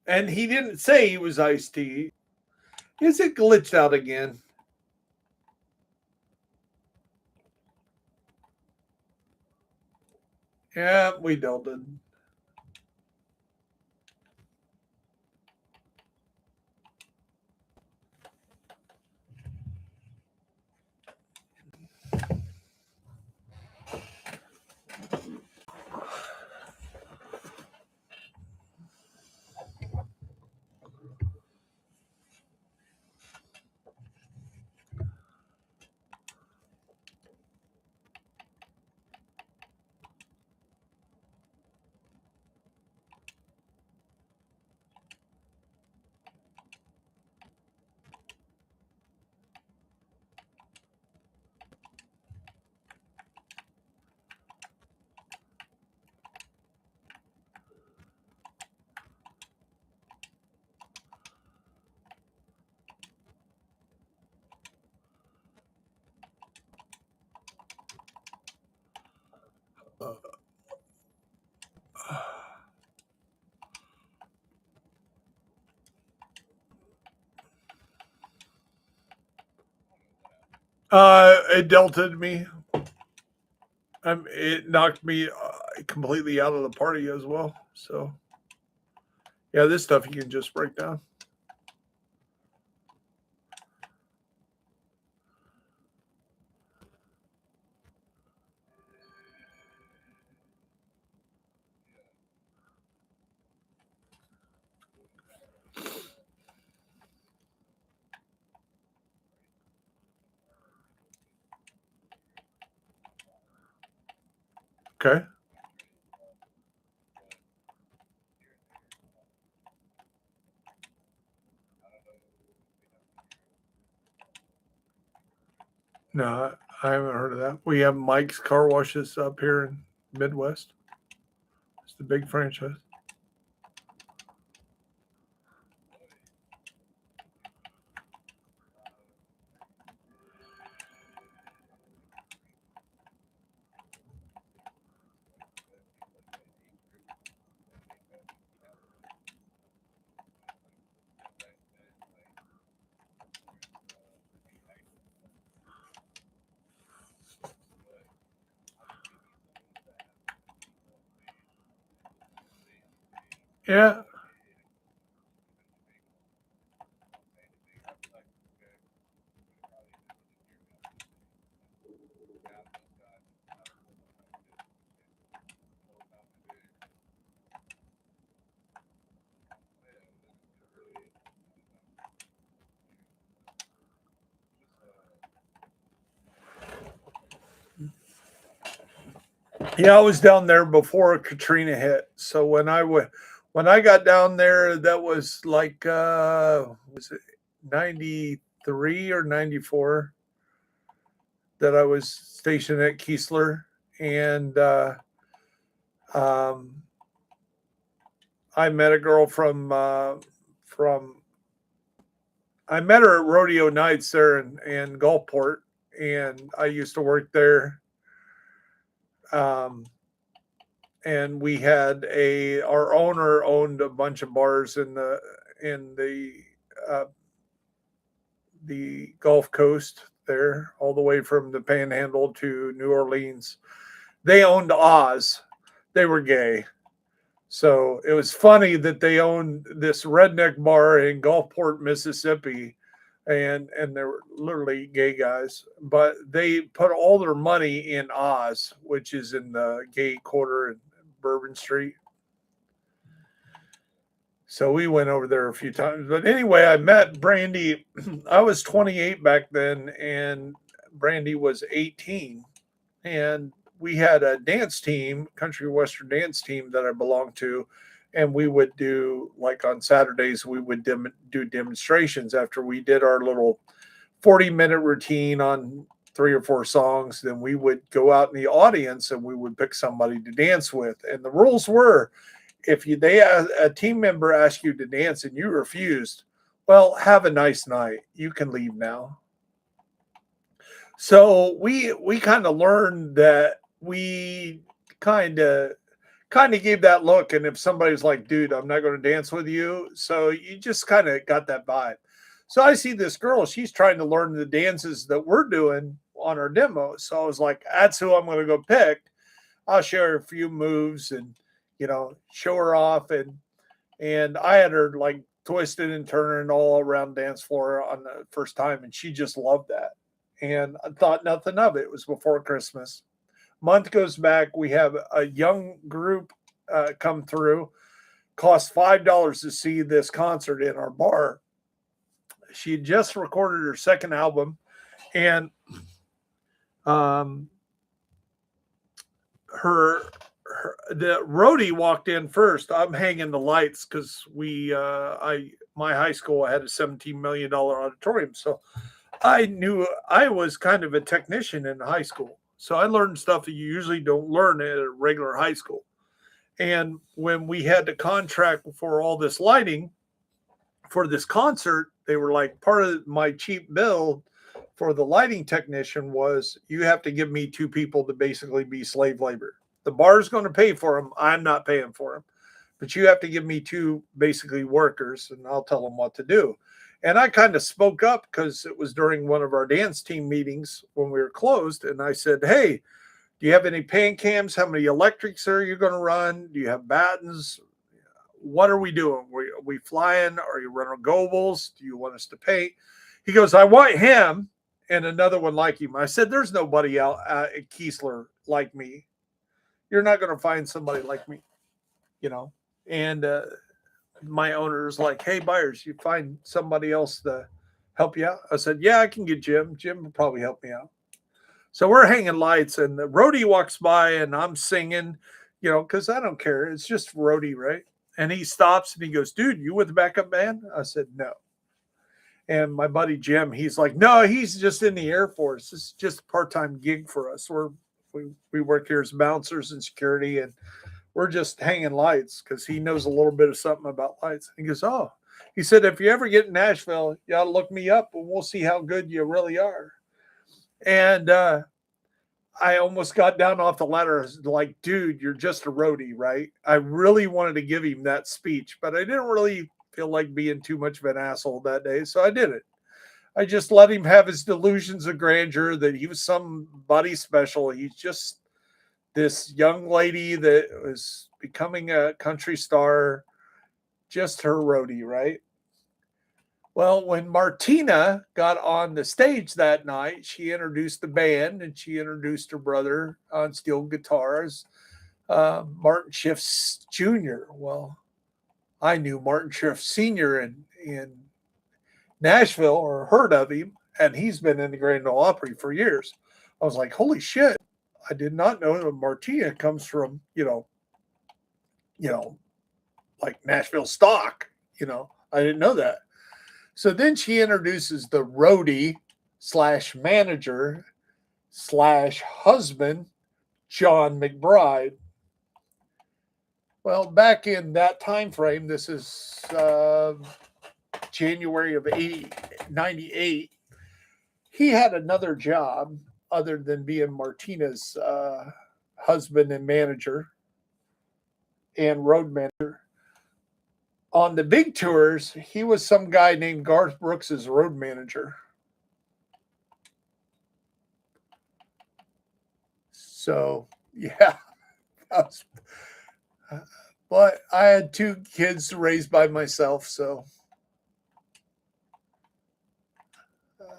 And he didn't say he was Ice-T. Is it glitched out again? Yeah, we dealt it. It delted me. It knocked me completely out of the party as well. So, yeah, this stuff you can just break down. Okay. No, I haven't heard of that. We have Mike's Car Washes up here in Midwest. It's the big franchise. Yeah. Yeah, I was down there before Katrina hit. So when I got down there, that was like was it 93 or 94 that I was stationed at Keesler. And um, I met a girl from I met her at Rodeo Nights there in Gulfport, and I used to work there. Um, and we had our owner owned a bunch of bars in uh, the Gulf Coast there, all the way from the Panhandle to New Orleans. They owned Oz. They were gay. So it was funny that they owned this redneck bar in Gulfport, Mississippi, and they were literally gay guys, but they put all their money in Oz, which is in the gay quarter in Bourbon Street. So we went over there a few times. But anyway, I met Brandy. I was 28 back then, and Brandy was 18. And we had a dance team, country western dance team that I belonged to. And we would do, like on Saturdays, we would do demonstrations after we did our little 40-minute routine on 3 or 4 songs. Then we would go out in the audience and we would pick somebody to dance with. And the rules were, if a team member asked you to dance and you refused, well, have a nice night. You can leave now. So we kind of learned that we kind of gave that look. And if somebody's like, dude, I'm not going to dance with you. So you just kind of got that vibe. So I see this girl, she's trying to learn the dances that we're doing on our demo. So I was like, that's who I'm going to go pick. I'll show her a few moves and, show her off. And I had her like twisted and turning all around dance floor on the first time. And she just loved that. And I thought nothing of it. It was before Christmas. Month goes back. We have a young group come through. Cost $5 to see this concert in our bar. She had just recorded her second album. And the roadie walked in first. I'm hanging the lights because my high school had a $17 million auditorium. So I knew I was kind of a technician in high school. So I learned stuff that you usually don't learn at a regular high school. And when we had to contract for all this lighting for this concert, they were like, part of my cheap bill for the lighting technician was, you have to give me 2 people to basically be slave labor. The bar's going to pay for them. I'm not paying for them. But you have to give me 2 basically workers, and I'll tell them what to do. And I kind of spoke up because it was during one of our dance team meetings when we were closed. And I said, hey, do you have any pan cams? How many electrics are you going to run? Do you have battens? What are we doing? Are we flying? Are you running Goebbels? Do you want us to paint? He goes, I want him and another one like him. I said, there's nobody out at Keesler like me. You're not going to find somebody like me, And my owner's like, hey, Byers, you find somebody else to help you out? I said, yeah, I can get Jim. Jim will probably help me out. So we're hanging lights, and the roadie walks by, and I'm singing, because I don't care. It's just roadie, right? And he stops, and he goes, dude, you with the backup band? I said, no. And my buddy Jim, he's like, no, he's just in the Air Force. It's just a part-time gig for us. We work here as bouncers and security, and we're just hanging lights because he knows a little bit of something about lights. He goes, oh, he said, if you ever get in Nashville, you ought to look me up and we'll see how good you really are. And I almost got down off the ladder. I was like, dude, you're just a roadie, right? I really wanted to give him that speech, but I didn't really feel like being too much of an asshole that day. So I did it. I just let him have his delusions of grandeur that he was somebody special. He's just this young lady that was becoming a country star, just her roadie, right? Well, when Martina got on the stage that night, she introduced the band and she introduced her brother on steel guitars, Martin Schiff Jr. Well, I knew Martin Schiff Sr. in Nashville, or heard of him, and he's been in the Grand Ole Opry for years. I was like, holy shit. I did not know that Martina comes from, like Nashville stock, I didn't know that. So then she introduces the roadie slash manager slash husband, John McBride. Well, back in that time frame, this is January of 98, he had another job other than being Martina's husband and manager and road manager. On the big tours, he was some guy named Garth Brooks's road manager. So, yeah. But I had 2 kids to raise by myself, so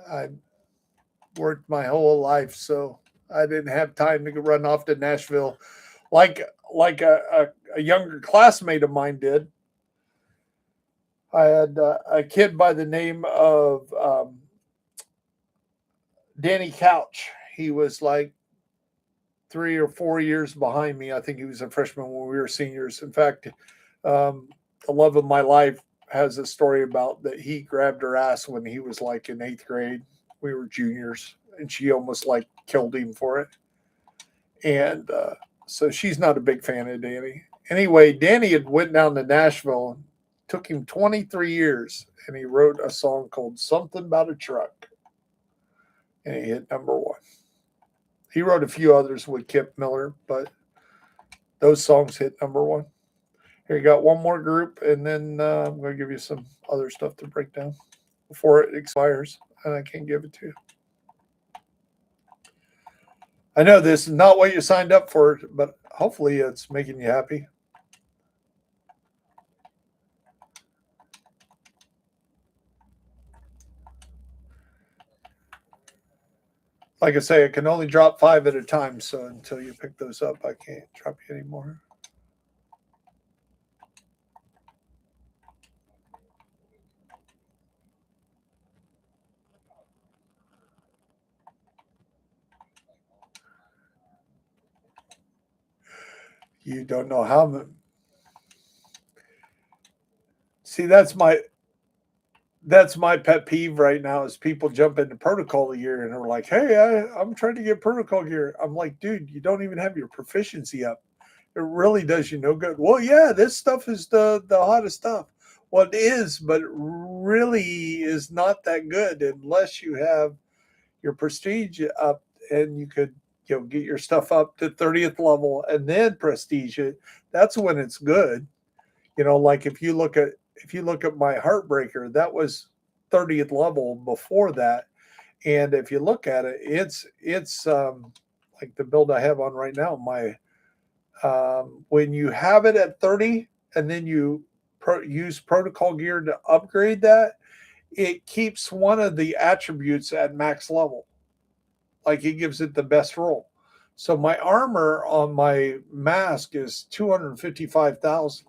I worked my whole life, so I didn't have time to run off to Nashville like a younger classmate of mine did. I had a kid by the name of Danny Couch. He was like 3 or 4 years behind me. I think he was a freshman when we were seniors. In fact, the love of my life has a story about that he grabbed her ass when he was like in 8th grade. We were juniors, and she almost like killed him for it. And so she's not a big fan of Danny. Anyway, Danny had went down to Nashville. Took him 23 years, and he wrote a song called Something About a Truck. And he hit #1. He wrote a few others with Kip Miller, but those songs hit #1. Here you got one more group, and then I'm going to give you some other stuff to break down before it expires, and I can't give it to you. I know this is not what you signed up for, but hopefully it's making you happy. Like I say, I can only drop 5 at a time, so until you pick those up, I can't drop you anymore. You don't know how. See, that's my pet peeve right now is people jump into protocol gear and are like, "Hey, I'm trying to get protocol gear." I'm like, "Dude, you don't even have your proficiency up. It really does you no good." Well, yeah, this stuff is the hottest stuff. Well, it is, but it really is not that good unless you have your prestige up and you could get your stuff up to 30th level and then prestige it. That's when it's good. Like if you look at my Heartbreaker, that was 30th level before that. And if you look at it, it's like the build I have on right now. My when you have it at 30 and then you use protocol gear to upgrade that, it keeps one of the attributes at max level. Like it gives it the best roll. So my armor on my mask is 255,000.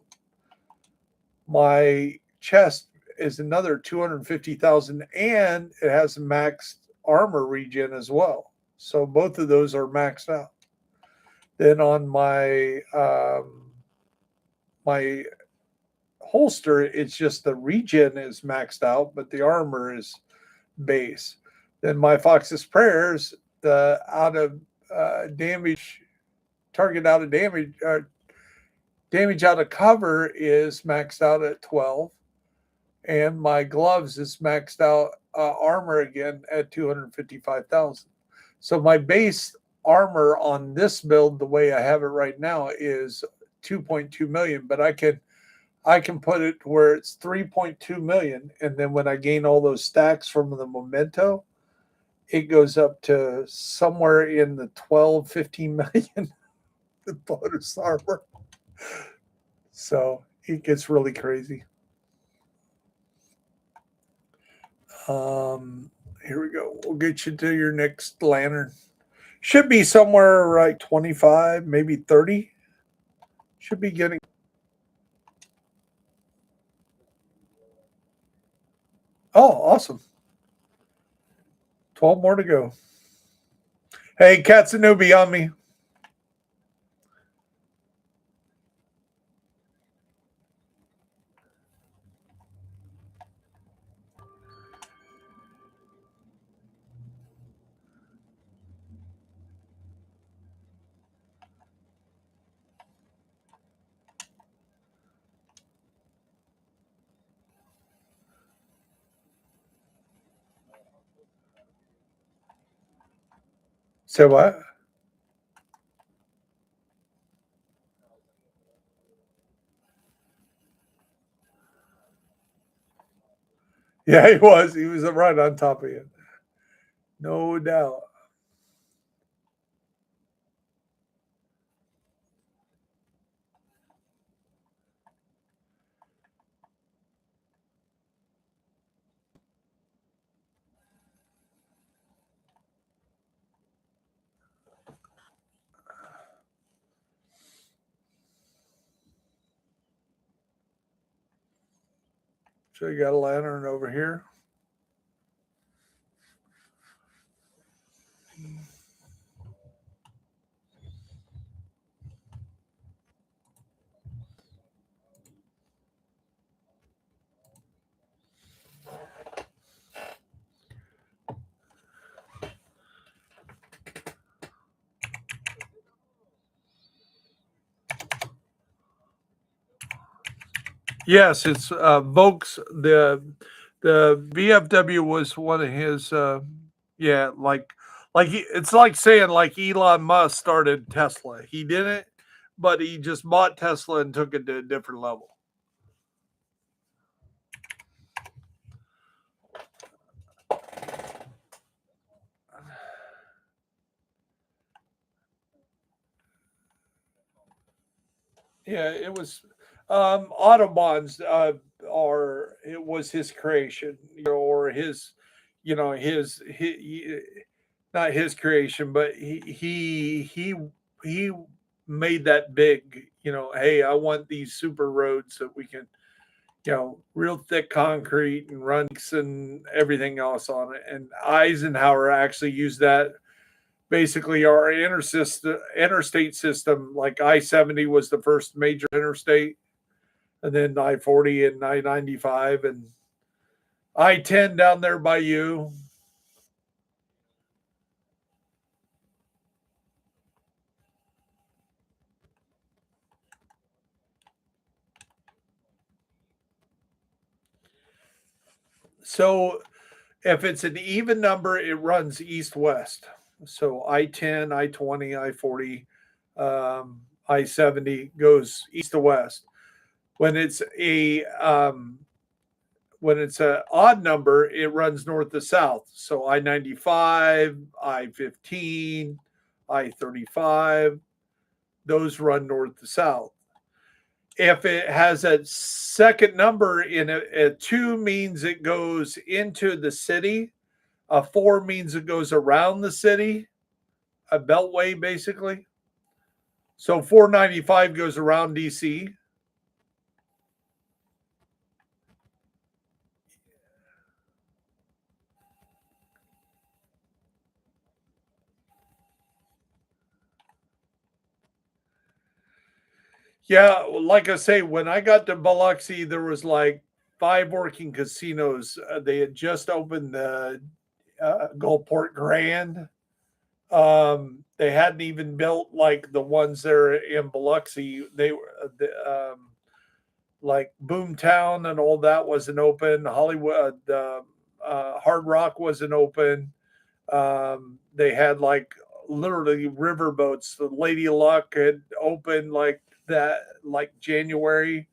My chest is another 250,000 and it has maxed armor regen as well. So both of those are maxed out. Then on my holster, it's just the regen is maxed out, but the armor is base. Then my Fox's Prayers, the out of damage, target out of damage, damage out of cover is maxed out at 12. And my gloves is maxed out armor again at 255,000. So my base armor on this build, the way I have it right now, is 2.2 million, but I can put it where it's 3.2 million, and then when I gain all those stacks from the memento, it goes up to somewhere in the 12, 15 million the bonus armor. So it gets really crazy. Here we go. We'll get you to your next lantern. Should be somewhere like 25, maybe 30. Should be getting. Oh, awesome. 12 more to go. Hey, Katsunubi on me. Say what? Yeah, he was. He was right on top of it. No doubt. So you got a lantern over here. Yes, it's Volks. The VFW was one of his. Yeah, it's like saying like Elon Musk started Tesla. He didn't, but he just bought Tesla and took it to a different level. Yeah, it was Autobahns are it was his creation, or his, his not his creation, but he made that big. Hey, I want these super roads that we can, real thick concrete and runks and everything else on it. And Eisenhower actually used that. Basically, our interstate system, like I-70 was the first major interstate, and then I-40 and I-95 and I-10 down there by you. So if it's an even number, it runs east-west. So I-10, I-20, I-40, I-70 goes east to west. When it's a odd number, it runs north to south. So I-95, I-15, I-35, those run north to south. If it has a second number in it, a 2 means it goes into the city, a 4 means it goes around the city, a beltway basically. So 495 goes around DC. Yeah, like I say, when I got to Biloxi, there was like 5 working casinos. They had just opened the Gulfport Grand. They hadn't even built like the ones there in Biloxi. They were like Boomtown and all that wasn't open. Hollywood, Hard Rock wasn't open. They had like literally river boats. The Lady Luck had opened like that, like January.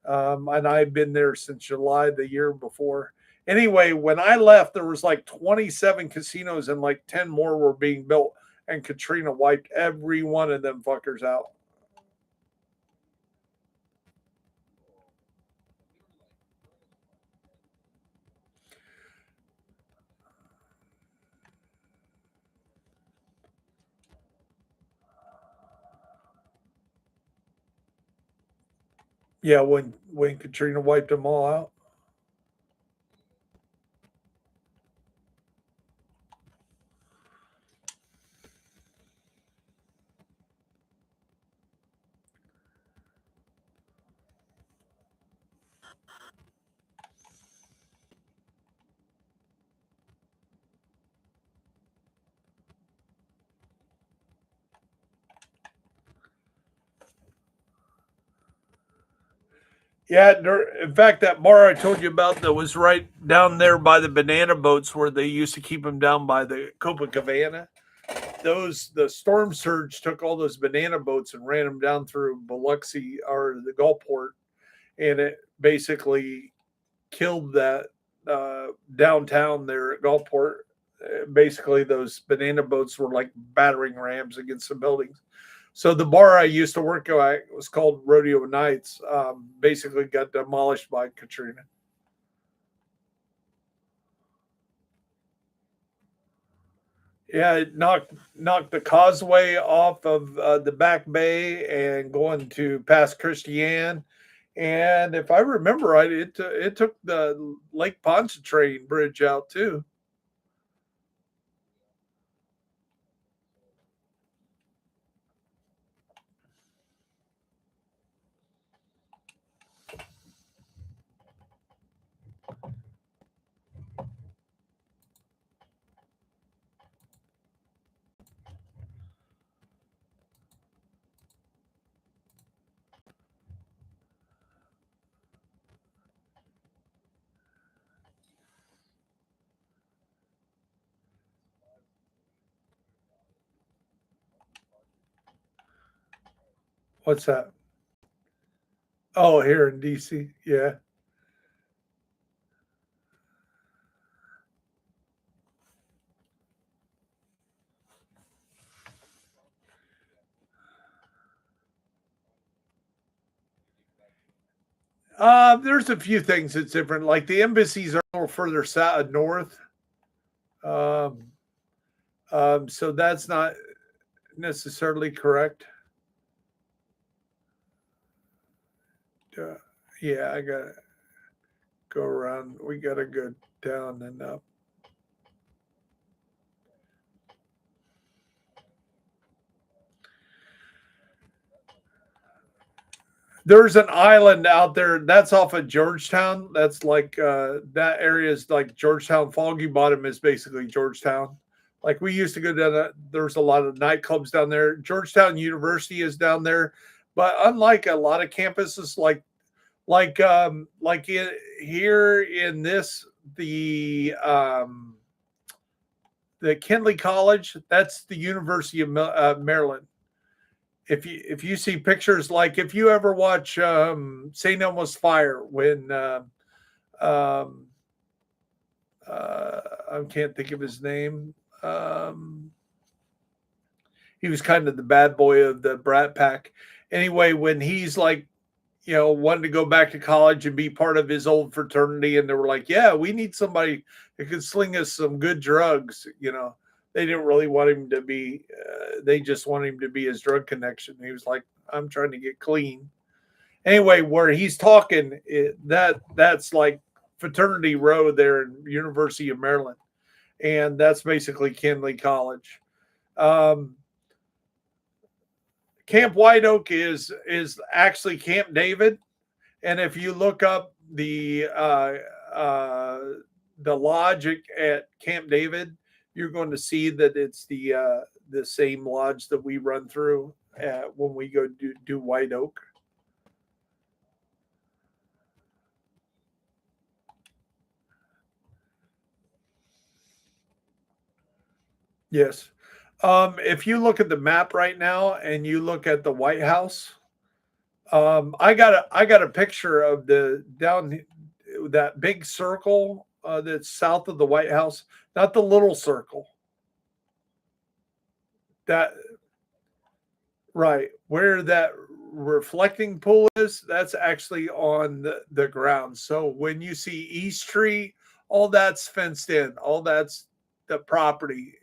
And I've been there since July the year before. Anyway, when I left, there was like 27 casinos and like 10 more were being built, and Katrina wiped every one of them fuckers out. Yeah, when Katrina wiped them all out. Yeah, in fact, that bar I told you about that was right down there by the banana boats where they used to keep them down by the Copacabana. the storm surge took all those banana boats and ran them down through Biloxi or the Gulfport, and it basically killed that downtown there at Gulfport. Basically, those banana boats were like battering rams against the buildings. So the bar I used to work at was called Rodeo Nights. Basically, got demolished by Katrina. Yeah, it knocked the causeway off of the Back Bay and going to past Christiane. And if I remember right, it took the Lake Pontchartrain Bridge out too. What's that? Oh, here in DC. Yeah. There's a few things that's different. Like the embassies are a little further south north. Um, so that's not necessarily correct. Uh, yeah, I gotta go around. We gotta go down and up. There's an island out there that's off of Georgetown. That's like that area is like Georgetown. Foggy Bottom is basically Georgetown. Like we used to go down. There's a lot of nightclubs down there. Georgetown University is down there, but unlike a lot of campuses, here in this the Kinley College, that's the University of Maryland. If you see pictures, like if you ever watch St. Elmo's Fire, when um, I can't think of his name. He was kind of the bad boy of the Brat Pack. Anyway, when he's like, wanted to go back to college and be part of his old fraternity, and they were like, "Yeah, we need somebody that could sling us some good drugs." They didn't really want him to be. They just wanted him to be his drug connection. He was like, "I'm trying to get clean." Anyway, where he's talking, that's like Fraternity Row there in University of Maryland, and that's basically Kinley College. Um, Camp White Oak is actually Camp David, and if you look up uh, the lodge at Camp David, you're going to see that it's the same lodge that we run through when we go do White Oak. Yes. If you look at the map right now and you look at the White House, I got a picture of the down that big circle that's south of the White House, not the little circle. That right where that reflecting pool is. That's actually on the ground. So when you see East Street, all that's fenced in. All that's the property.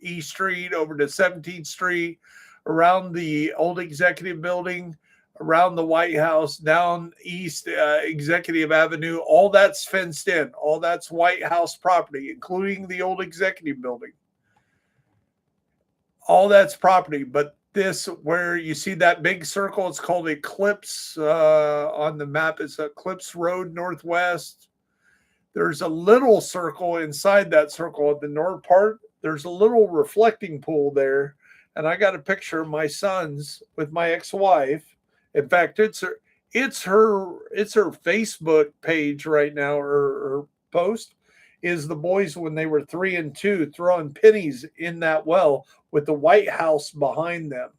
East Street over to 17th Street, around the old executive building, around the White House, down East Executive Avenue. All that's fenced in. All that's White House property, including the old executive building. All that's property. But this, where you see that big circle, it's called Eclipse on the map. It's Eclipse Road Northwest. There's a little circle inside that circle at the north part. There's a little reflecting pool there, and I got a picture of my sons with my ex-wife. In fact, it's her Facebook page right now, or post. is the boys when they were 3 and 2 throwing pennies in that well with the White House behind them.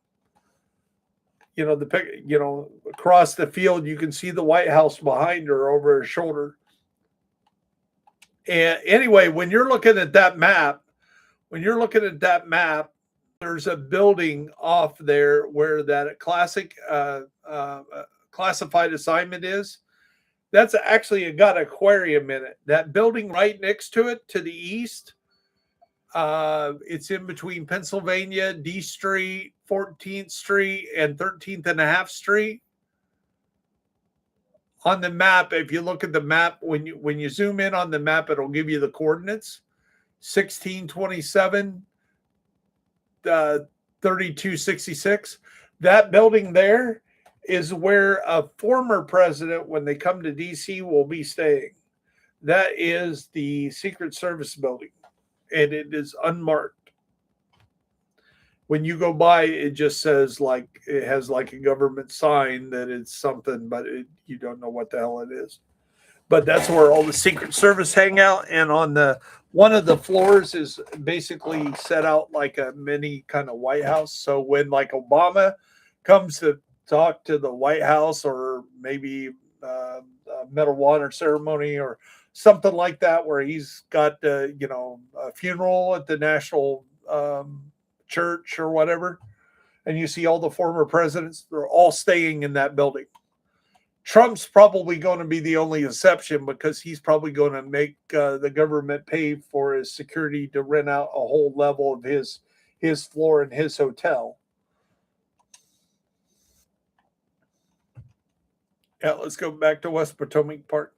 Across the field, you can see the White House behind her over her shoulder. And anyway, when you're looking at that map, there's a building off there where that classified assignment is. That's actually got an aquarium in it. That building right next to it, to the east, it's in between Pennsylvania, D Street, 14th Street, and 13th and a half Street. On the map, if you look at the map, when you zoom in on the map, it'll give you the coordinates: 1627, 3266. That building there is where a former president, when they come to DC, will be staying. That is the Secret Service building, and it is unmarked. When you go by, it just says it has a government sign that it's something, but you don't know what the hell it is. But that's where all the Secret Service hang out. And on one of the floors is basically set out like a mini kind of White House. So when Obama comes to talk to the White House, or maybe a Medal of Honor ceremony or something like that, where he's got a funeral at the National Church or whatever, and you see all the former presidents, they're all staying in that building. Trump's probably going to be the only exception, because he's probably going to make the government pay for his security to rent out a whole level of his floor in his hotel. Yeah, let's go back to West Potomac Park.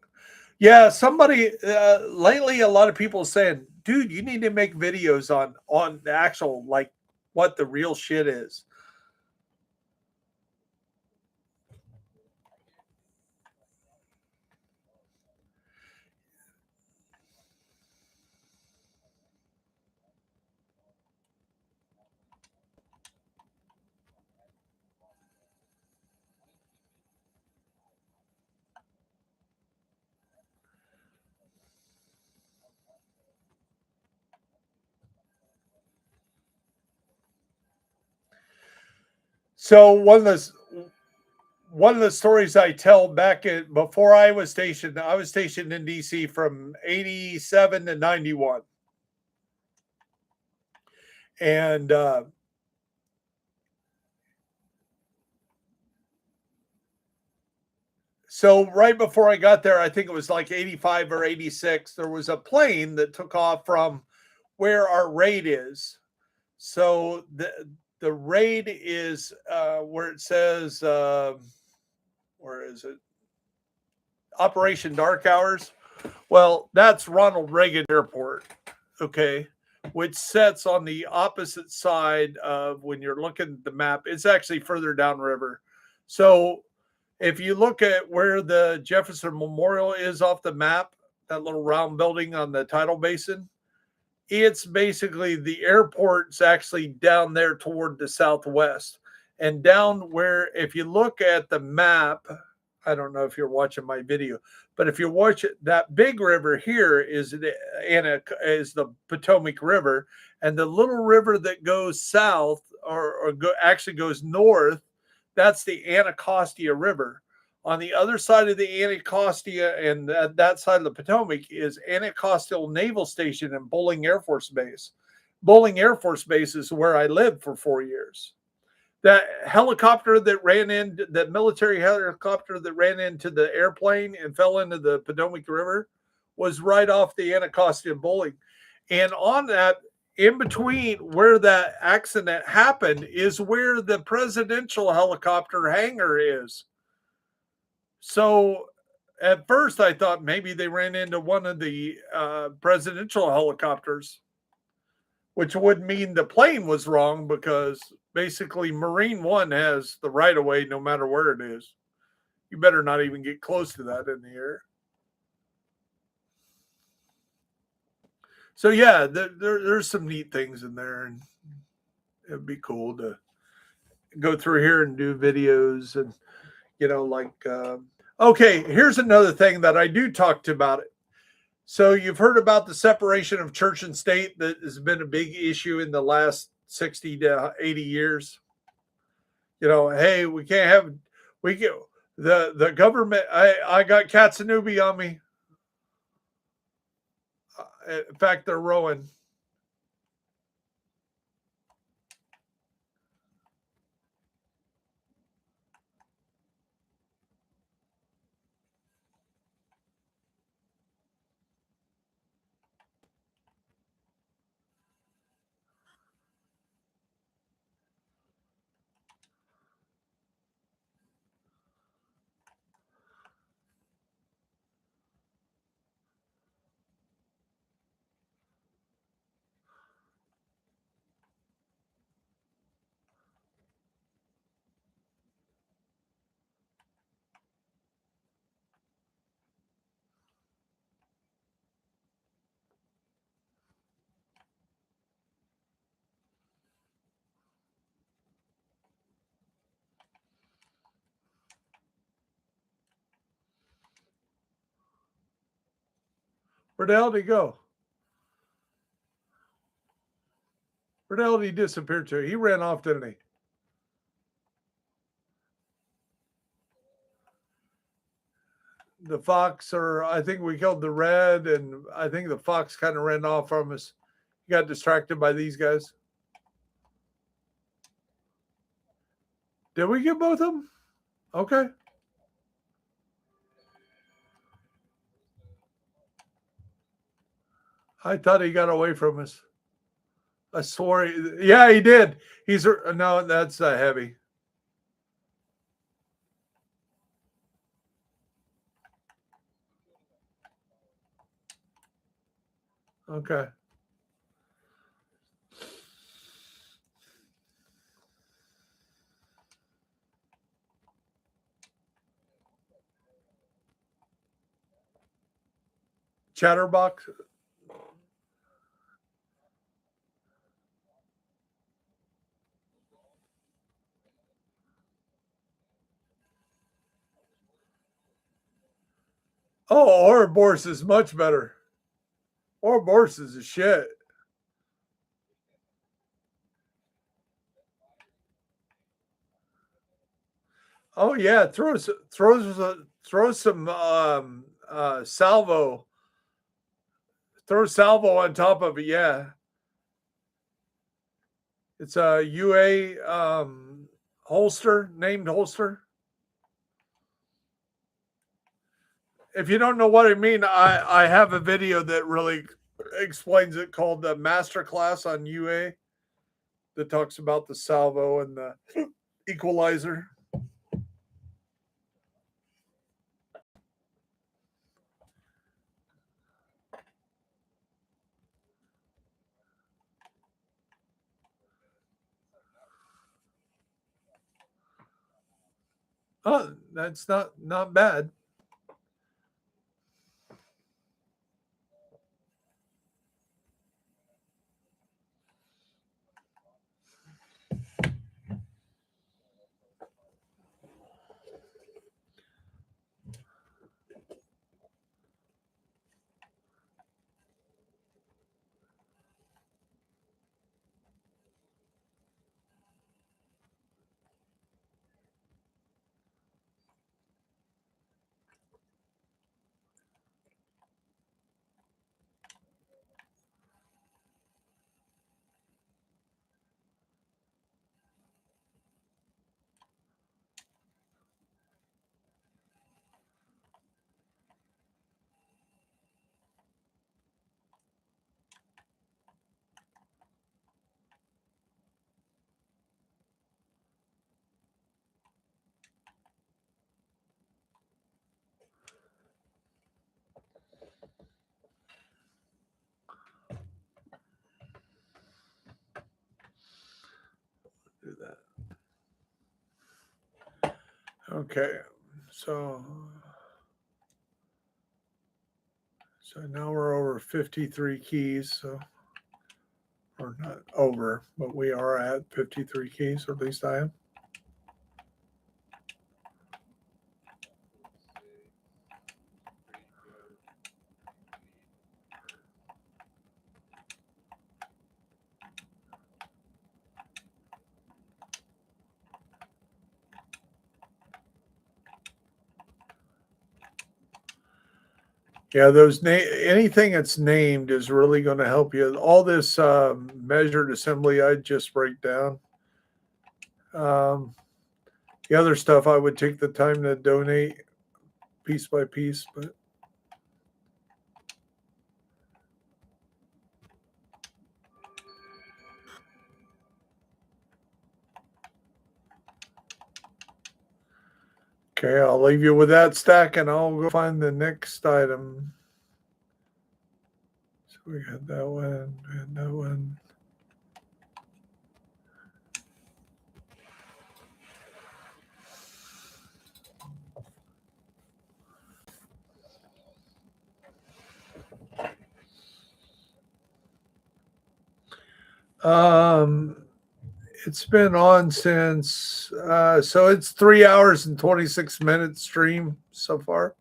Yeah, somebody lately, a lot of people saying, dude, you need to make videos on the actual, what the real shit is. So one of the stories I tell before I was stationed in DC from 87 to 91. And so right before I got there, I think it was 85 or 86, there was a plane that took off from where our raid is. So the raid is where it says, where is it? Operation Dark Hours. Well, that's Ronald Reagan Airport, okay, which sits on the opposite side of, when you're looking at the map, it's actually further downriver. So if you look at where the Jefferson Memorial is off the map, that little round building on the tidal basin, it's basically the airport's actually down there toward the southwest. And down where, if you look at the map, I don't know if you're watching my video, but if you watch it, that big river here is the Potomac River, and the little river that goes south actually goes north, that's the Anacostia River. On the other side of the Anacostia and that side of the Potomac is Anacostia Naval Station and Bolling Air Force Base. Bolling Air Force Base is where I lived for 4 years. That military helicopter that ran into the airplane and fell into the Potomac River was right off the Anacostia and Bolling. And on that, in between where that accident happened, is where the presidential helicopter hangar is. So at first I thought maybe they ran into one of the presidential helicopters, which would mean the plane was wrong, because basically Marine One has the right of way no matter where it is. You better not even get close to that in the air. So yeah, there's some neat things in there, and it'd be cool to go through here and do videos, and okay, here's another thing that I do talk about it. So you've heard about the separation of church and state that has been a big issue in the last 60 to 80 years. Hey, we can't have we get the government. I got Katsunubi on me. In fact, they're rowing. Where the hell did he go? Where the hell did he disappear to? He ran off, didn't he? The fox, or I think we killed the red, and I think the fox kind of ran off from us. He got distracted by these guys. Did we get both of them? Okay. I thought he got away from us. I swore. Yeah, he did. He's no, that's heavy. Okay. Chatterbox. Oh, Ouroboros is much better. Ouroboros is a shit. Oh yeah, throw some salvo. Throw salvo on top of it. Yeah, it's a UA holster, named holster. If you don't know what I mean, I have a video that really explains it called the Masterclass on UA that talks about the salvo and the equalizer. Oh, that's not bad. Do that. Okay, so now we're over 53 keys. So we're not over, but we are at 53 keys, or at least I am. Yeah, anything that's named is really going to help you. All this measured assembly, I just break down. Um, the other stuff, I would take the time to donate piece by piece, but okay, I'll leave you with that stack and I'll go find the next item. So we got that one and that one. It's been on since so it's 3 hours and 26 minutes stream so far.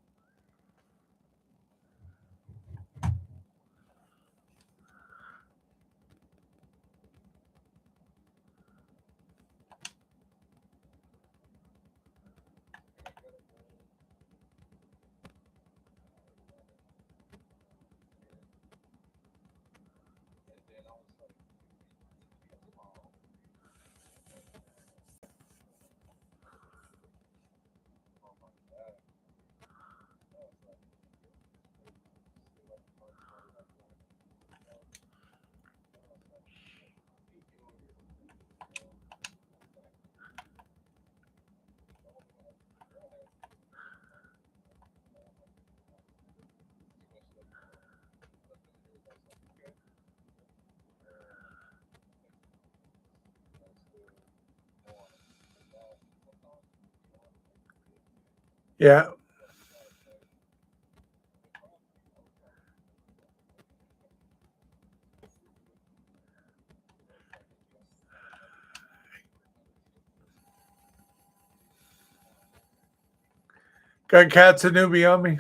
Yeah. Got Katsunubi on me.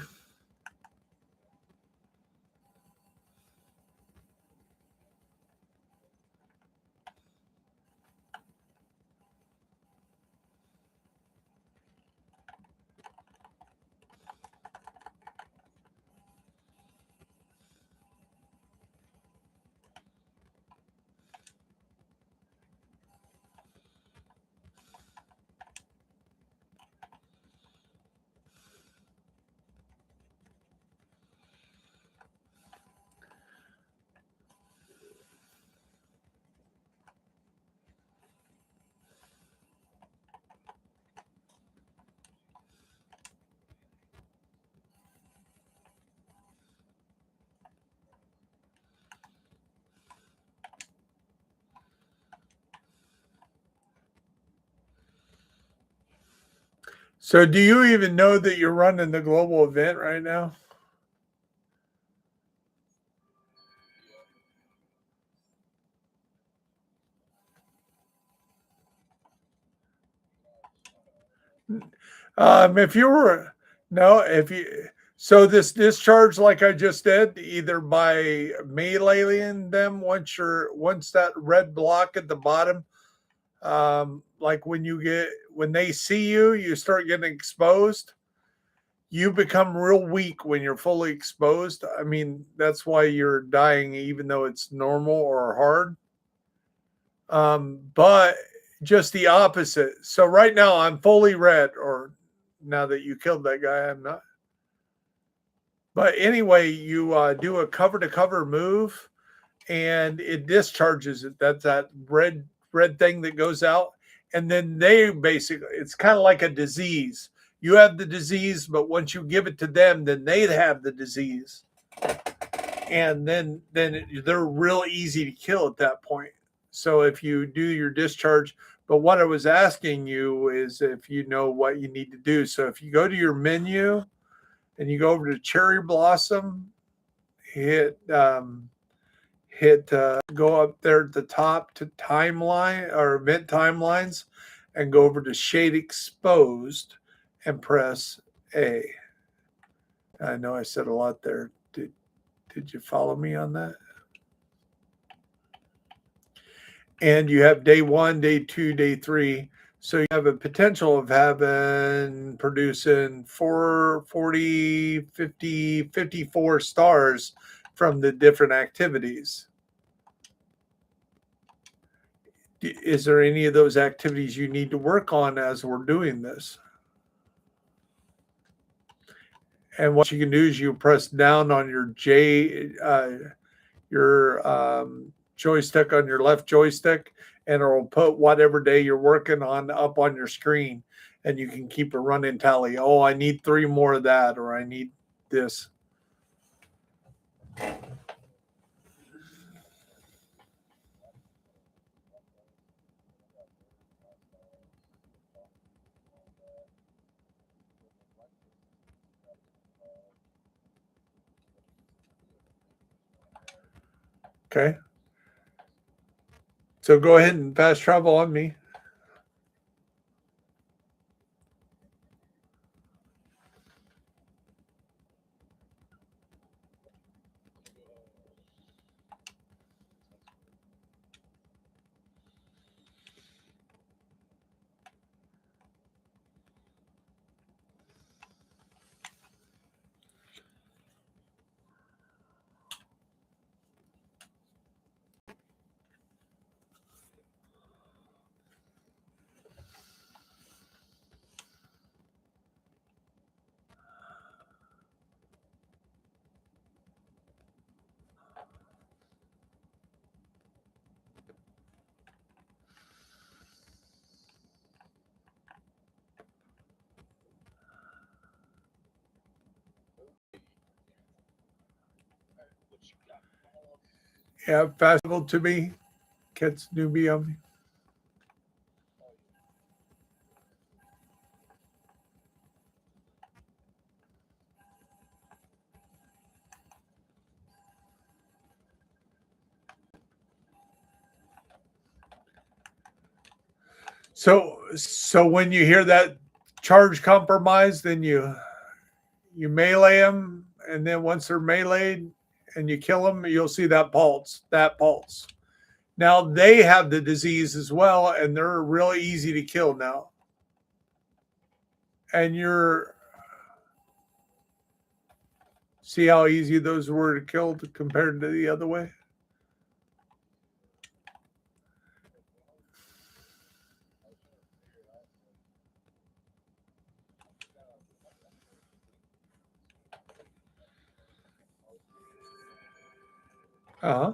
So do you even know that you're running the global event right now? If you were no, if you so this discharge like I just did, either by meleeing them once that red block at the bottom, like when they see you, you start getting exposed. You become real weak when you're fully exposed. I mean, that's why you're dying, even though it's normal or hard. But just the opposite. So right now I'm fully red, or now that you killed that guy, I'm not. But anyway, you do a cover to cover move, and it discharges it. That's that red thing that goes out, and then they basically it's kind of like a disease. You have the disease, but once you give it to them, then they have the disease, and then they're real easy to kill at that point. So if you do your discharge, but what I was asking you is if you know what you need to do. So if you go to your menu and you go over to Cherry Blossom, hit go up there at the top to timeline or event timelines, and go over to Shade Exposed and press A. I know I said a lot there. Did you follow me on that? And you have day 1, day 2, day 3. So you have a potential of having producing 40, 50, 54 stars from the different activities. Is there any of those activities you need to work on as we're doing this? And what you can do is you press down on your joystick on your left joystick, and it'll put whatever day you're working on up on your screen, and you can keep a running tally. Oh, I need 3 more of that, or I need this. Okay. So go ahead and fast travel on me. Yeah, fast travel to me. Catch newbie on me. So when you hear that charge compromise, then you melee them, and then once they're meleeed and you kill them, you'll see that pulse. That pulse. Now they have the disease as well, and they're really easy to kill now. And you're see how easy those were to kill compared to the other way. Uh huh.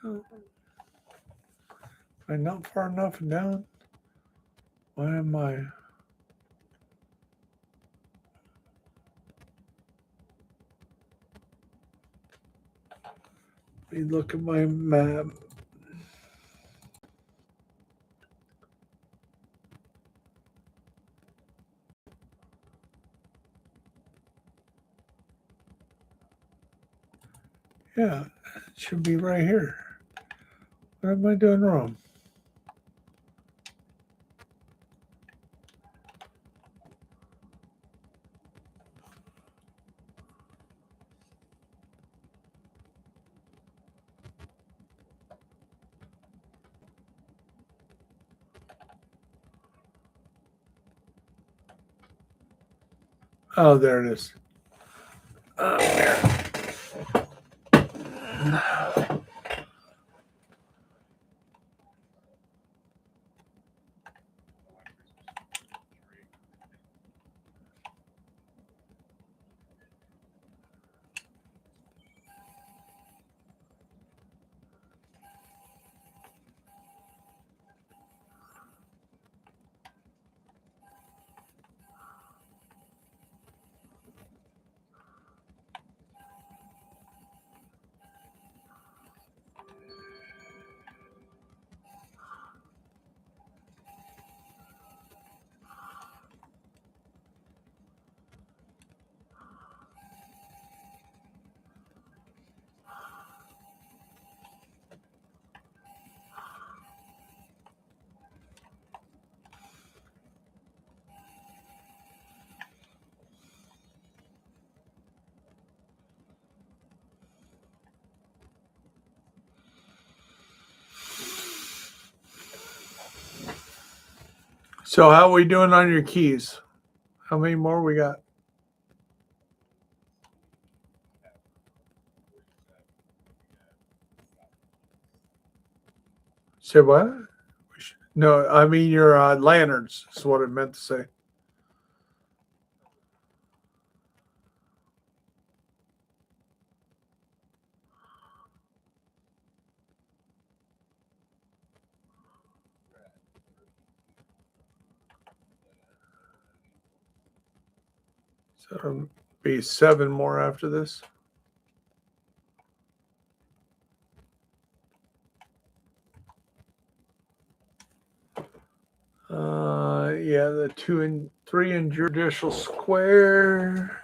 I'm not far enough down. Why am I? Let me look at my map. Yeah, it should be right here. What am I doing wrong? Oh, there it is. There. So how are we doing on your keys? How many more we got? Say what? No, I mean your lanterns is what I meant to say. So it'll be 7 more after this. Yeah, the 2 and 3 in Judicial Square.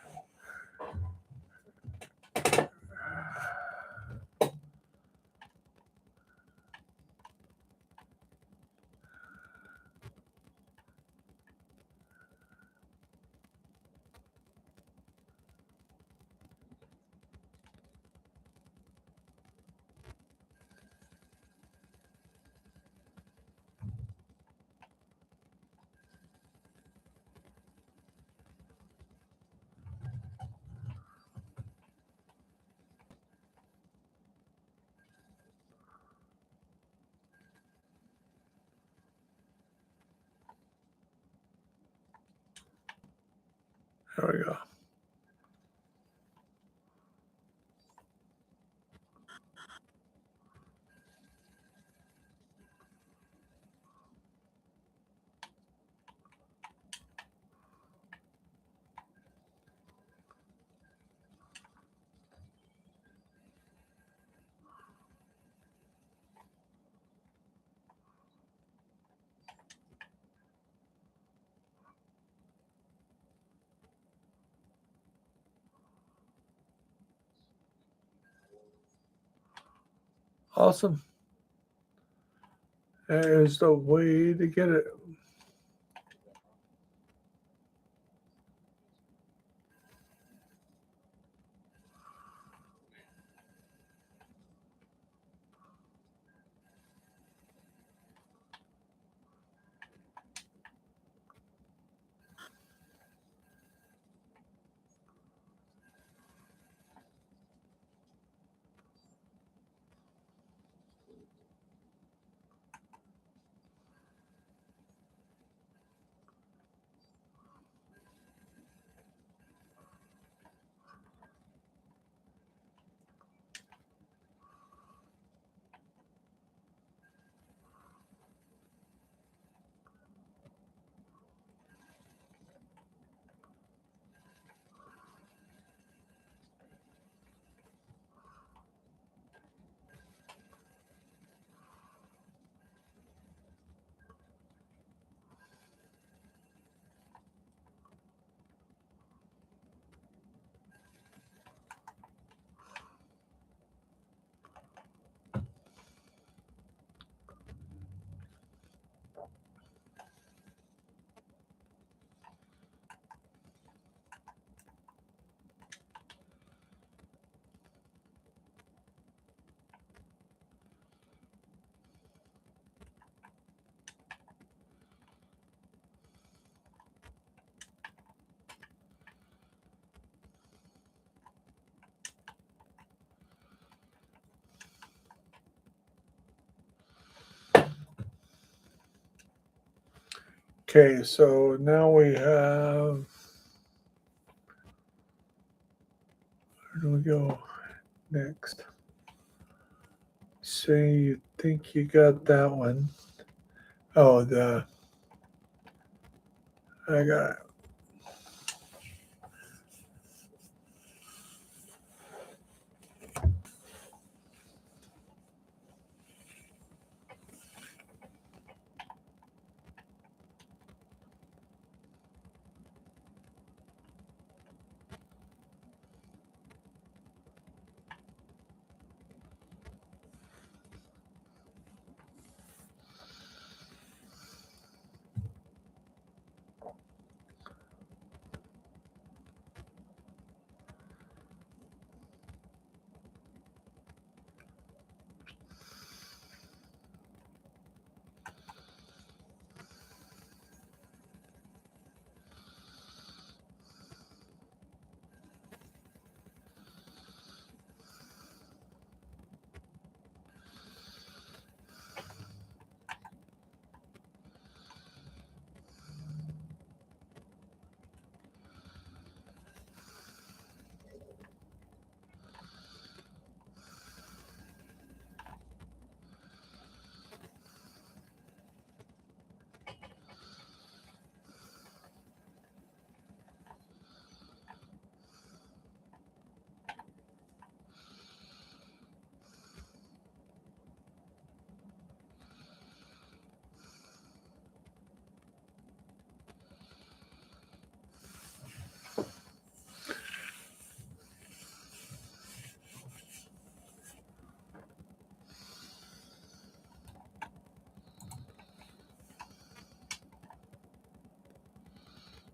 There we go. Awesome. There's the way to get it. Okay, so now we have. Where do we go next? So you think you got that one? Oh, I got it.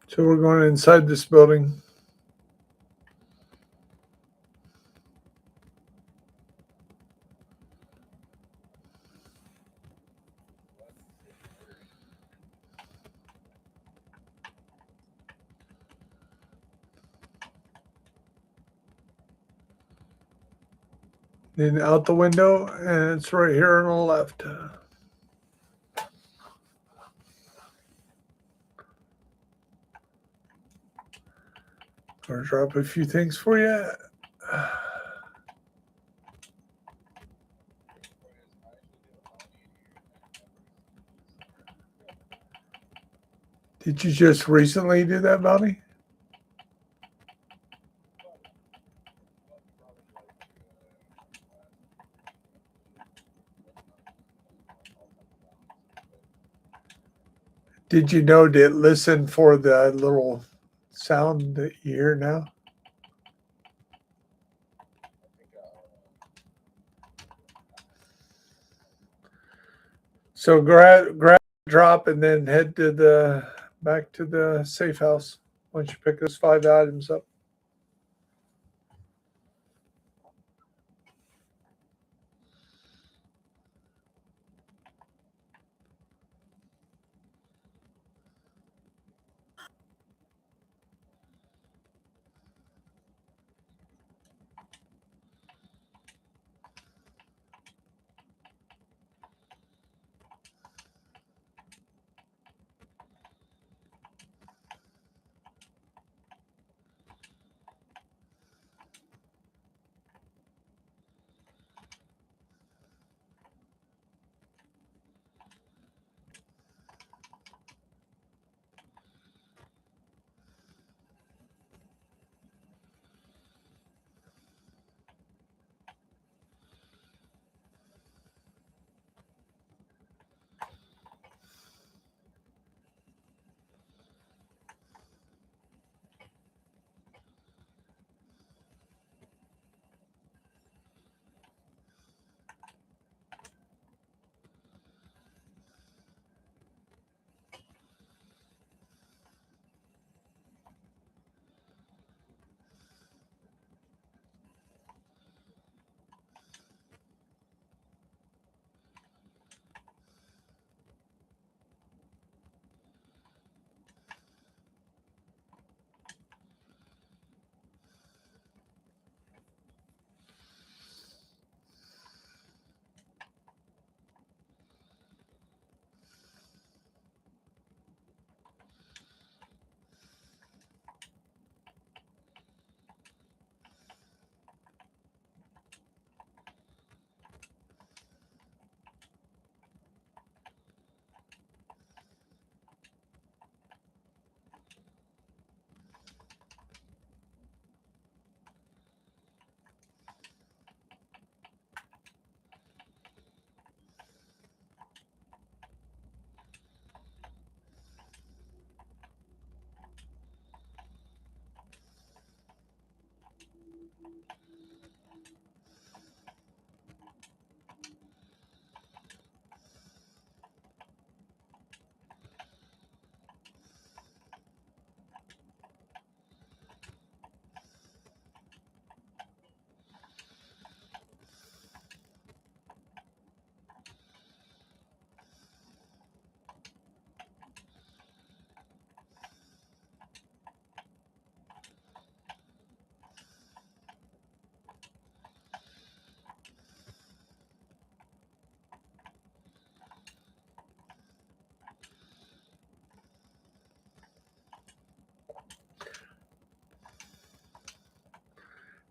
So we're going inside this building. Then out the window, and it's right here on the left. I'll drop a few things for you. Did you just recently do that, Bounty? Did you know to listen for the little sound that you hear now? So grab, drop, and then head to the back to the safe house once you pick those 5 items up.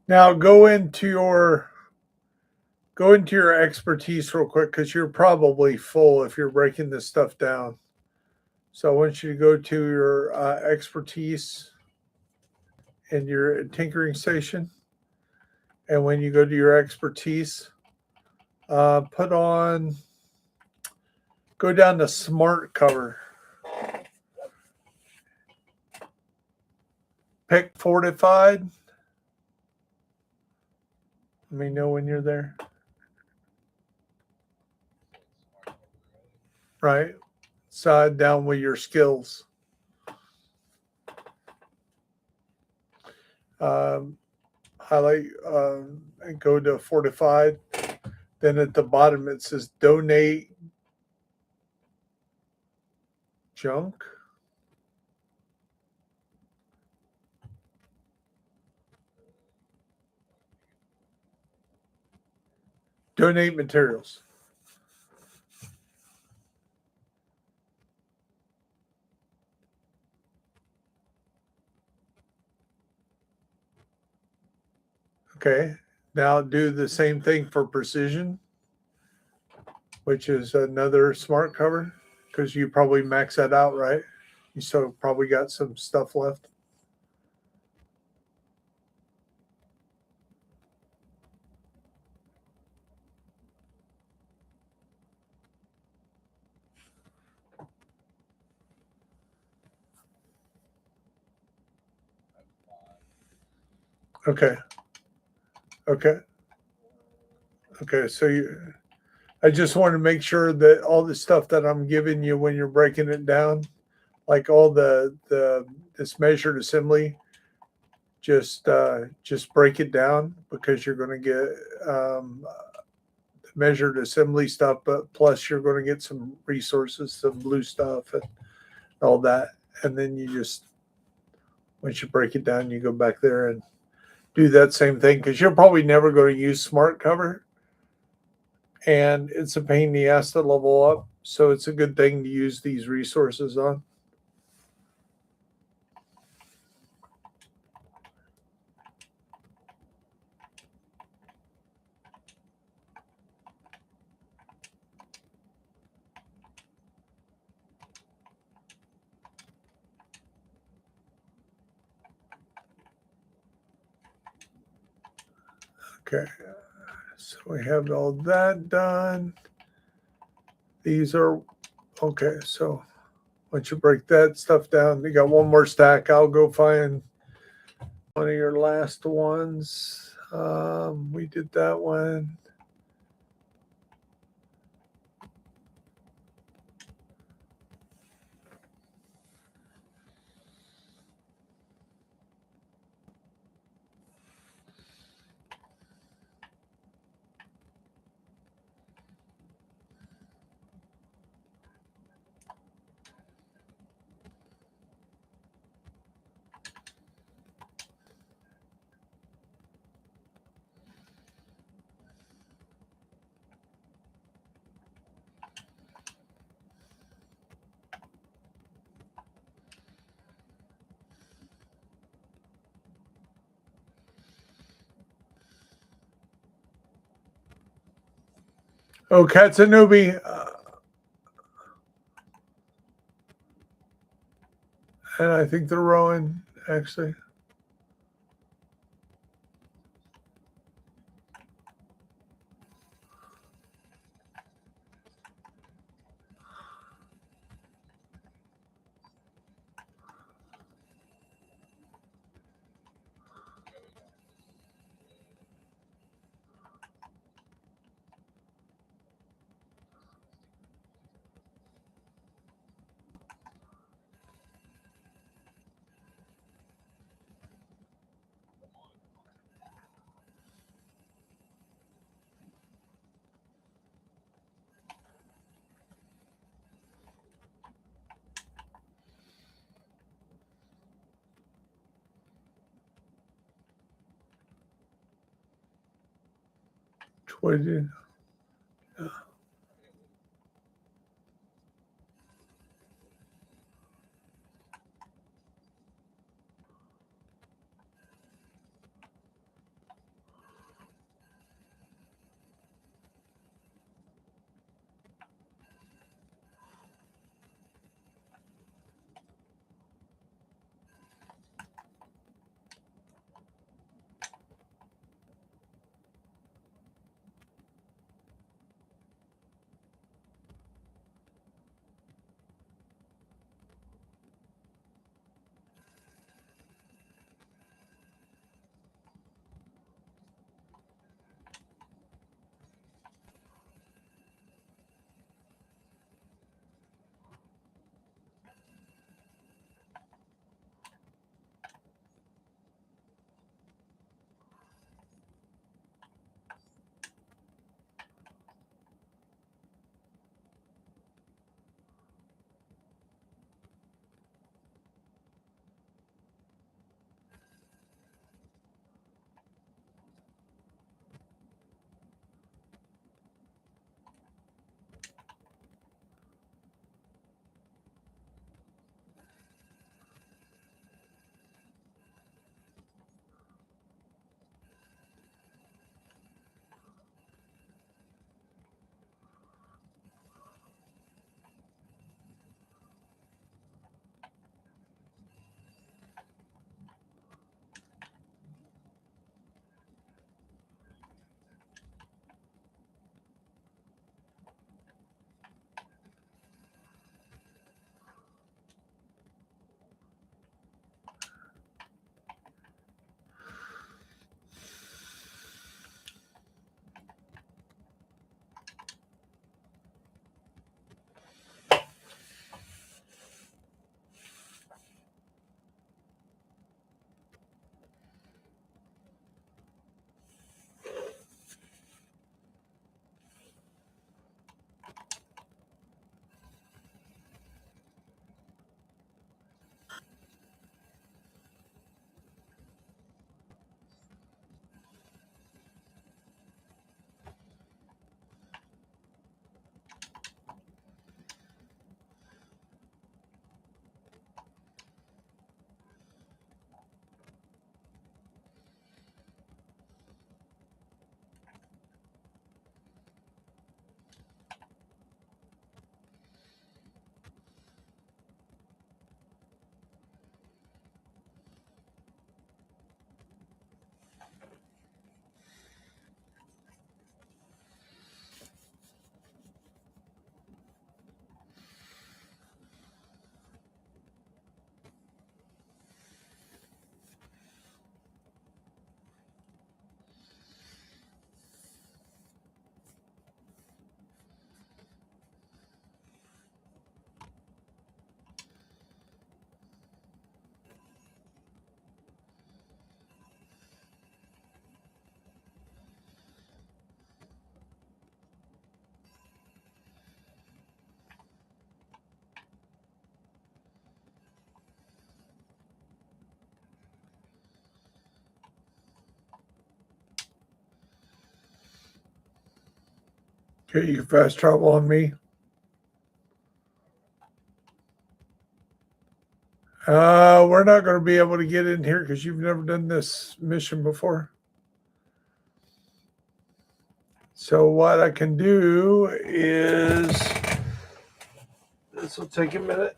Now go into your expertise real quick because you're probably full if you're breaking this stuff down. So I want you to go to your expertise in your tinkering station, and when you go to your expertise, put on go down to smart cover. Pick fortified. Let me know when you're there. Right. Side down with your skills. Highlight and go to fortified. Then at the bottom it says donate junk. Donate materials. Okay. Now do the same thing for precision, which is another smart cover because you probably max that out, right? You still probably got some stuff left. Okay. Okay. Okay. So I just want to make sure that all the stuff that I'm giving you when you're breaking it down, like all the this measured assembly, just break it down because you're going to get measured assembly stuff, but plus you're going to get some resources, some blue stuff, and all that. And then you just once you break it down, you go back there and do that same thing because you're probably never going to use smart cover, and it's a pain in the ass to level up. So it's a good thing to use these resources on. Okay, so we have all that done. These are okay. So once you break that stuff down, you got one more stack. I'll go find one of your last ones. We did that one. Oh, Katsunobi, and I think they're rowing actually. What did you? Okay, you fast travel on me. We're not going to be able to get in here because you've never done this mission before. So what I can do is, this will take a minute.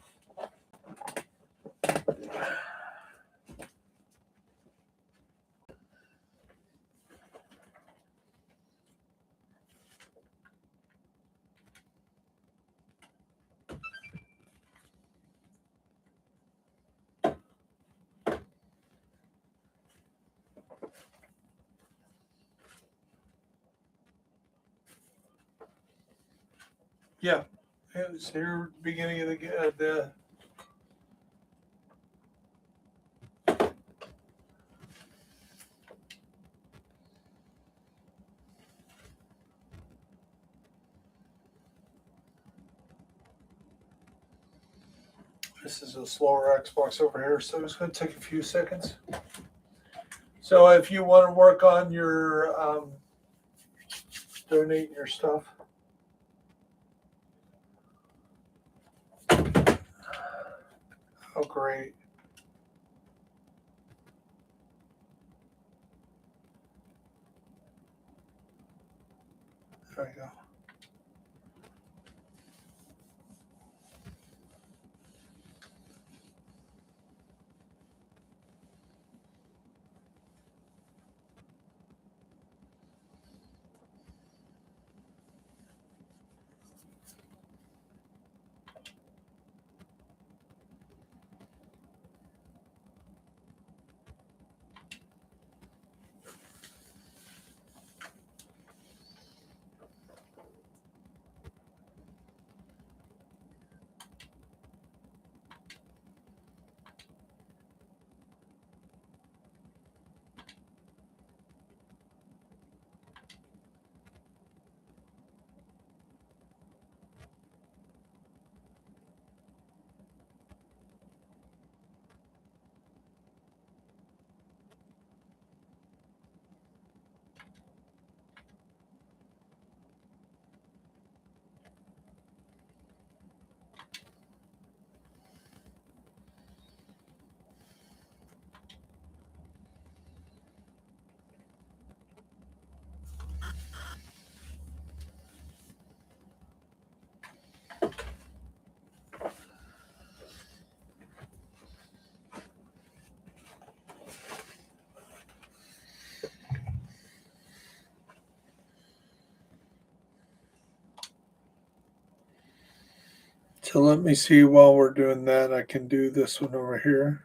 Yeah, it was here beginning of the. This is a slower Xbox over here, so it's going to take a few seconds. So if you want to work on your donate your stuff. Oh, great. There we go. So let me see, while we're doing that, I can do this one over here.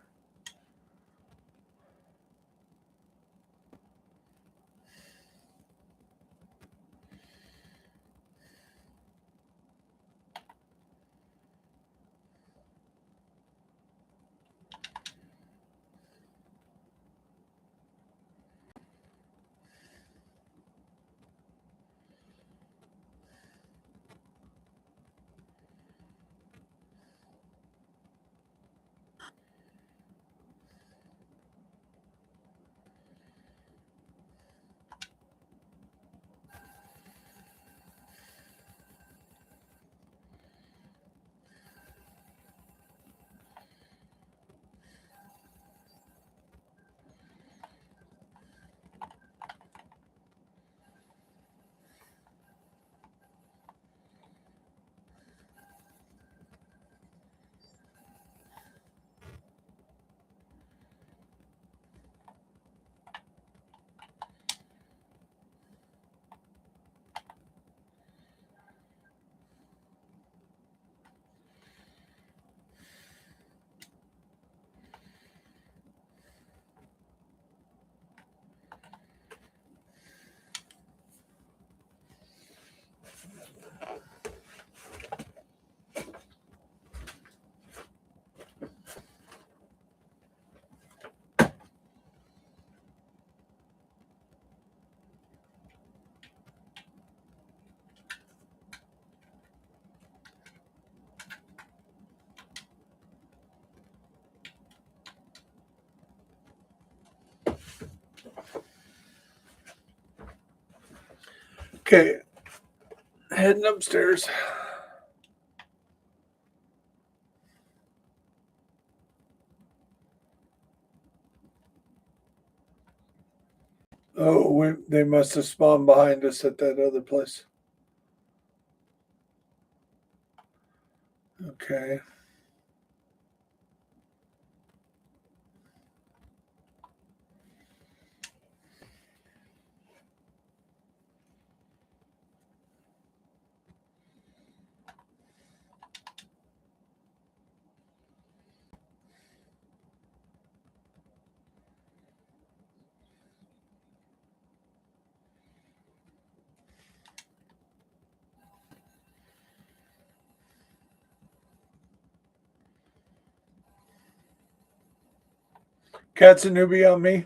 Okay. heading upstairs. Oh, they must have spawned behind us at that other place. Okay. Cat's a newbie on me.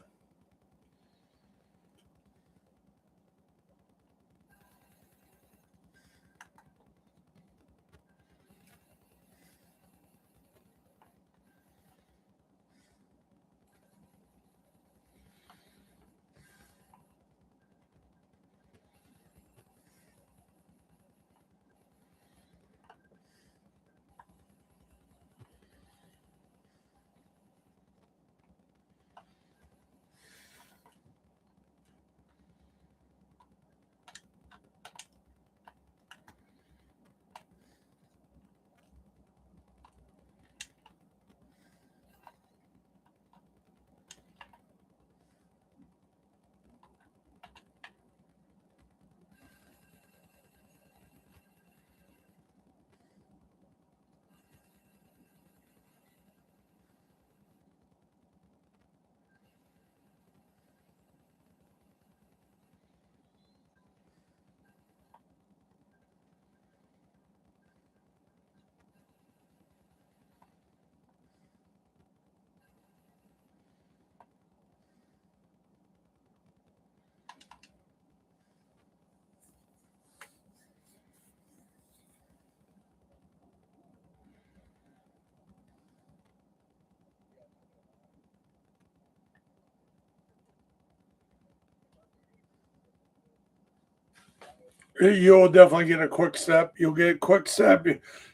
You'll definitely get a quick step. You'll get quick step.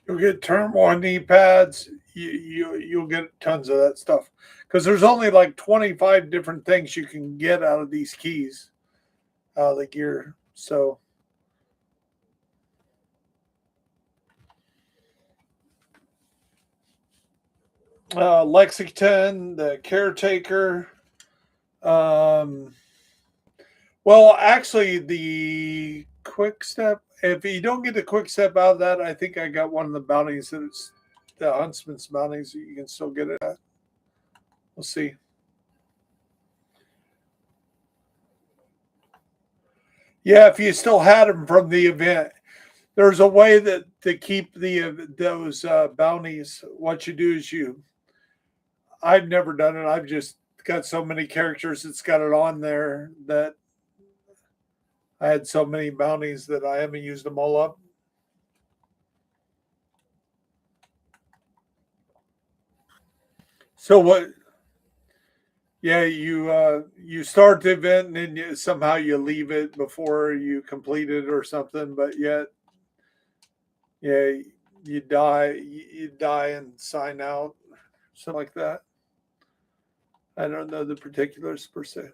You'll get turmoil knee pads. You'll get tons of that stuff because there's only like 25 different things you can get out of these keys, out of the gear. So Lexington, the caretaker. Um, well, actually, the quick step. If you don't get the quick step out of that, I think I got one of the bounties that's the Huntsman's bounties. You can still get it at. We'll see. Yeah, if you still had them from the event, there's a way that to keep those bounties. What you do is I've never done it. I've just got so many characters that's got it on there that I had so many bounties that I haven't used them all up. So what? Yeah, you start the event and then somehow you leave it before you complete it or something. But yet, yeah, you die and sign out, something like that. I don't know the particulars per se.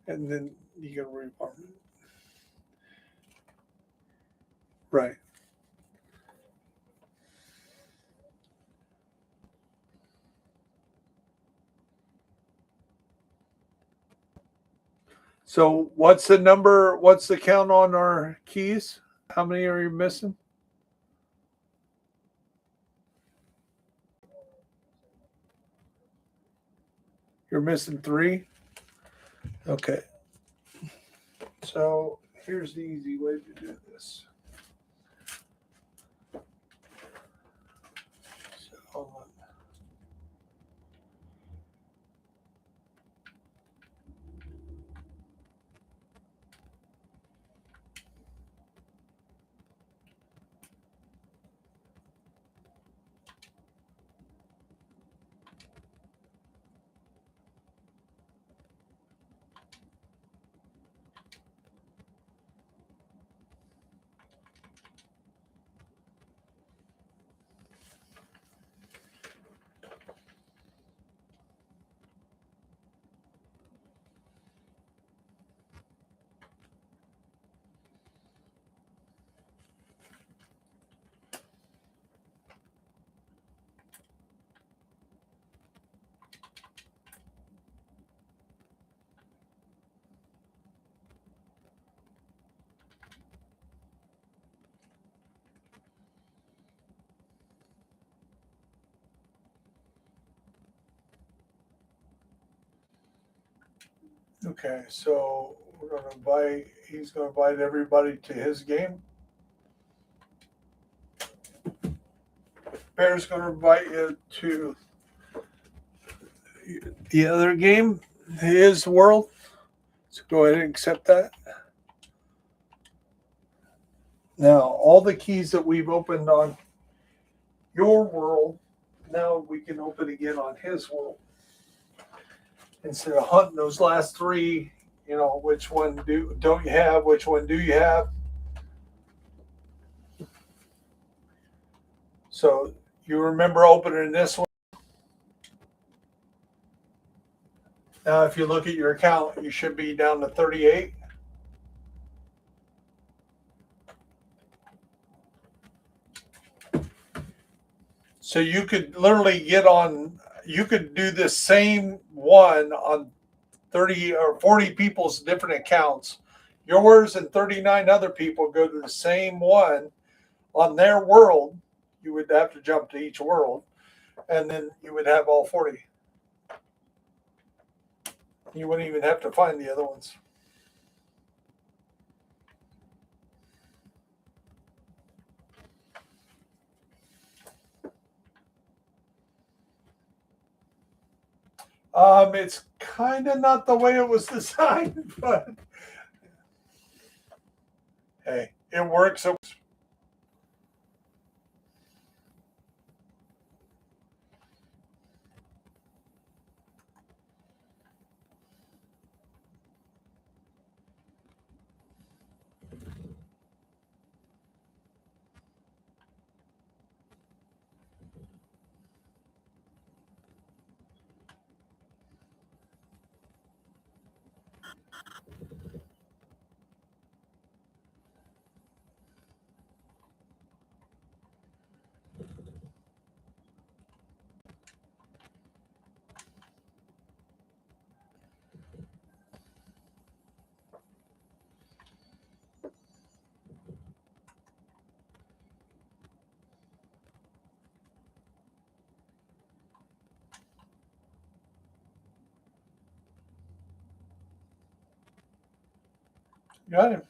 And then you can refarm it. Right. So what's the number? What's the count on our keys? How many are you missing? You're missing 3. Okay. So here's the easy way to do this. So, Okay, so we're going to invite. He's going to invite everybody to his game. Bear's going to invite you to the other game, his world. So go ahead and accept that. Now, all the keys that we've opened on your world, now we can open again on his world. Instead of hunting those last three, which one don't you have, which one do you have? So you remember opening this one. Now, if you look at your account, you should be down to 38. So you could literally you could do the same one on 30 or 40 people's different accounts. Yours and 39 other people go to the same one on their world. You would have to jump to each world, and then you would have all 40. You wouldn't even have to find the other ones. It's kind of not the way it was designed, but hey, it works. Got it.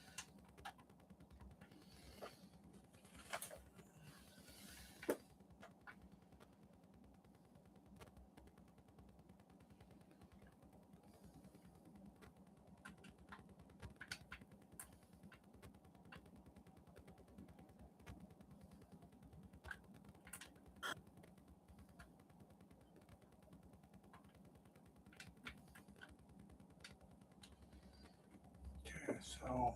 Okay, so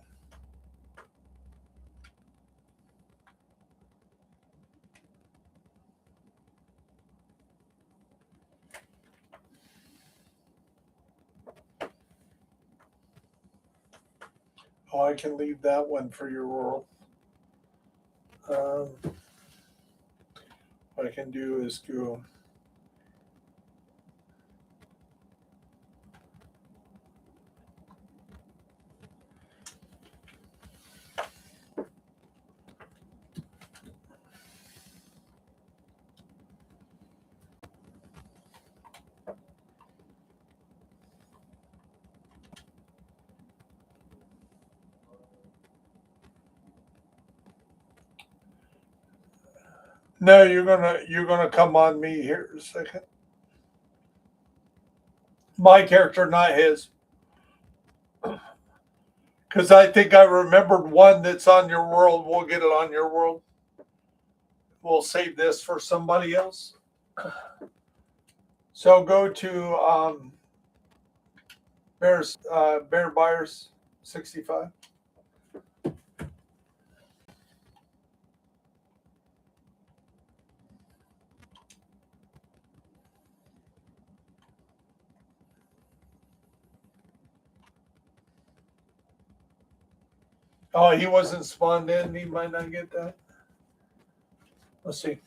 I can leave that one for your world. What I can do is go. No, you're gonna come on me here in a second. My character, not his, because I think I remembered one that's on your world. We'll get it on your world. We'll save this for somebody else. So go to Bear Buyers 65. Oh, he wasn't spawned in. He might not get that. Let's see.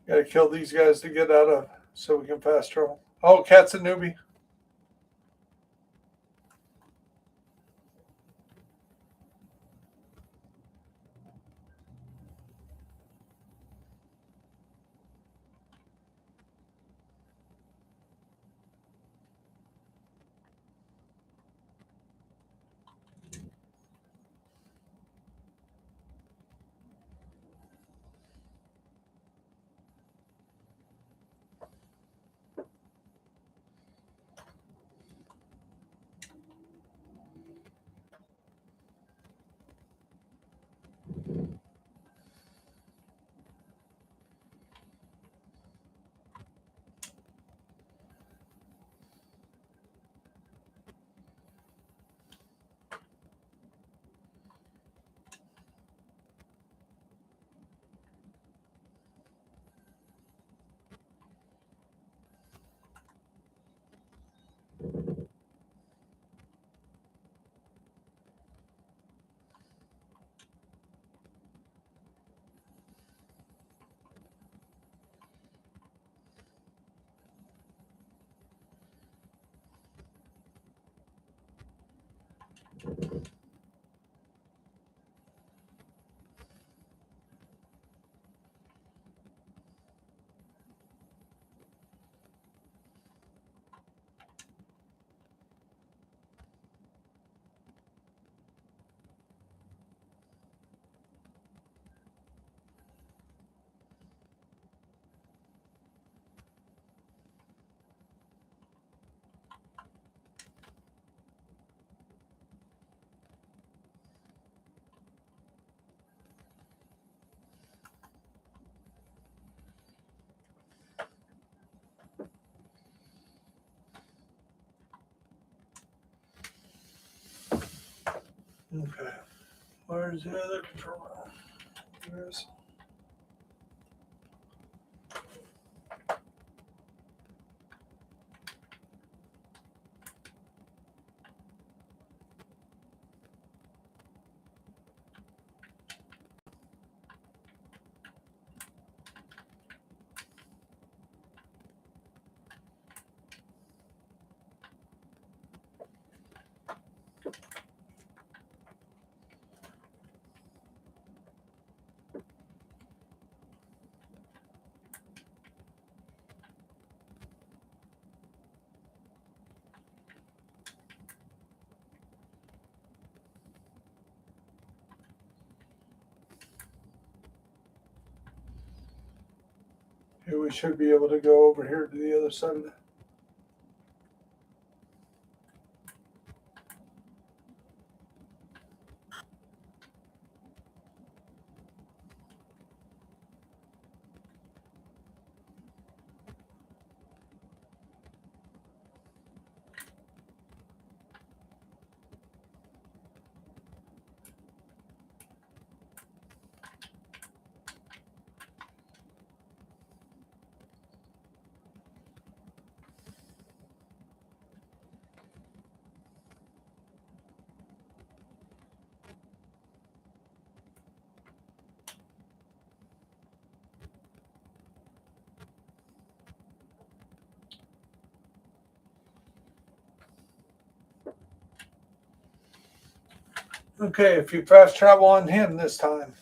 Got to kill these guys to get out of so we can fast travel. Oh, Cat's a newbie. Okay. Where's the other control room? There's. Here we should be able to go over here to the other side of the. Okay, if you fast travel on him this time.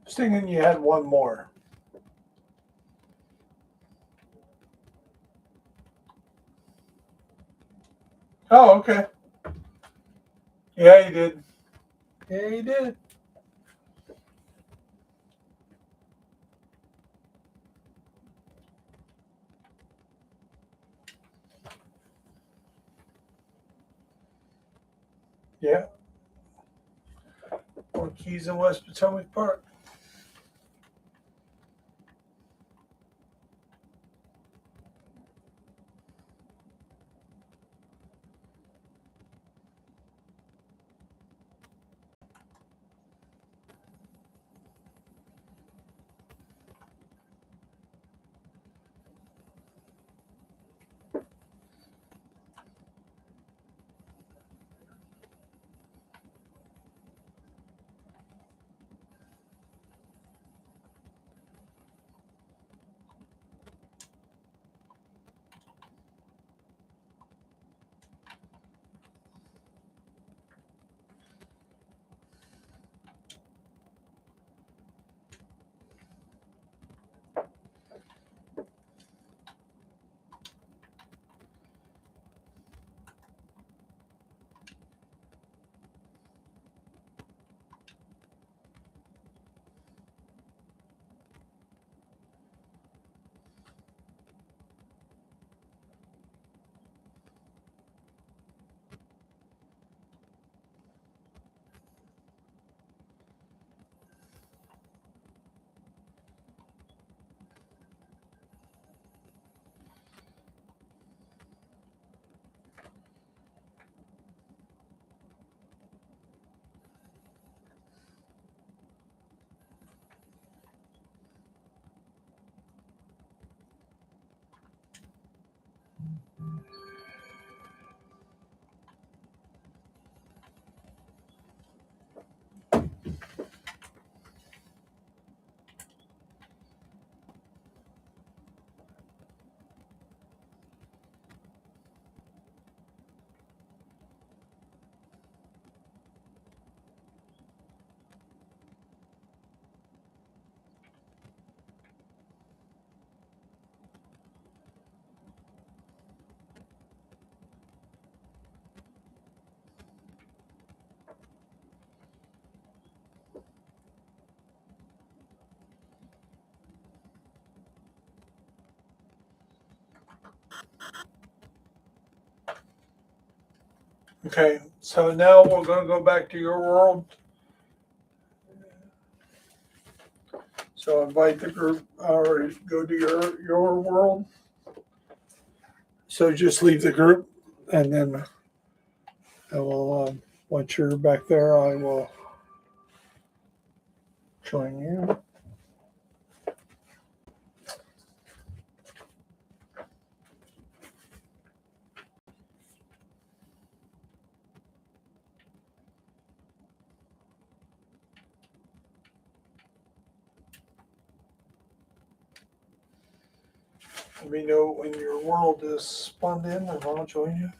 I was thinking you had one more. Oh, okay. Yeah, you did. Yeah, you did. Yeah. 4 Keys in West Potomac Park. Okay, so now we're going to go back to your world. So invite the group or go to your world. So just leave the group, and then I will. Once you're back there, I will join you. Let me know when your world is spawned in, and I'll join you.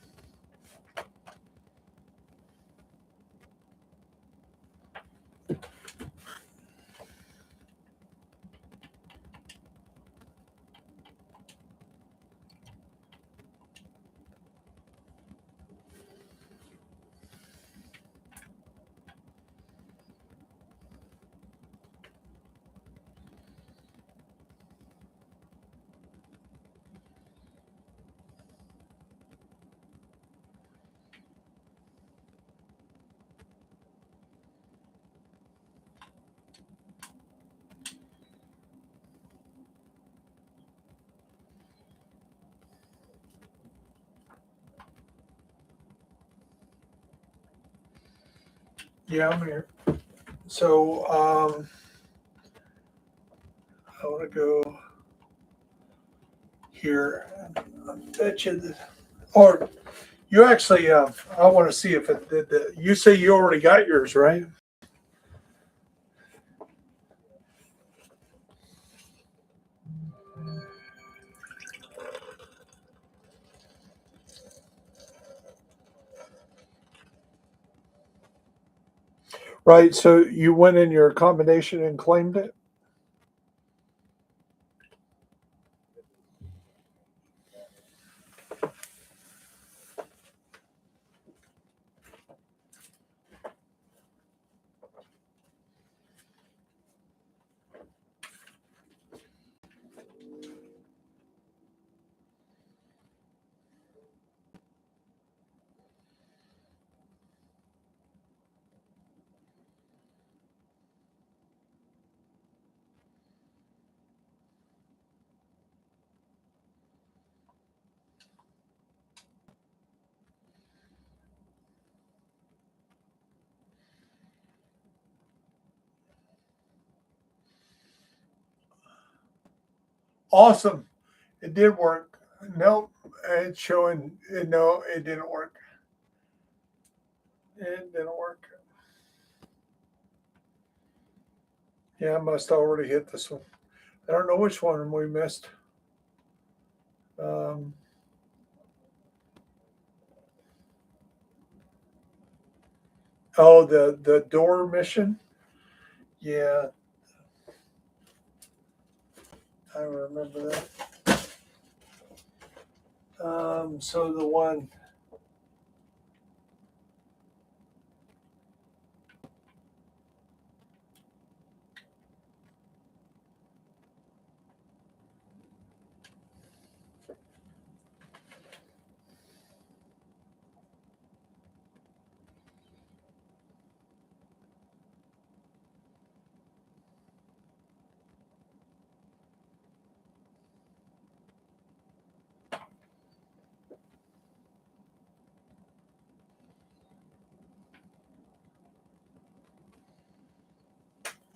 Yeah, I'm here. So I want to go here. I bet you that, or you actually. I want to see if it did. You say you already got yours, right? Right. So you went in your combination and claimed it. Awesome. It did work. Nope. It's showing. No, it didn't work. It didn't work. Yeah, I must have already hit this one. I don't know which one we missed. Um, oh, the door mission. Yeah, I remember that. So the one.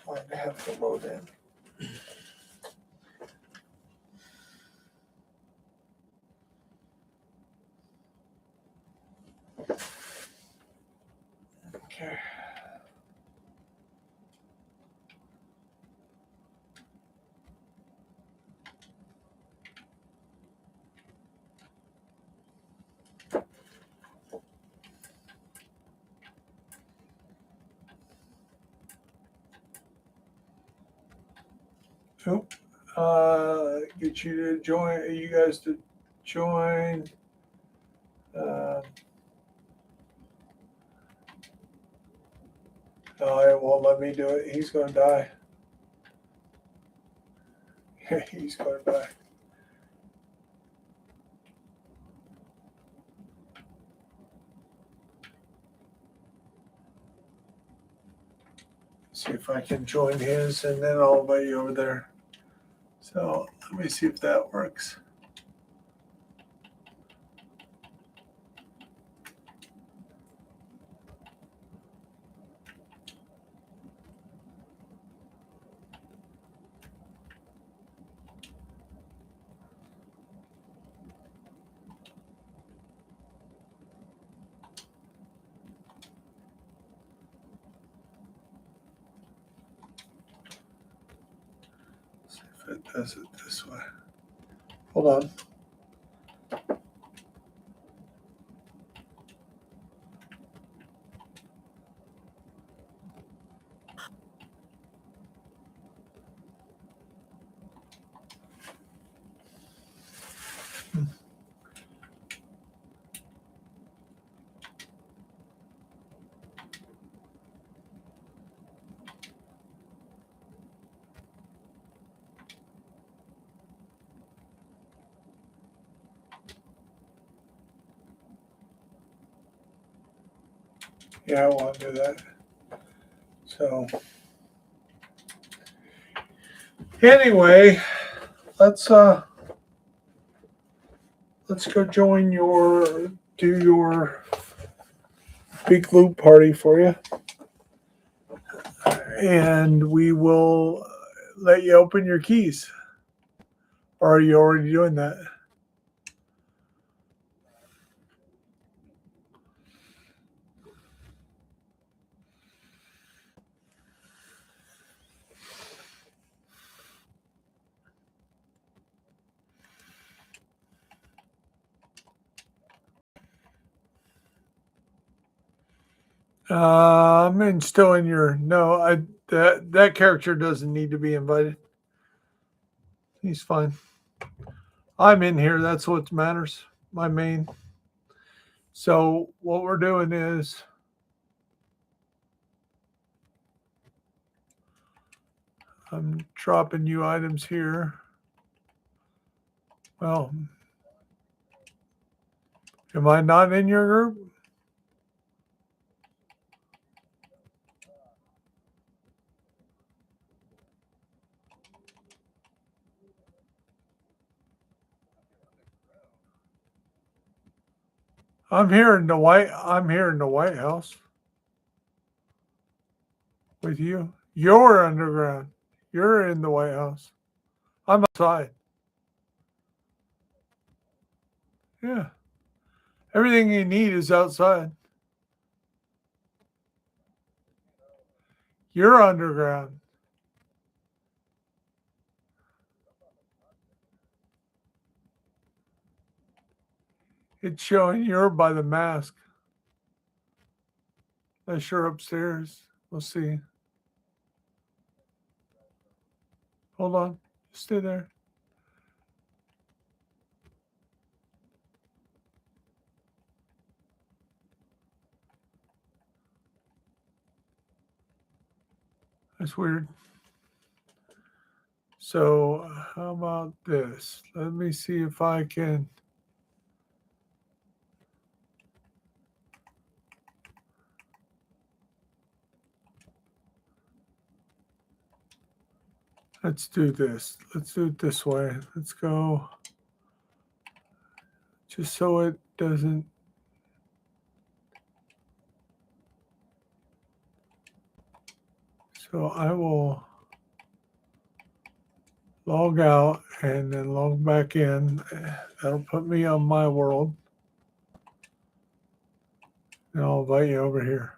I have to load in. Okay. Oh, get you to join. You guys to join. Uh, no, it won't let me do it. He's going to die. He's going to die. See if I can join his, and then I'll invite you over there. So let me see if that works. See if it does it this way. Hold on. Yeah, I want to do that. So anyway, let's go do your big loop party for you, and we will let you open your keys. Or are you already doing that? I'm still in your no. That character doesn't need to be invited. He's fine. I'm in here. That's what matters. My main. So what we're doing is I'm dropping you items here. Well, am I not in your group? I'm here in the White House with you. You're underground. You're in the White House. I'm outside. Yeah. Everything you need is outside. You're underground. It's showing you're by the mask. Unless you're upstairs. We'll see. Hold on. Stay there. That's weird. So, how about this? Let me see if I can. Let's do this. Let's do it this way. Let's go. Just so it doesn't. So I will log out and then log back in. That'll put me on my world. And I'll invite you over here.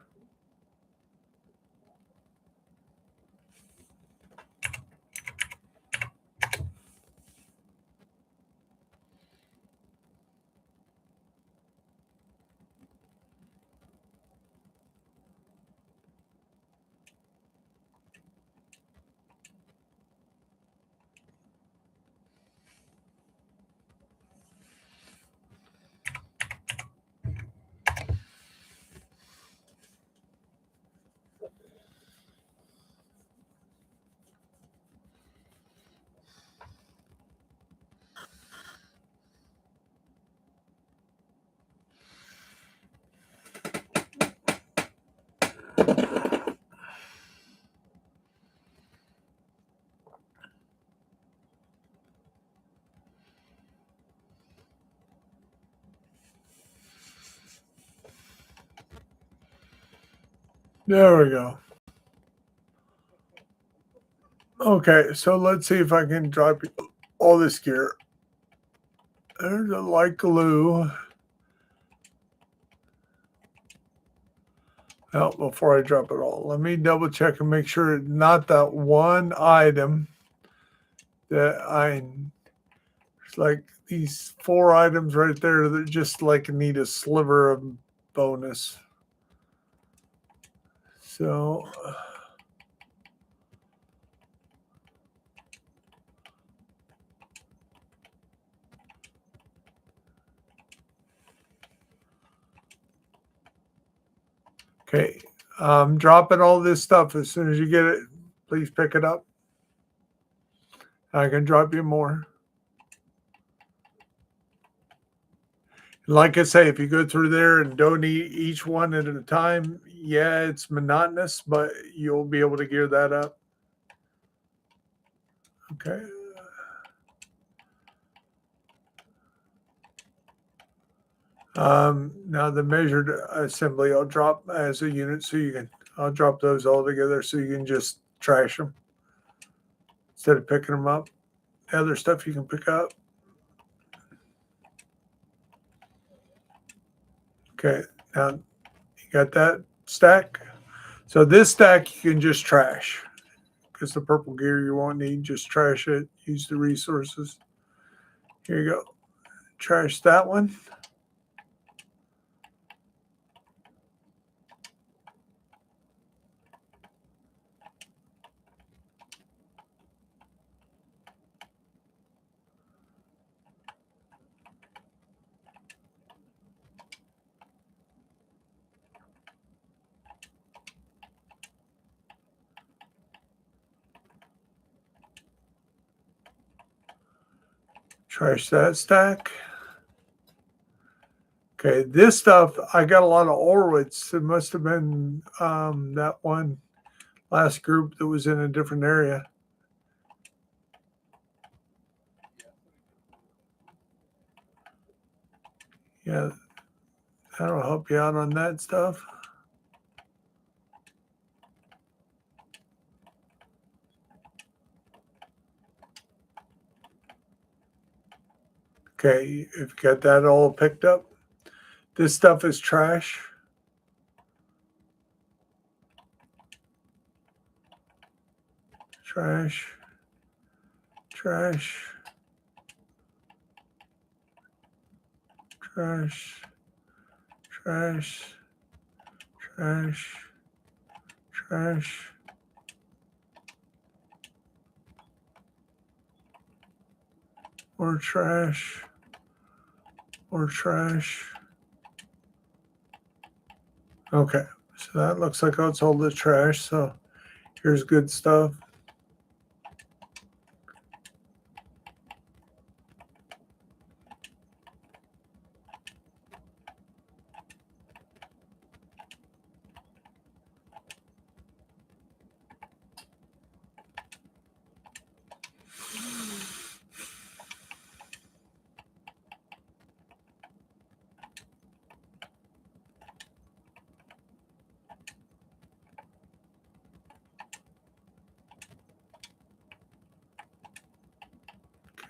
There we go. Okay, so let's see if I can drop all this gear. There's a light glue. Well, before I drop it all, let me double check and make sure it's not that one item that it's like these 4 items right there that just like need a sliver of bonus. So okay, I'm dropping all this stuff. As soon as you get it, please pick it up. I can drop you more. Like I say, if you go through there and don't eat each one at a time, yeah, it's monotonous, but you'll be able to gear that up. Okay. Now the measured assembly I'll drop as a unit so I'll drop those all together so you can just trash them instead of picking them up. The other stuff you can pick up. Okay, now you got that stack. So this stack you can just trash because the purple gear you won't need. Just trash it. Use the resources. Here you go. Trash that one. Trash that stack. Okay, this stuff, I got a lot of Orwitz. It must have been that one last group that was in a different area. Yeah, that'll help you out on that stuff. Okay, if you got that all picked up, this stuff is trash. Trash. Trash. Trash. Trash. Trash. Trash. More trash. More trash. Okay, so that looks like it's all the trash. So here's good stuff.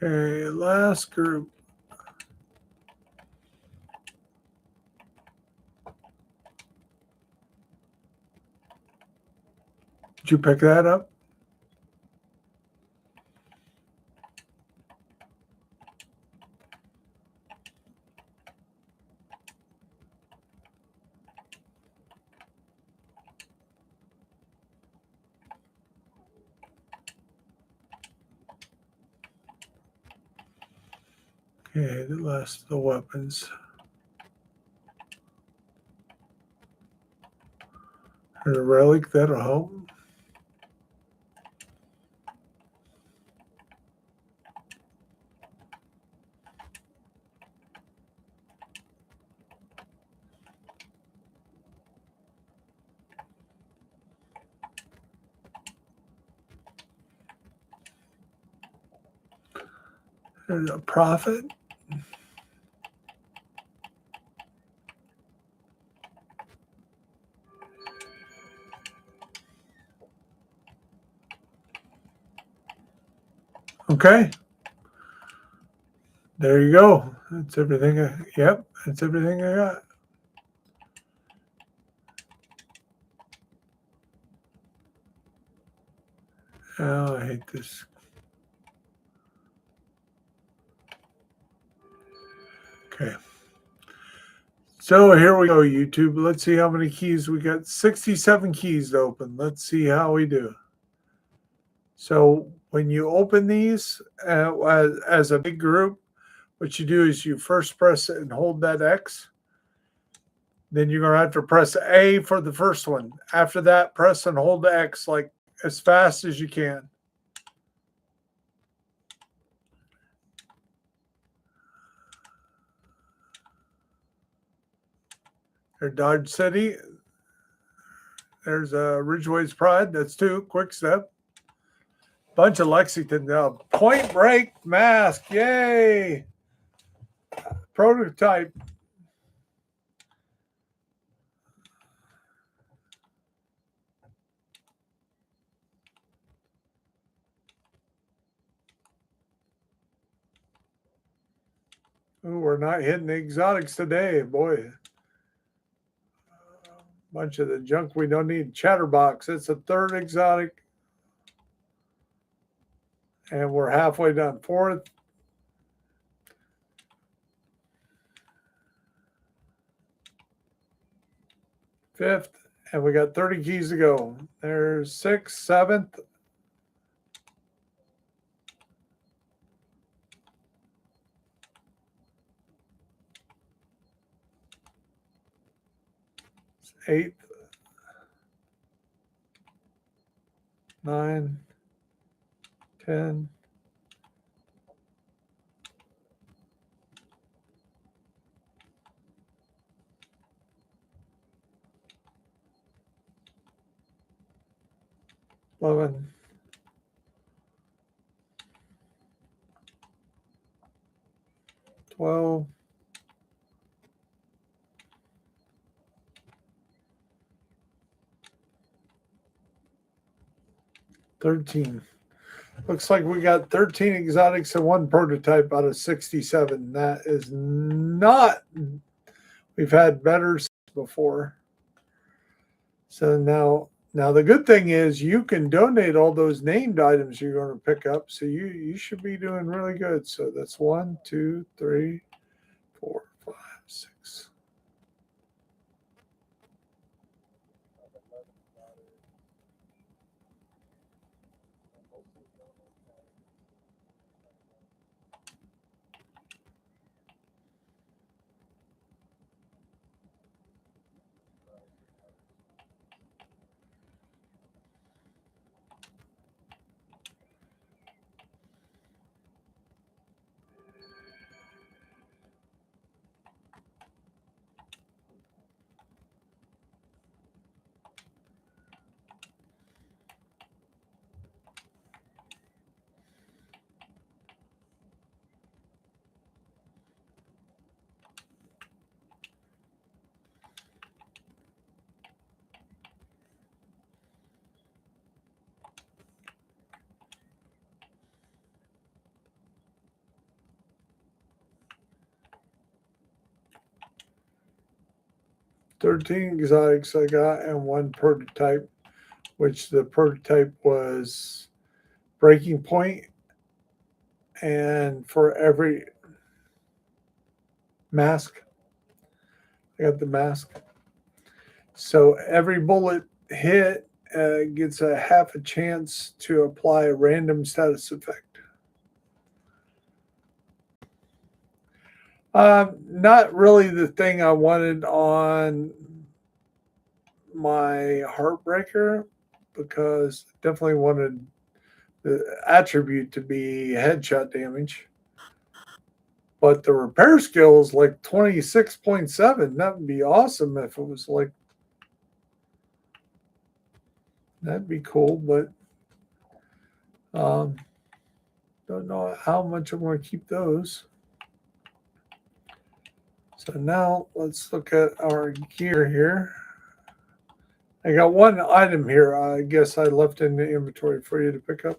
Okay, last group. Did you pick that up? Okay, the last of the weapons. There's a relic that'll help. There's a prophet. Okay. There you go. That's everything. Yep. That's everything I got. Oh, I hate this. Okay. So here we go, YouTube. Let's see how many keys we got. 67 keys to open. Let's see how we do. So when you open these as a big group, what you do is you first press it and hold that X. Then you're going to have to press A for the first one. After that, press and hold the X like as fast as you can. There's Dodge City. There's Ridgeway's Pride. That's 2. Quick Step. Bunch of Lexington. Point Break Mask. Yay. Prototype. Ooh, we're not hitting the exotics today, boy. Bunch of the junk we don't need. Chatterbox. It's a 3rd exotic. And we're halfway done. 4th. 5th. And we got 30 keys to go. There's 6th, 7th. 8th. 9. 10. 11. 12. 13. Looks like we got 13 exotics and 1 prototype out of 67. That is not, we've had better before. So now the good thing is you can donate all those named items you're going to pick up. So you should be doing really good. So that's 1, 2, 3, 4, 5, 6. $13 exotics I got and 1 prototype, which the prototype was Breaking Point. And for every mask, I got the mask. So every bullet hit gets a half a chance to apply a random status effect. Not really the thing I wanted on my Heartbreaker, because definitely wanted the attribute to be headshot damage. But the repair skill is like 26.7. That would be awesome if it was like, that'd be cool, but don't know how much I'm going to keep those. So now let's look at our gear here. I got 1 item here. I guess I left in the inventory for you to pick up.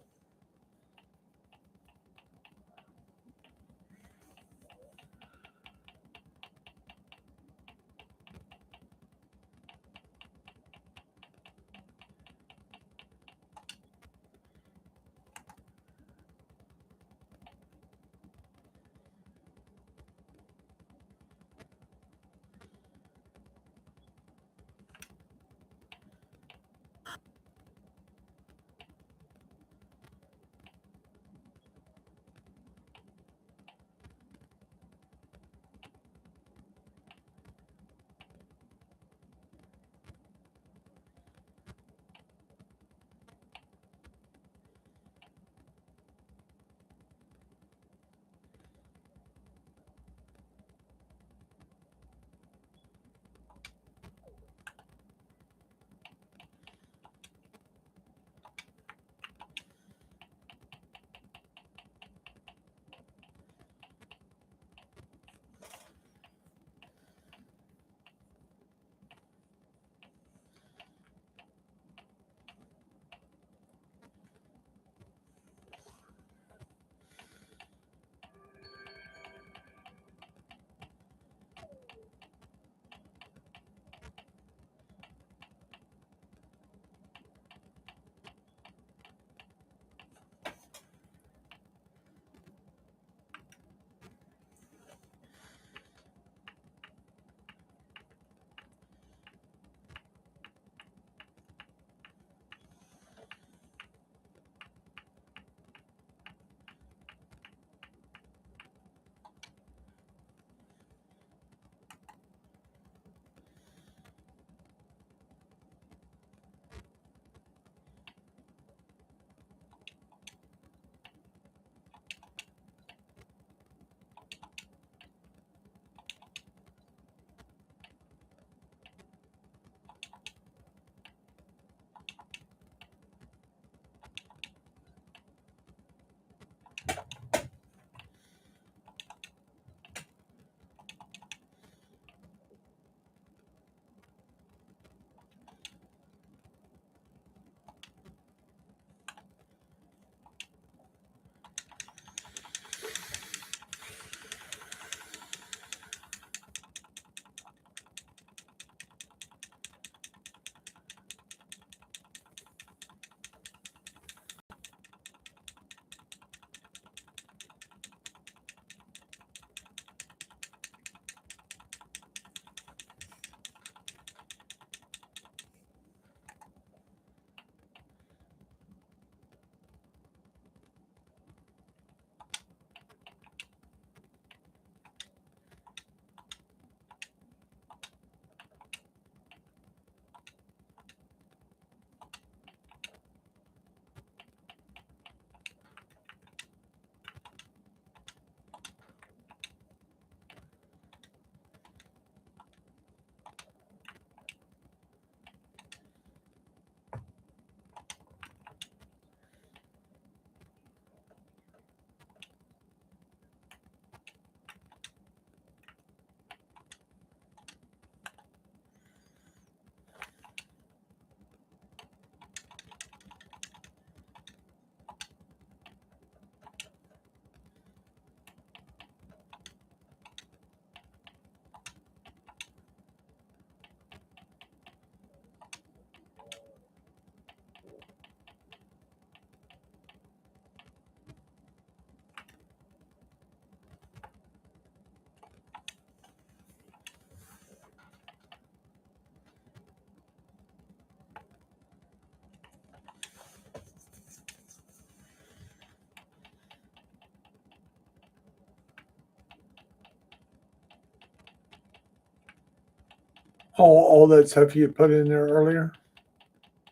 All that stuff you put in there earlier,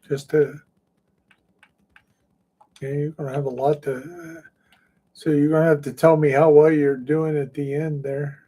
just to, you're gonna have a lot to. So you're gonna have to tell me how well you're doing at the end there.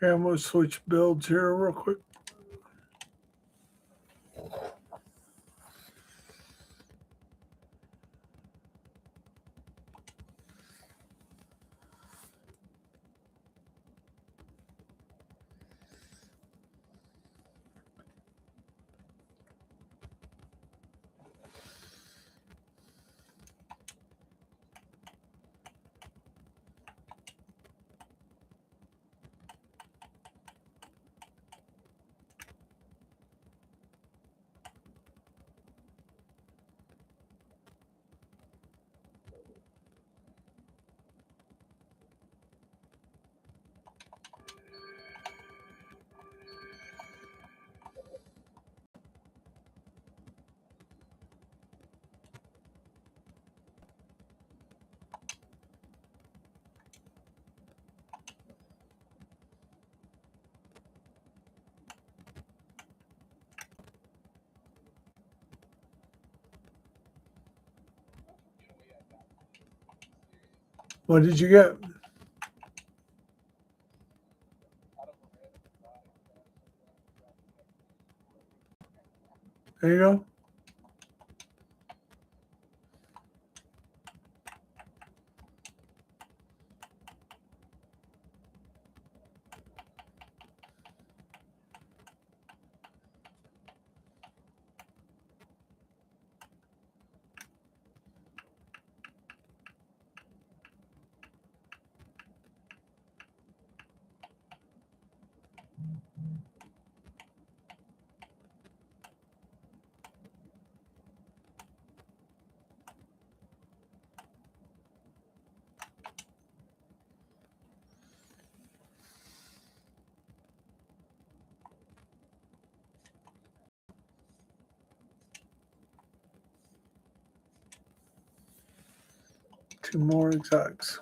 Okay, I'm gonna switch builds here real quick. What did you get? There you go. Two more execs.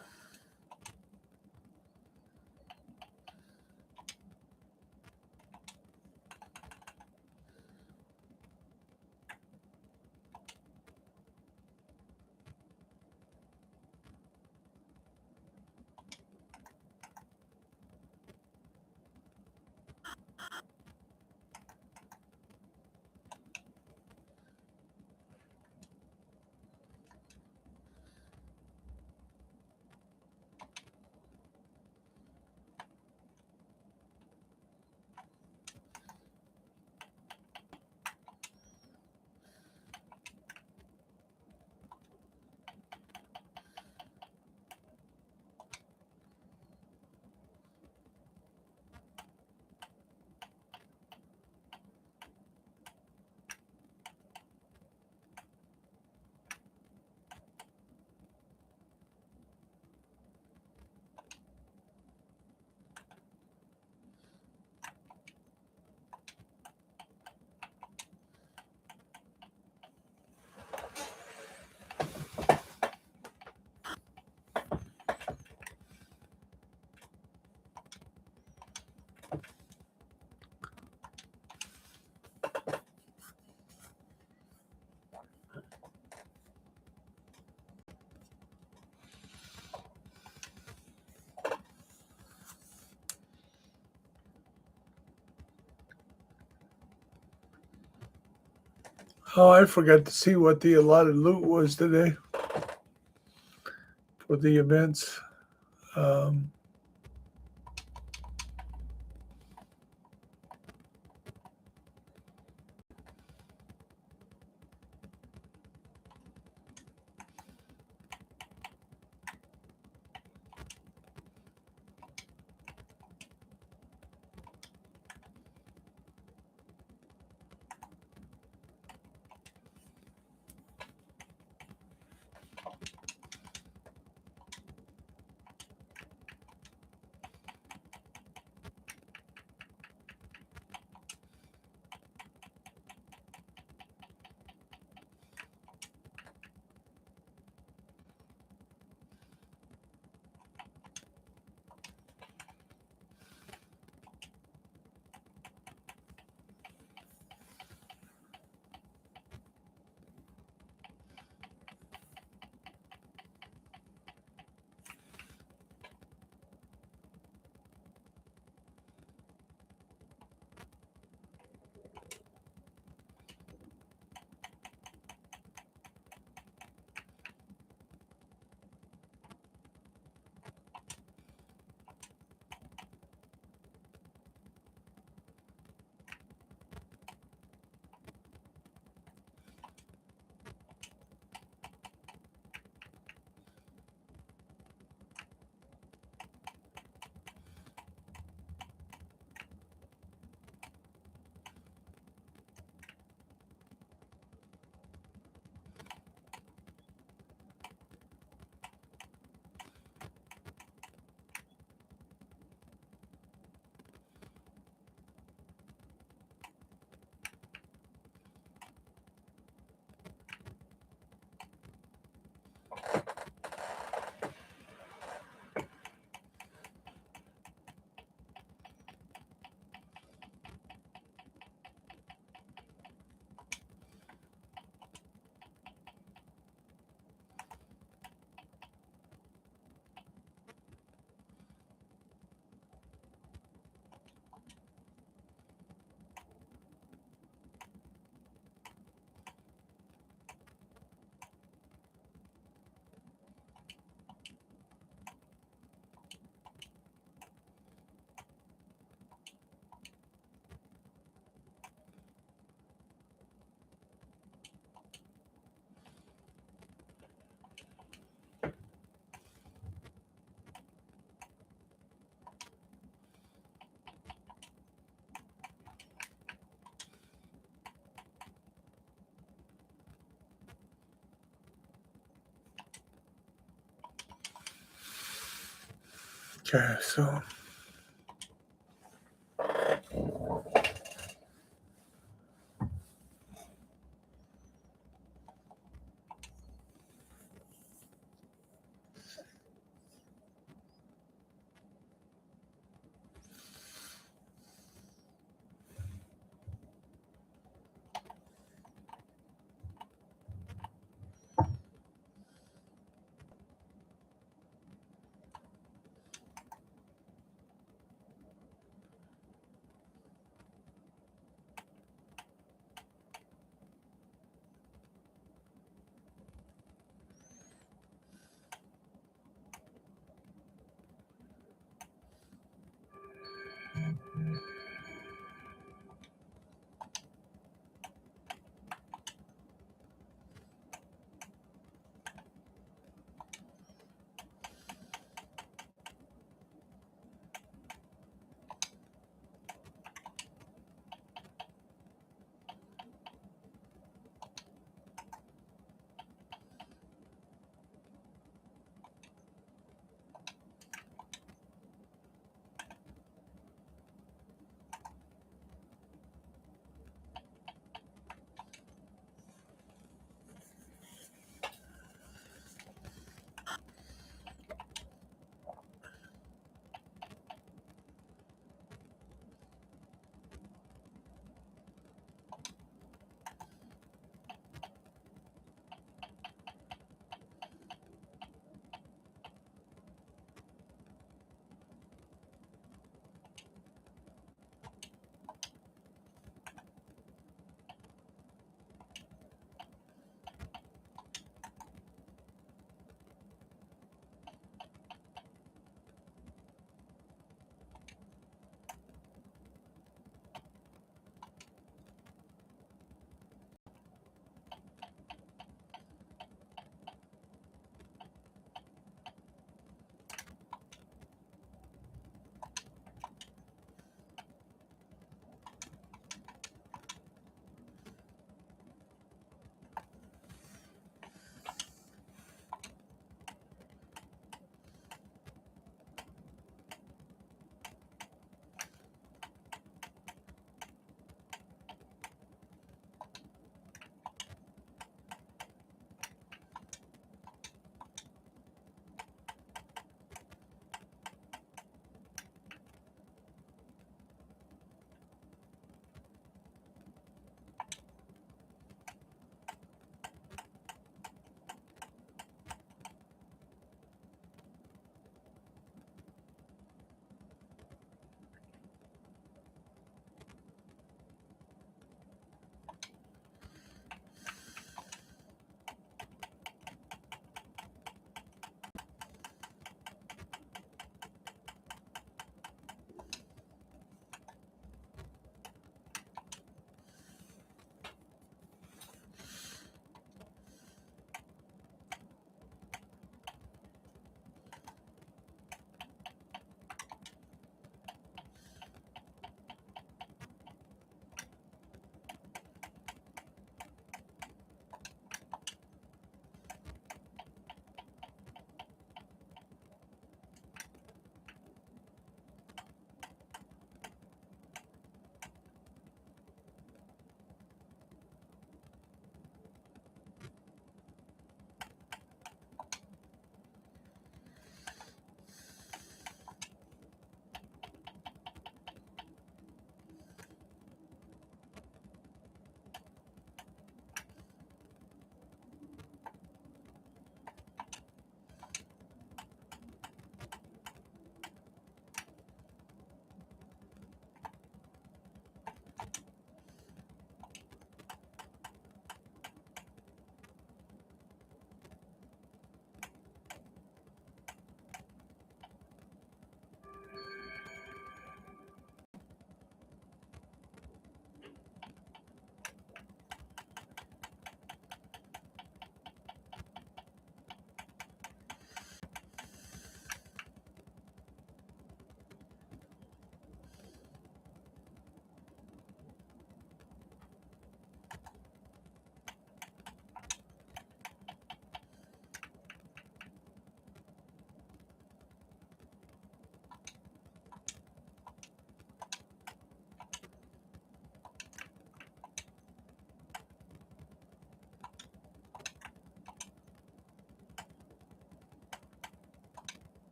Oh, I forgot to see what the allotted loot was today for the events. Um, okay, so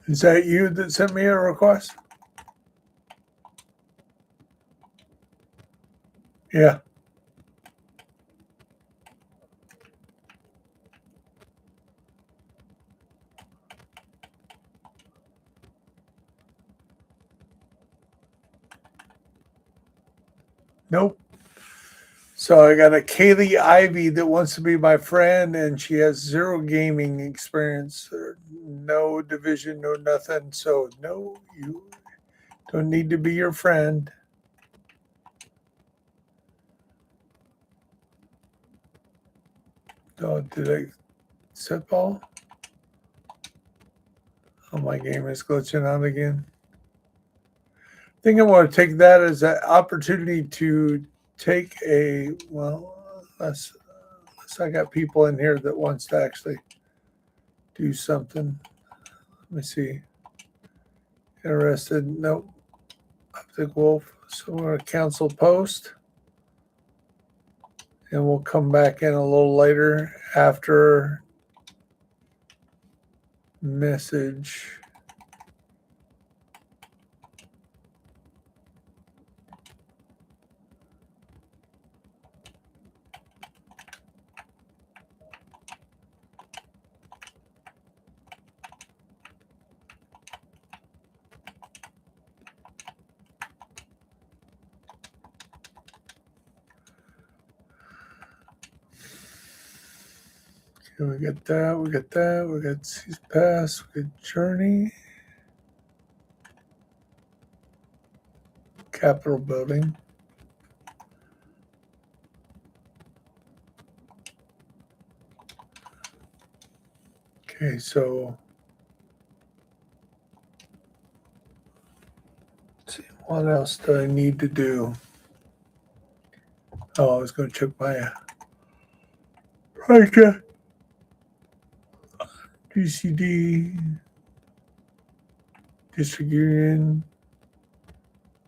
Is that you that sent me a request? Yeah. Nope. So I got a Kaylee Ivy that wants to be my friend, and she has zero gaming experience, or no division, no nothing. So no, you don't need to be your friend. Oh, did I set ball? Oh, my game is glitching out again. I think I want to take that as an opportunity to take a unless I got people in here that wants to actually do something. Let me see. Interested? Nope. Optic Wolf. So we're gonna cancel post, and we'll come back in a little later after message. Okay, we got that. We got that. We got Seas Pass. We got Journey. Capitol Building. Okay, so let's see, what else do I need to do? Oh, I was going to check my project. DCD District Union.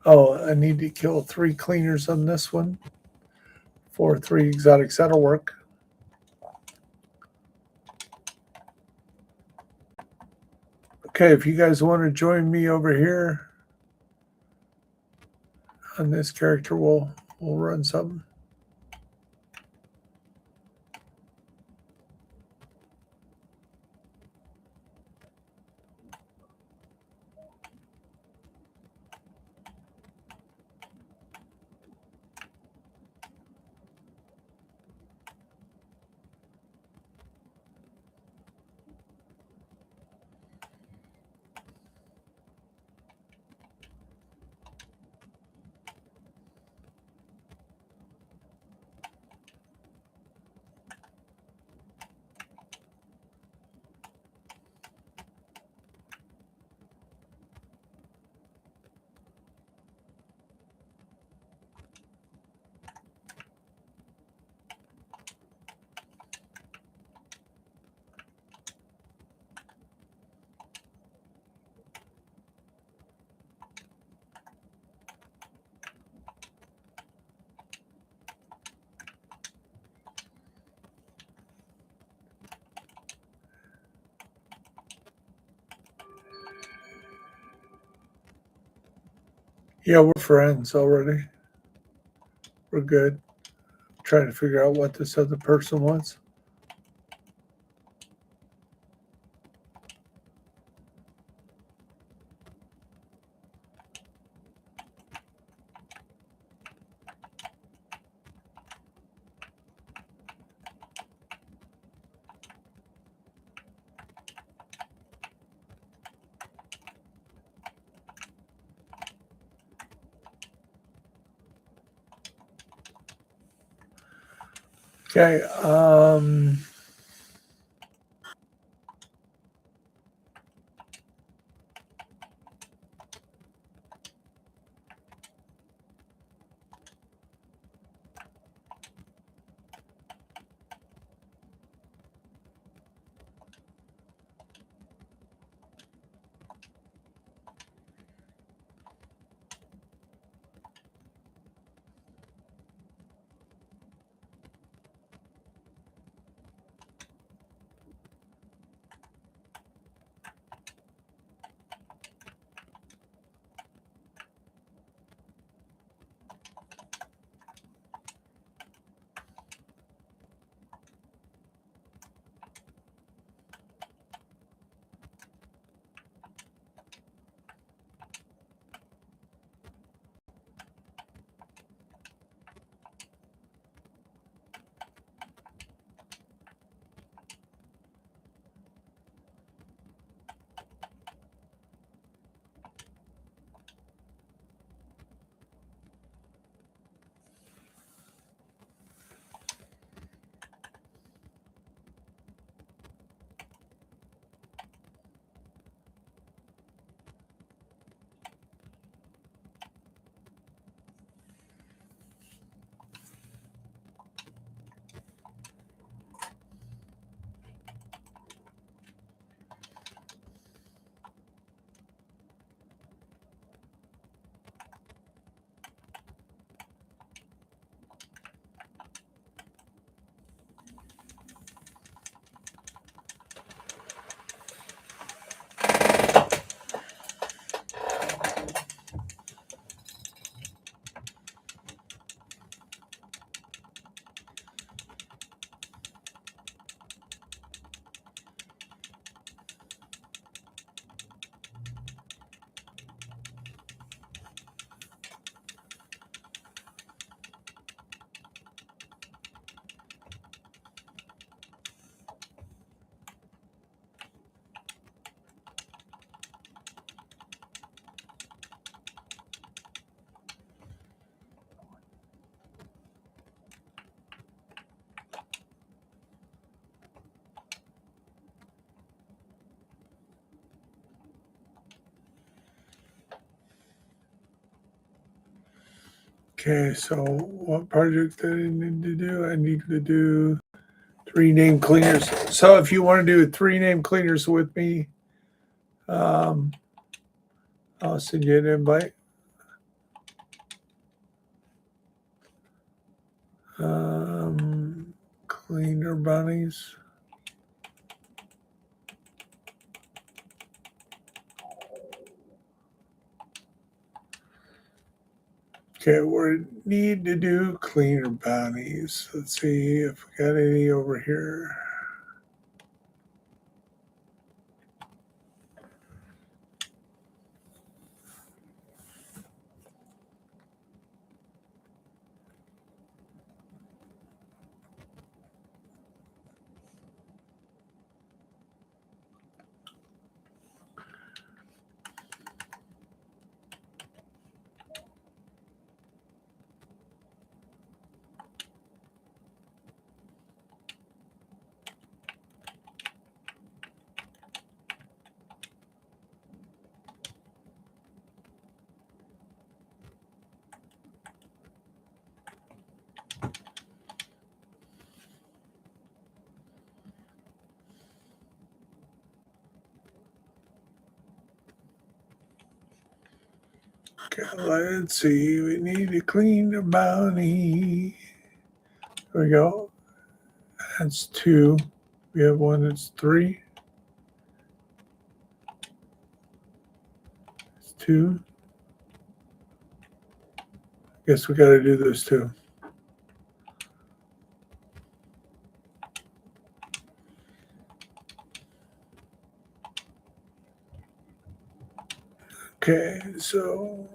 Oh, I need to kill 3 cleaners on this one. 4 3 exotics. That'll work. Okay, if you guys want to join me over here on this character, we'll run something. Yeah, we're friends already. We're good. Trying to figure out what this other person wants. Okay. Okay, so what project that I need to do? I need to do 3 name cleaners. So if you want to do 3 name cleaners with me, I'll send you an invite. Cleaner bunnies. Okay, we need to do cleaner bounties. Let's see if we got any over here. Okay, let's see. We need to clean the bounty. There we go. That's 2. We have one that's 3. It's 2. Guess we got to do those 2. Okay, so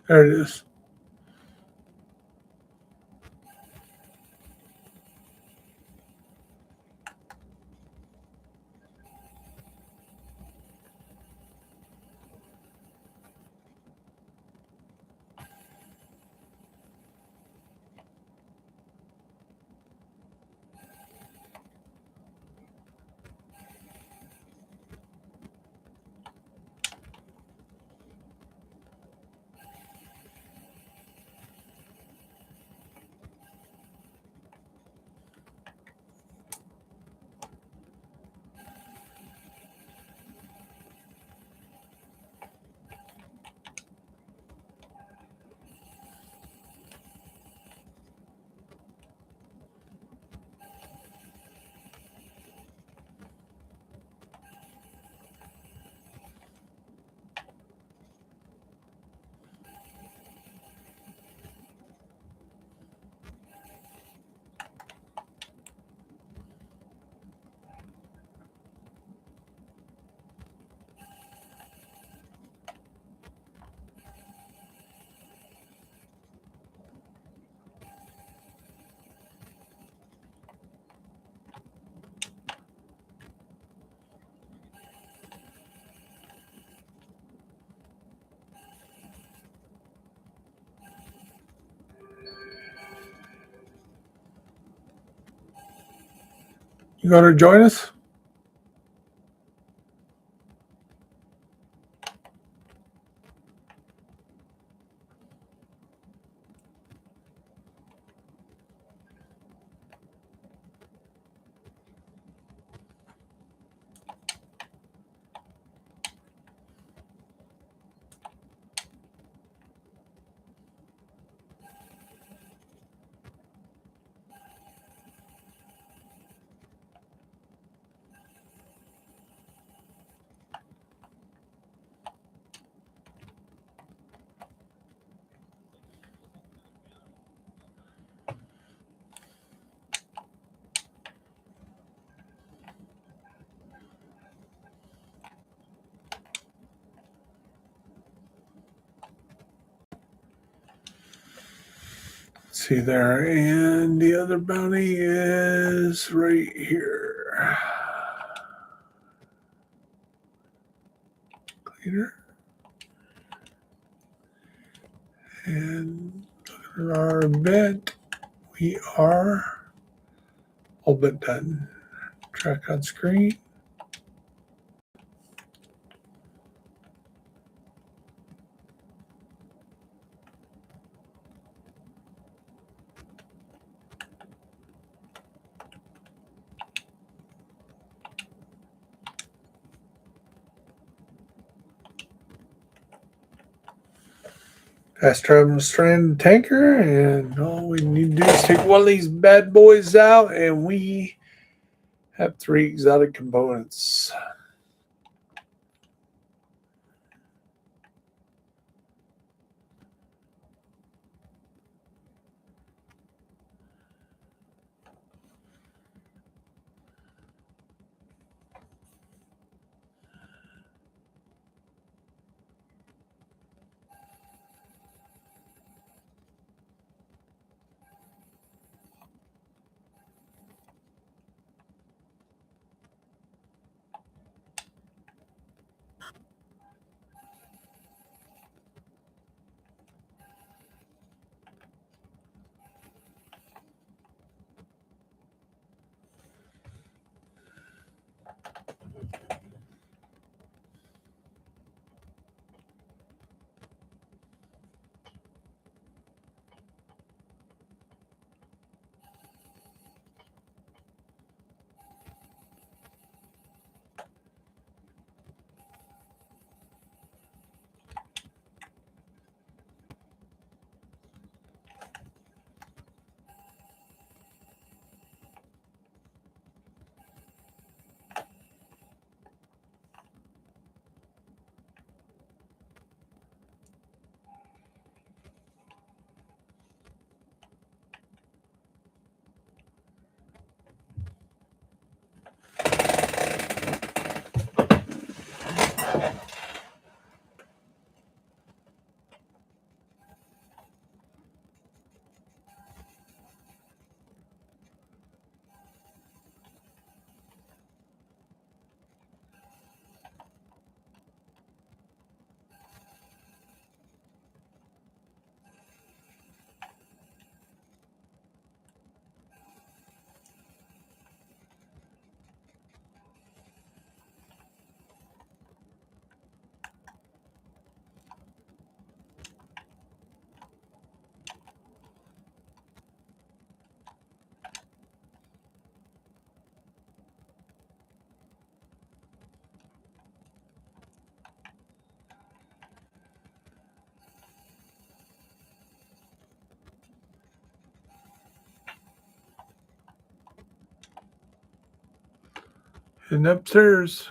there it is. You going to join us? See there, and the other bounty is right here. Cleaner. And look at our event. We are all but done. Track on screen. Fast traveling strand tanker, and all we need to do is take one of these bad boys out, and we have 3 exotic components. And upstairs.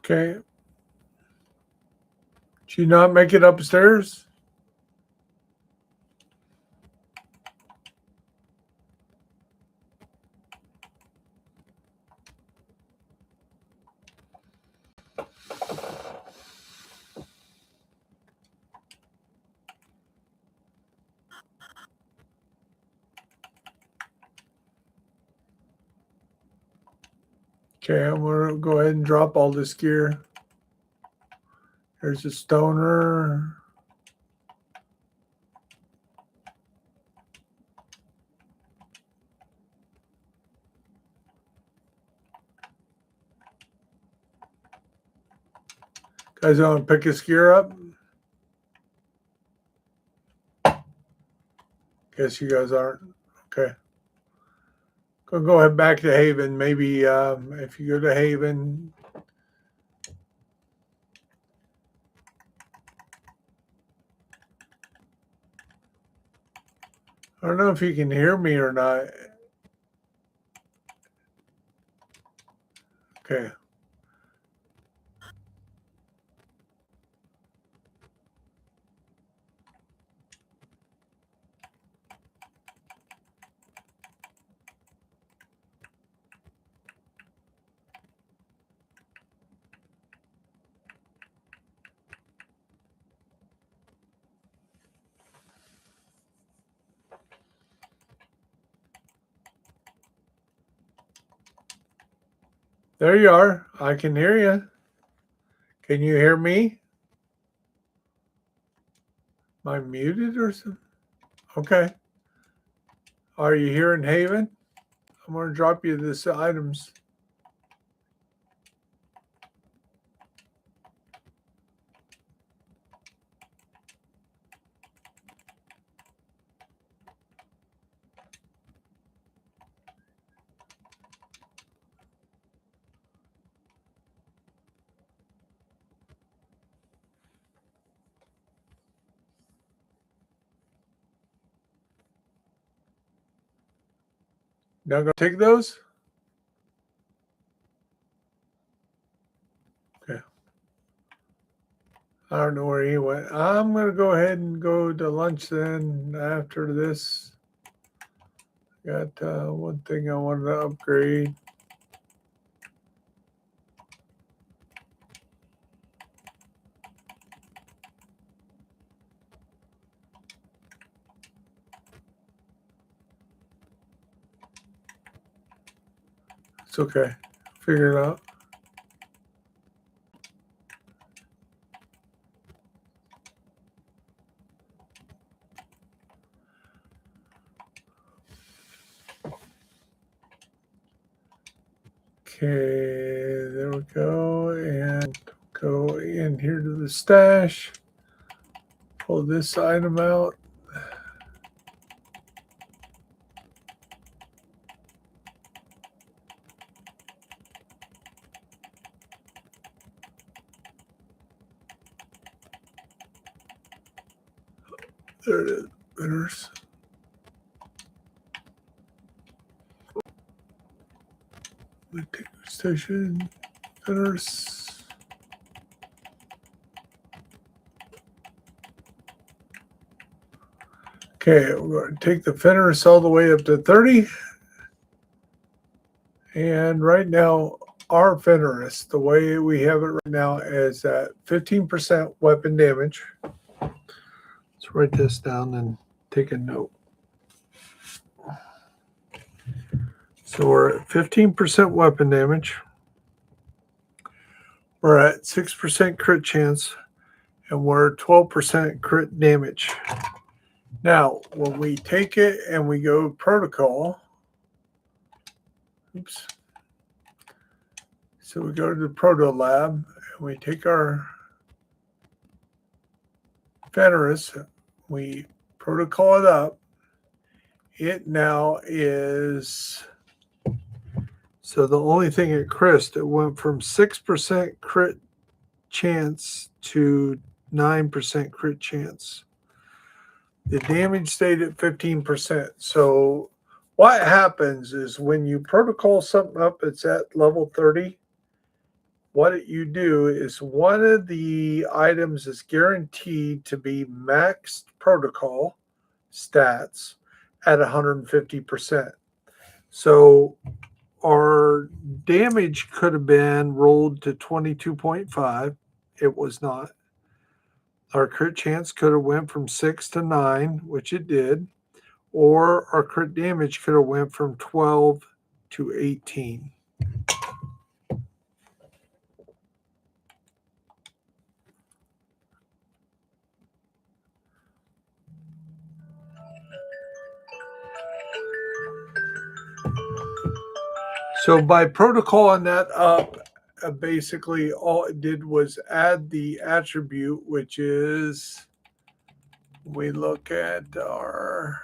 Okay. Did you not make it upstairs? Okay, I'm going to go ahead and drop all this gear. There's a stoner. Guys, want to pick his gear up? Guess you guys aren't. Okay. Go ahead back to Haven. Maybe if you go to Haven. I don't know if you can hear me or not. Okay. There you are. I can hear you. Can you hear me? Am I muted or something? Okay. Are you here in Haven? I'm going to drop you this items. Now go take those. Okay. I don't know where he went. I'm going to go ahead and go to lunch then after this. Got one thing I wanted to upgrade. It's okay. Figure it out. Okay, there we go. And go in here to the stash. Pull this item out. There it is. Winners. Station. Winners. Okay, we're going to take the Fenris all the way up to 30. And right now, our Fenris, the way we have it right now, is at 15% weapon damage. Let's write this down and take a note. So we're at 15% weapon damage. We're at 6% crit chance, and we're at 12% crit damage. Now, when we take it and we go protocol, oops. So we go to the proto lab and we take our Fenris, we protocol it up. It now is, so the only thing it crissed, it went from 6% crit chance to 9% crit chance. The damage stayed at 15%. So what happens is when you protocol something up, it's at level 30, what you do is one of the items is guaranteed to be maxed protocol stats at 150%. So our damage could have been rolled to 22.5. It was not. Our crit chance could have went from 6 to 9, which it did, or our crit damage could have went from 12 to 18. So by protocoling that up, basically all it did was add the attribute, which is we look at our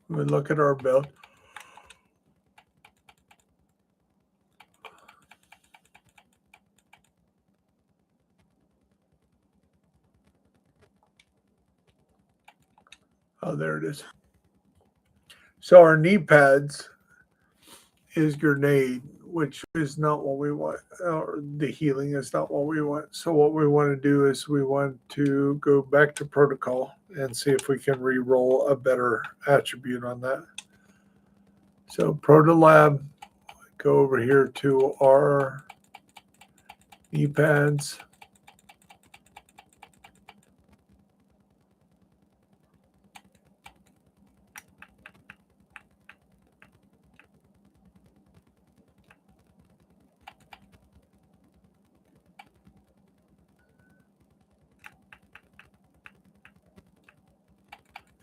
we look at our build. Oh, there it is. So our knee pads is grenade, which is not what we want, or the healing is not what we want. So what we want to do is we want to go back to protocol and see if we can re-roll a better attribute on that. So Protolab, go over here to our knee pads.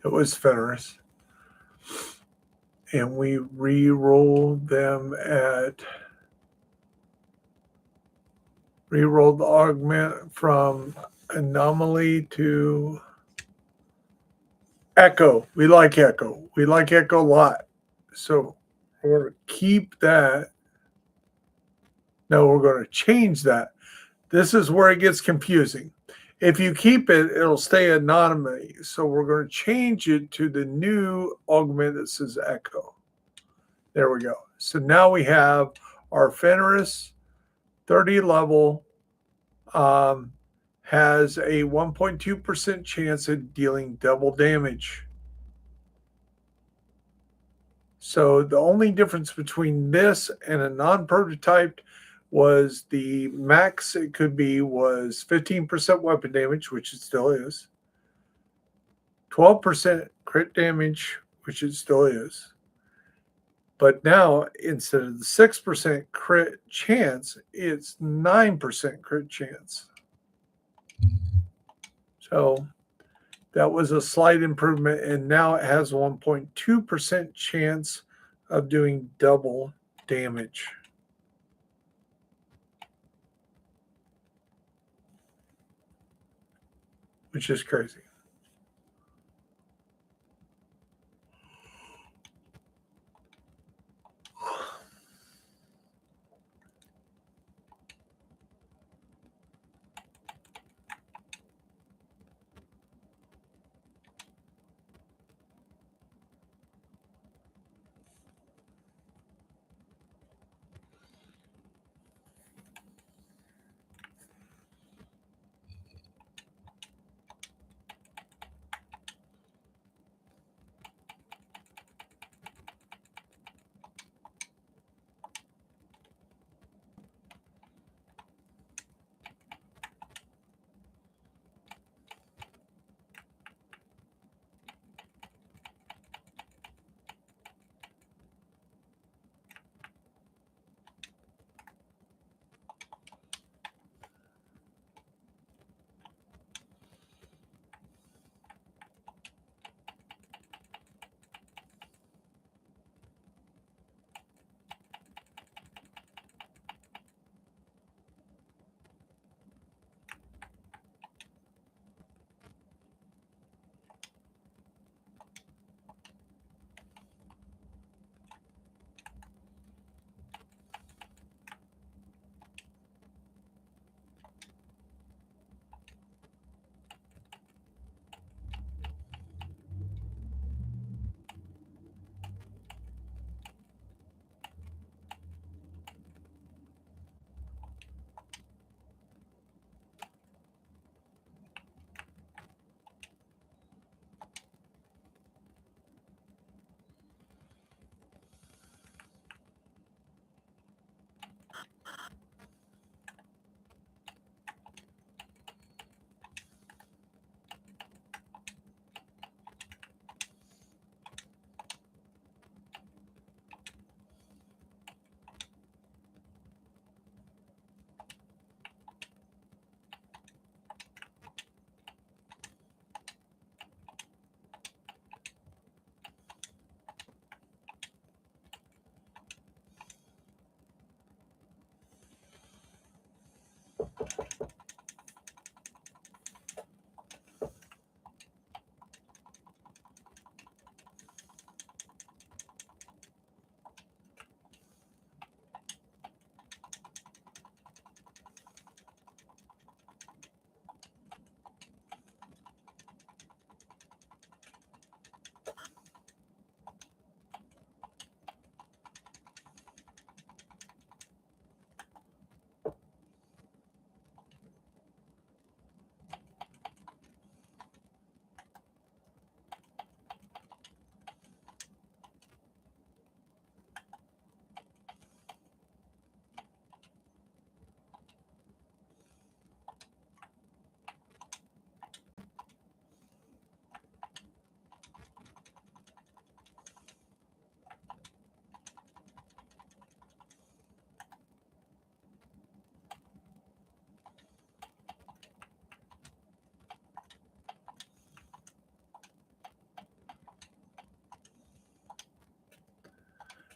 It was Fenris. And we re-rolled them at re-rolled the augment from anomaly to echo. We like echo. We like echo a lot. So we're going to keep that. No, we're going to change that. This is where it gets confusing. If you keep it, it'll stay anonymous. So we're going to change it to the new augment that says echo. There we go. So now we have our Fenris 30 level has a 1.2% chance of dealing double damage. So the only difference between this and a non-prototyped was the max it could be was 15% weapon damage, which it still is, 12% crit damage, which it still is. But now instead of the 6% crit chance, it's 9% crit chance. So that was a slight improvement, and now it has 1.2% chance of doing double damage. Which is crazy.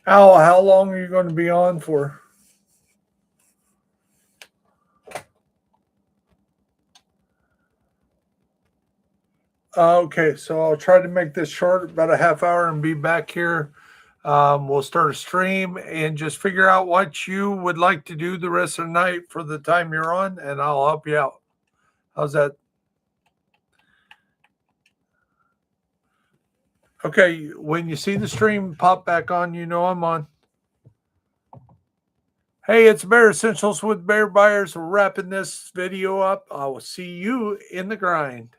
Al, how long are you going to be on for? Okay, so I'll try to make this short, about a half hour, and be back here. We'll start a stream and just figure out what you would like to do the rest of the night for the time you're on, and I'll help you out. How's that? Okay, when you see the stream pop back on, you know I'm on. Hey, it's Bear Essentials with Bear Buyers. We're wrapping this video up. I will see you in the grind.